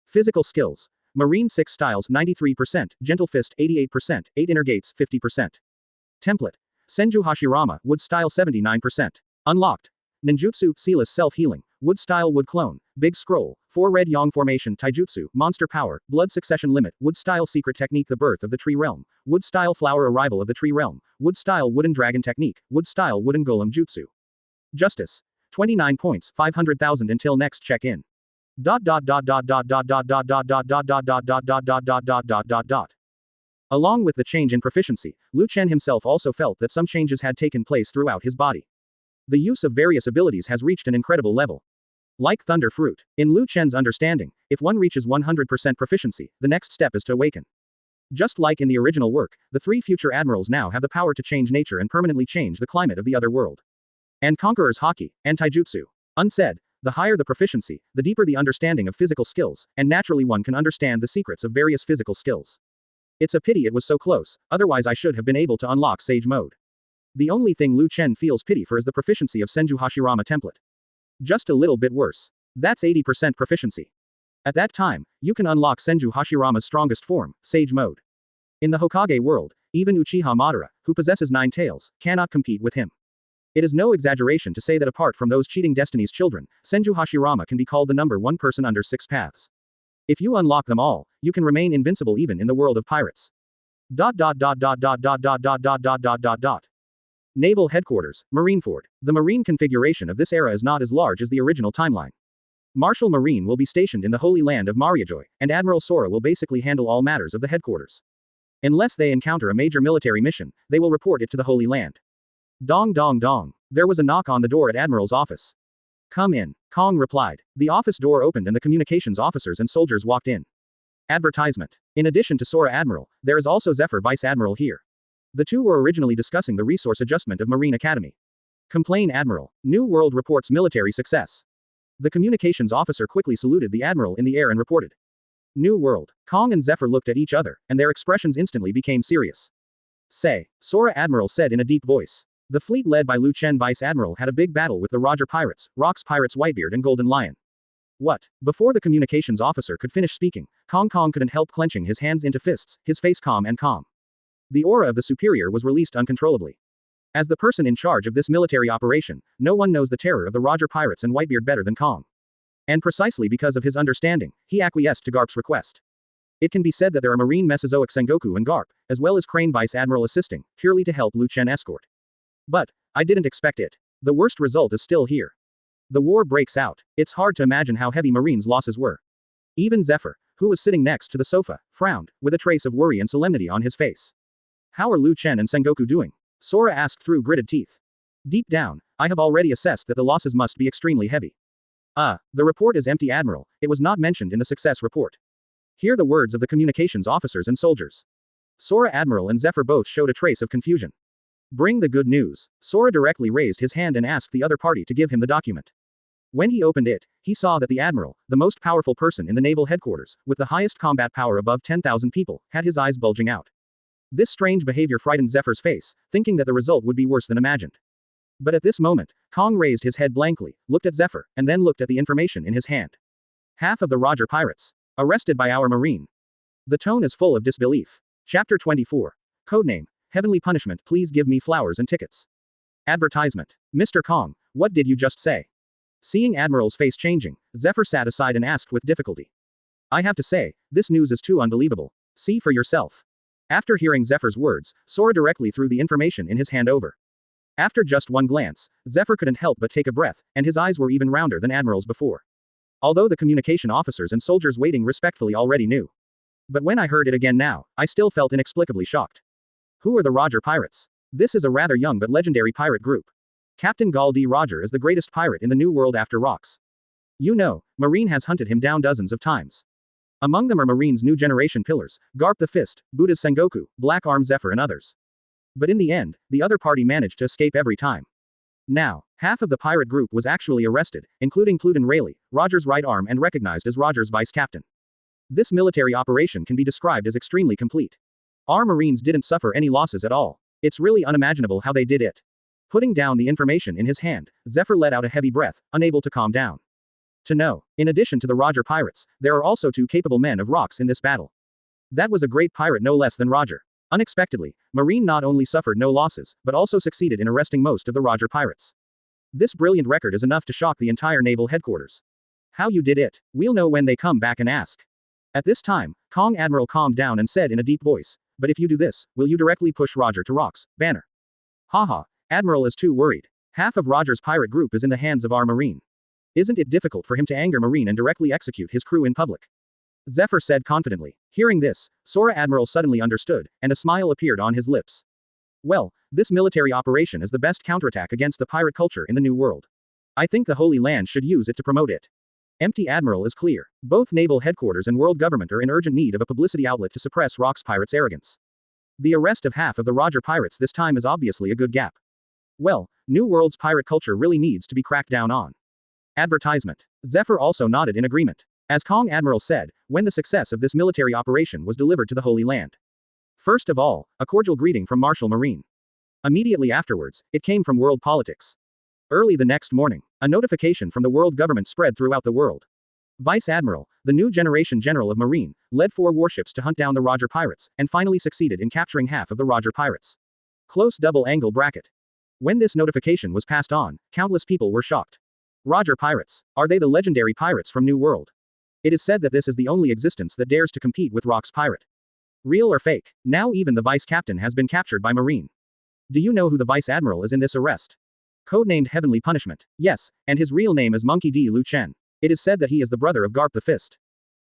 Physical skills. Marine 6 styles 93%, gentle fist 88%, 8 inner gates 50%. Template. Senju Hashirama, wood style 79%. Unlocked. Ninjutsu, Sealess self-healing, Wood style wood clone. Big scroll. 4 red yang formation taijutsu. Monster power. Blood succession limit. Wood style secret technique the birth of the tree realm. Wood style flower arrival of the tree realm. Wood style wooden dragon technique. Wood style wooden golem jutsu. Justice. 29 points. 500,000 until next check-in. Along with the change in proficiency, Lu Chen himself also felt that some changes had taken place throughout his body. The use of various abilities has reached an incredible level. Like Thunder Fruit. In Lu Chen's understanding, if one reaches 100% proficiency, the next step is to awaken. Just like in the original work, the 3 future admirals now have the power to change nature and permanently change the climate of the other world. And Conqueror's Haki, and Taijutsu. Unsaid, the higher the proficiency, the deeper the understanding of physical skills, and naturally one can understand the secrets of various physical skills. It's a pity it was so close, otherwise I should have been able to unlock Sage Mode. The only thing Lu Chen feels pity for is the proficiency of Senju Hashirama template. Just a little bit worse. That's 80% proficiency. At that time, you can unlock Senju Hashirama's strongest form, Sage Mode. In the Hokage world, even Uchiha Madara, who possesses 9 tails, cannot compete with him. It is no exaggeration to say that apart from those cheating Destiny's children, Senju Hashirama can be called the number 1 person under 6 paths. If you unlock them all, you can remain invincible even in the world of pirates. Naval Headquarters, Marineford. The marine configuration of this era is not as large as the original timeline. Marshal Marine will be stationed in the Holy Land of Mariajoy, and Admiral Sora will basically handle all matters of the headquarters. Unless they encounter a major military mission, they will report it to the Holy Land. Dong dong dong. There was a knock on the door at Admiral's office. Come in, Kong replied. The office door opened and the communications officers and soldiers walked in. Advertisement. In addition to Sora Admiral, there is also Zephyr Vice Admiral here. The two were originally discussing the resource adjustment of Marine Academy. Complain Admiral. New World reports military success. The communications officer quickly saluted the Admiral in the air and reported. New World. Kong and Zephyr looked at each other, and their expressions instantly became serious. Say, Sora Admiral said in a deep voice. The fleet led by Lu Chen Vice Admiral had a big battle with the Roger Pirates, Rocks Pirates Whitebeard and Golden Lion. What? Before the communications officer could finish speaking, Kong couldn't help clenching his hands into fists, his face calm and calm. The aura of the superior was released uncontrollably. As the person in charge of this military operation, no one knows the terror of the Roger Pirates and Whitebeard better than Kong. And precisely because of his understanding, he acquiesced to Garp's request. It can be said that there are Marine Mesozoic Sengoku and Garp, as well as Crane Vice Admiral assisting, purely to help Lu Chen escort. But, I didn't expect it. The worst result is still here. The war breaks out. It's hard to imagine how heavy Marine's losses were. Even Zephyr, who was sitting next to the sofa, frowned, with a trace of worry and solemnity on his face. How are Lu Chen and Sengoku doing? Sora asked through gritted teeth. Deep down, I have already assessed that the losses must be extremely heavy. The report is empty Admiral, it was not mentioned in the success report. Hear the words of the communications officers and soldiers. Sora Admiral and Zephyr both showed a trace of confusion. Bring the good news. Sora directly raised his hand and asked the other party to give him the document. When he opened it, he saw that the Admiral, the most powerful person in the naval headquarters, with the highest combat power above 10,000 people, had his eyes bulging out. This strange behavior frightened Zephyr's face, thinking that the result would be worse than imagined. But at this moment, Kong raised his head blankly, looked at Zephyr, and then looked at the information in his hand. Half of the Roger Pirates. Arrested by our Marine. The tone is full of disbelief. Chapter 24. Codename. Heavenly Punishment, please give me flowers and tickets. Advertisement. Mr. Kong, what did you just say? Seeing Admiral's face changing, Zephyr sat aside and asked with difficulty. I have to say, this news is too unbelievable. See for yourself. After hearing Zephyr's words, Sora directly threw the information in his hand over. After just one glance, Zephyr couldn't help but take a breath, and his eyes were even rounder than Admiral's before. Although the communication officers and soldiers waiting respectfully already knew. But when I heard it again now, I still felt inexplicably shocked. Who are the Roger Pirates? This is a rather young but legendary pirate group. Captain Gall D. Roger is the greatest pirate in the New World after Rocks. You know, Marine has hunted him down dozens of times. Among them are Marine's new generation pillars, Garp the Fist, Buddha's Sengoku, Black Arm Zephyr and others. But in the end, the other party managed to escape every time. Now, half of the pirate group was actually arrested, including Pluden Rayleigh, Roger's right arm and recognized as Roger's vice captain. This military operation can be described as extremely complete. Our Marines didn't suffer any losses at all. It's really unimaginable how they did it. Putting down the information in his hand, Zephyr let out a heavy breath, unable to calm down. To know, in addition to the Roger Pirates, there are also 2 capable men of Rocks in this battle. That was a great pirate no less than Roger. Unexpectedly, Marine not only suffered no losses, but also succeeded in arresting most of the Roger Pirates. This brilliant record is enough to shock the entire naval headquarters. How you did it? We'll know when they come back and ask. At this time, Kong Admiral calmed down and said in a deep voice, but if you do this, will you directly push Roger to Rock's banner? Haha, Admiral is too worried. Half of Roger's pirate group is in the hands of our Marine. Isn't it difficult for him to anger Marine and directly execute his crew in public? Zephyr said confidently. Hearing this, Sora Admiral suddenly understood, and a smile appeared on his lips. Well, this military operation is the best counterattack against the pirate culture in the New World. I think the Holy Land should use it to promote it. Empty Admiral is clear. Both naval headquarters and world government are in urgent need of a publicity outlet to suppress Rock's pirates' arrogance. The arrest of half of the Roger pirates this time is obviously a good gap. Well, New World's pirate culture really needs to be cracked down on. Advertisement. Zephyr also nodded in agreement. As Kong Admiral said, when the success of this military operation was delivered to the Holy Land. First of all, a cordial greeting from Marshal Marine. Immediately afterwards, it came from world politics. Early the next morning, a notification from the world government spread throughout the world. Vice Admiral, the new generation General of Marine, led 4 warships to hunt down the Roger pirates, and finally succeeded in capturing half of the Roger pirates. Close double angle bracket. When this notification was passed on, countless people were shocked. Roger pirates. Are they the legendary pirates from New World? It is said that this is the only existence that dares to compete with Rock's pirate. Real or fake? Now even the vice captain has been captured by Marine. Do you know who the vice admiral is in this arrest? Codenamed Heavenly Punishment. Yes, and his real name is Monkey D. Lu Chen. It is said that he is the brother of Garp the Fist.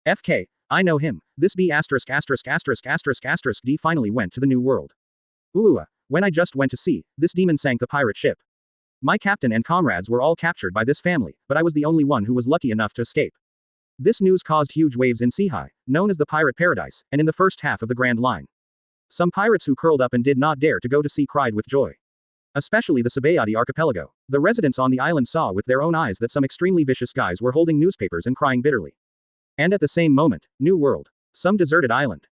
FK. I know him. This B********** D finally went to the New World. When I just went to sea, this demon sank the pirate ship. My captain and comrades were all captured by this family, but I was the only one who was lucky enough to escape. This news caused huge waves in Seahai, known as the Pirate Paradise, and in the first half of the Grand Line. Some pirates who curled up and did not dare to go to sea cried with joy. Especially the Sabaody Archipelago. The residents on the island saw with their own eyes that some extremely vicious guys were holding newspapers and crying bitterly. And at the same moment, New World. Some deserted island.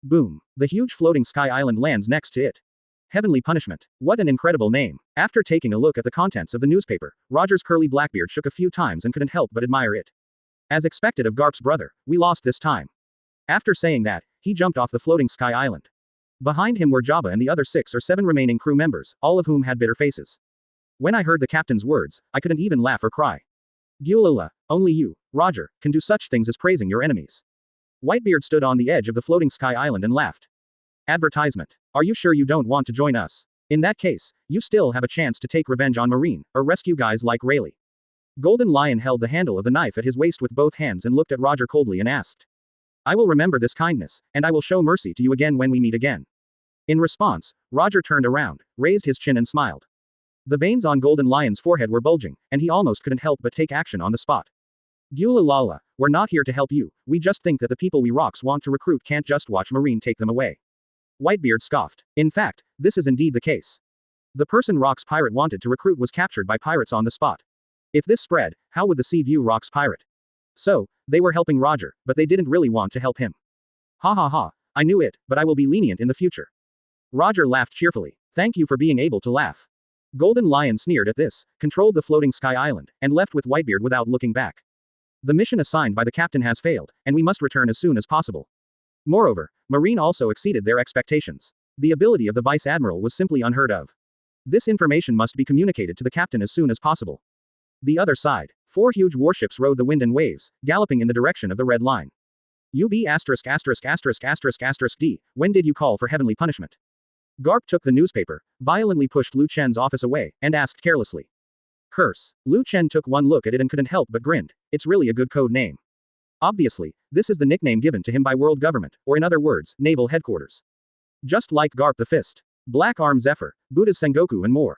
Boom. The huge floating sky island lands next to it. Heavenly Punishment. What an incredible name. After taking a look at the contents of the newspaper, Roger's curly Blackbeard shook a few times and couldn't help but admire it. As expected of Garp's brother, we lost this time. After saying that, he jumped off the floating sky island. Behind him were Jabba and the other 6 or 7 remaining crew members, all of whom had bitter faces. When I heard the captain's words, I couldn't even laugh or cry. Gulala, only you, Roger, can do such things as praising your enemies. Whitebeard stood on the edge of the floating sky island and laughed. Advertisement. Are you sure you don't want to join us? In that case, you still have a chance to take revenge on Marine, or rescue guys like Rayleigh. Golden Lion held the handle of the knife at his waist with both hands and looked at Roger coldly and asked. I will remember this kindness, and I will show mercy to you again when we meet again. In response, Roger turned around, raised his chin and smiled. The veins on Golden Lion's forehead were bulging, and he almost couldn't help but take action on the spot. Gulala, we're not here to help you, we just think that the people we Rocks want to recruit can't just watch Marine take them away. Whitebeard scoffed. In fact, this is indeed the case. The person Rock's pirate wanted to recruit was captured by pirates on the spot. If this spread, how would the sea view Rock's pirate? So, they were helping Roger, but they didn't really want to help him. Ha ha ha, I knew it, but I will be lenient in the future. Roger laughed cheerfully. Thank you for being able to laugh. Golden Lion sneered at this, controlled the floating sky island, and left with Whitebeard without looking back. The mission assigned by the captain has failed, and we must return as soon as possible. Moreover, Marine also exceeded their expectations. The ability of the Vice Admiral was simply unheard of. This information must be communicated to the captain as soon as possible. The other side. 4 huge warships rode the wind and waves, galloping in the direction of the Red Line. UB**********D, when did you call for heavenly punishment? Garp took the newspaper, violently pushed Lu Chen's office away, and asked carelessly. Curse. Lu Chen took one look at it and couldn't help but grinned. It's really a good code name. Obviously, this is the nickname given to him by world government, or in other words, naval headquarters. Just like Garp the Fist, Black Arm Zephyr, Buddha's Sengoku and more.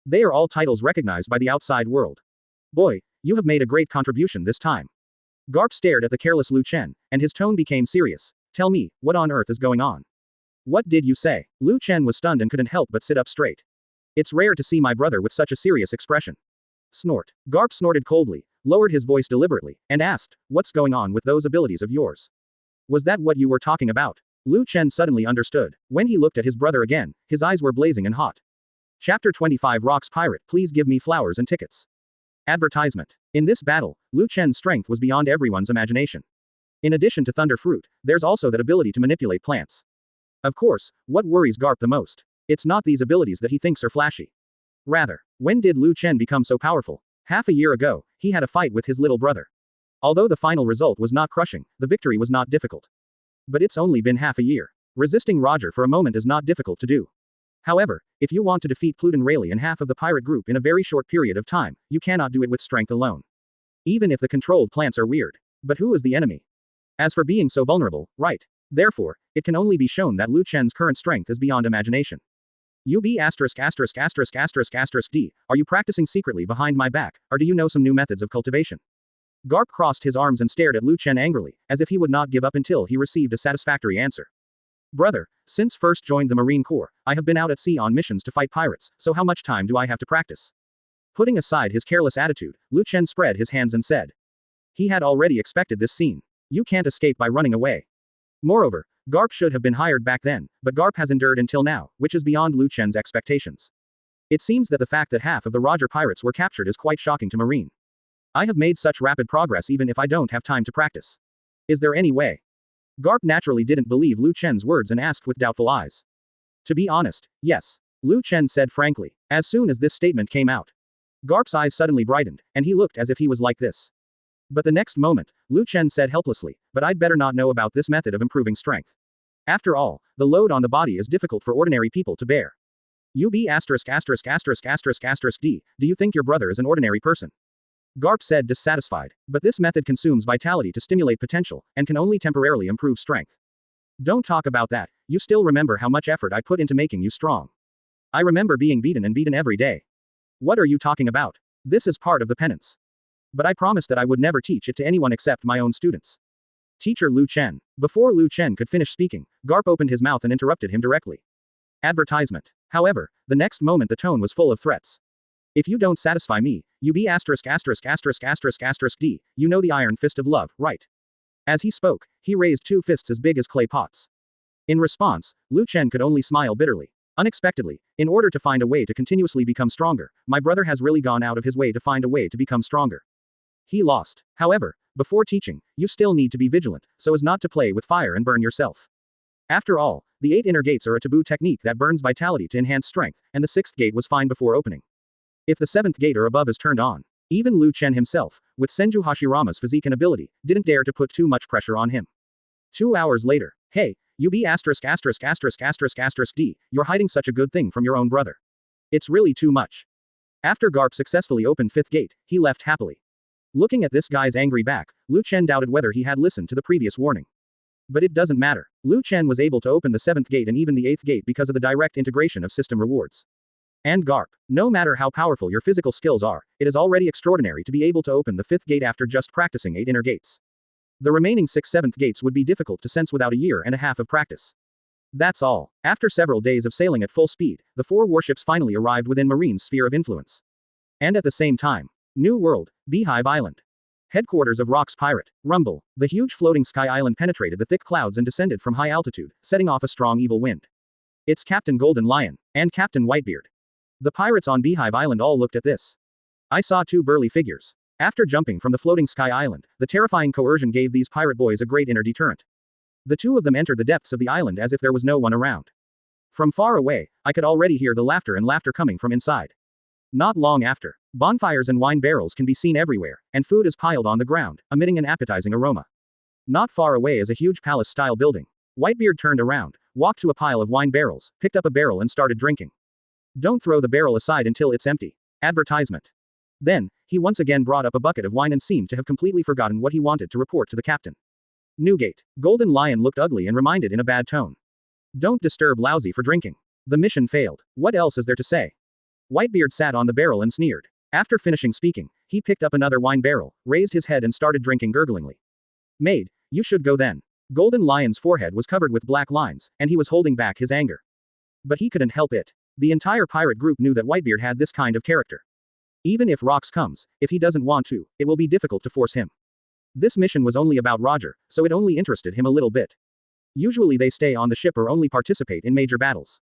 They are all titles recognized by the outside world. Boy, you have made a great contribution this time. Garp stared at the careless Lu Chen, and his tone became serious. Tell me, what on earth is going on? What did you say? Lu Chen was stunned and couldn't help but sit up straight. It's rare to see my brother with such a serious expression. Snort. Garp snorted coldly, lowered his voice deliberately, and asked, what's going on with those abilities of yours? Was that what you were talking about? Lu Chen suddenly understood. When he looked at his brother again, his eyes were blazing and hot. Chapter 25 Rocks Pirate, please give me flowers and tickets. Advertisement. In this battle, Lu Chen's strength was beyond everyone's imagination. In addition to Thunder Fruit, there's also that ability to manipulate plants. Of course, what worries Garp the most? It's not these abilities that he thinks are flashy. Rather, when did Lu Chen become so powerful? Half a year ago, he had a fight with his little brother. Although the final result was not crushing, the victory was not difficult. But it's only been half a year. Resisting Roger for a moment is not difficult to do. However, if you want to defeat Pluton Rayleigh and half of the pirate group in a very short period of time, you cannot do it with strength alone. Even if the controlled plants are weird. But who is the enemy? As for being so vulnerable, right? Therefore, it can only be shown that Lu Chen's current strength is beyond imagination. UB*********D. Are you practicing secretly behind my back, or do you know some new methods of cultivation? Garp crossed his arms and stared at Lu Chen angrily, as if he would not give up until he received a satisfactory answer. Brother, since first joined the Marine Corps, I have been out at sea on missions to fight pirates, so how much time do I have to practice? Putting aside his careless attitude, Lu Chen spread his hands and said. He had already expected this scene. You can't escape by running away. Moreover, Garp should have been hired back then, but Garp has endured until now, which is beyond Lu Chen's expectations. It seems that the fact that half of the Roger pirates were captured is quite shocking to Marine. I have made such rapid progress even if I don't have time to practice. Is there any way? Garp naturally didn't believe Lu Chen's words and asked with doubtful eyes. To be honest, yes. Lu Chen said frankly, as soon as this statement came out. Garp's eyes suddenly brightened, and he looked as if he was like this. But the next moment, Lu Chen said helplessly, but I'd better not know about this method of improving strength. After all, the load on the body is difficult for ordinary people to bear. UB*********D. Do you think your brother is an ordinary person? Garp said dissatisfied, but this method consumes vitality to stimulate potential, and can only temporarily improve strength. Don't talk about that, you still remember how much effort I put into making you strong. I remember being beaten and beaten every day. What are you talking about? This is part of the penance. But I promised that I would never teach it to anyone except my own students. Teacher Lu Chen. Before Lu Chen could finish speaking, Garp opened his mouth and interrupted him directly. Advertisement. However, the next moment the tone was full of threats. If you don't satisfy me, you be **********D. You know the iron fist of love, right? As he spoke, he raised two fists as big as clay pots. In response, Lu Chen could only smile bitterly. Unexpectedly, in order to find a way to continuously become stronger, my brother has really gone out of his way to find a way to become stronger. He lost. However, before teaching, you still need to be vigilant, so as not to play with fire and burn yourself. After all, the 8 inner gates are a taboo technique that burns vitality to enhance strength, and the 6th gate was fine before opening. If the 7th gate or above is turned on, even Lu Chen himself, with Senju Hashirama's physique and ability, didn't dare to put too much pressure on him. 2 hours later, hey, you be *********D. You're hiding such a good thing from your own brother. It's really too much. After Garp successfully opened 5th gate, he left happily. Looking at this guy's angry back, Lu Chen doubted whether he had listened to the previous warning. But it doesn't matter. Lu Chen was able to open the 7th gate and even the 8th gate because of the direct integration of system rewards. And Garp, no matter how powerful your physical skills are, it is already extraordinary to be able to open the 5th gate after just practicing 8 inner gates. The remaining 6 7th gates would be difficult to sense without a year and a half of practice. That's all. After several days of sailing at full speed, the 4 warships finally arrived within Marine's sphere of influence. And at the same time, New World, Beehive Island. Headquarters of Rock's pirate, Rumble, the huge floating sky island penetrated the thick clouds and descended from high altitude, setting off a strong evil wind. It's Captain Golden Lion, and Captain Whitebeard. The pirates on Beehive Island all looked at this. I saw 2 burly figures. After jumping from the floating sky island, the terrifying coercion gave these pirate boys a great inner deterrent. The 2 of them entered the depths of the island as if there was no one around. From far away, I could already hear the laughter coming from inside. Not long after, bonfires and wine barrels can be seen everywhere, and food is piled on the ground, emitting an appetizing aroma. Not far away is a huge palace-style building. Whitebeard turned around, walked to a pile of wine barrels, picked up a barrel and started drinking. Don't throw the barrel aside until it's empty. Advertisement. Then, he once again brought up a bucket of wine and seemed to have completely forgotten what he wanted to report to the captain. Newgate. Golden Lion looked ugly and reminded in a bad tone. Don't disturb Laozi for drinking. The mission failed. What else is there to say? Whitebeard sat on the barrel and sneered. After finishing speaking, he picked up another wine barrel, raised his head and started drinking gurglingly. Maid, you should go then. Golden Lion's forehead was covered with black lines, and he was holding back his anger. But he couldn't help it. The entire pirate group knew that Whitebeard had this kind of character. Even if Rox comes, if he doesn't want to, it will be difficult to force him. This mission was only about Roger, so it only interested him a little bit. Usually they stay on the ship or only participate in major battles.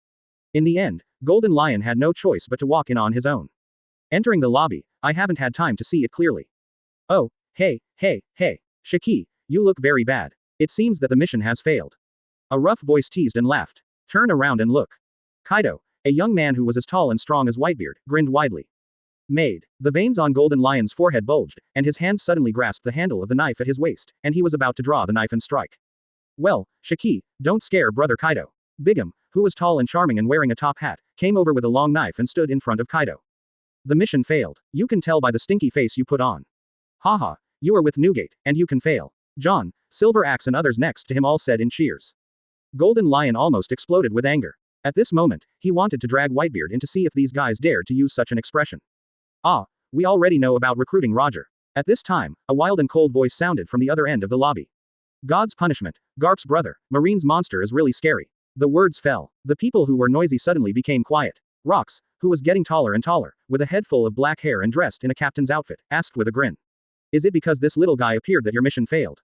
In the end, Golden Lion had no choice but to walk in on his own. Entering the lobby, I haven't had time to see it clearly. Oh, hey, Shiki, you look very bad. It seems that the mission has failed. A rough voice teased and laughed. Turn around and look. Kaido, A young man who was as tall and strong as Whitebeard, grinned widely. Made. The veins on Golden Lion's forehead bulged, and his hand suddenly grasped the handle of the knife at his waist, and he was about to draw the knife and strike. Well, Shiki, don't scare Brother Kaido. Bigum, who was tall and charming and wearing a top hat, came over with a long knife and stood in front of Kaido. The mission failed. You can tell by the stinky face you put on. Haha, you are with Newgate, and you can fail. John, Silver Axe and others next to him all said in cheers. Golden Lion almost exploded with anger. At this moment, he wanted to drag Whitebeard in to see if these guys dared to use such an expression. Ah, we already know about recruiting Roger. At this time, a wild and cold voice sounded from the other end of the lobby. God's punishment, Garp's brother, Marine's monster is really scary. The words fell. The people who were noisy suddenly became quiet. Rox, who was getting taller and taller, with a head full of black hair and dressed in a captain's outfit, asked with a grin. Is it because this little guy appeared that your mission failed?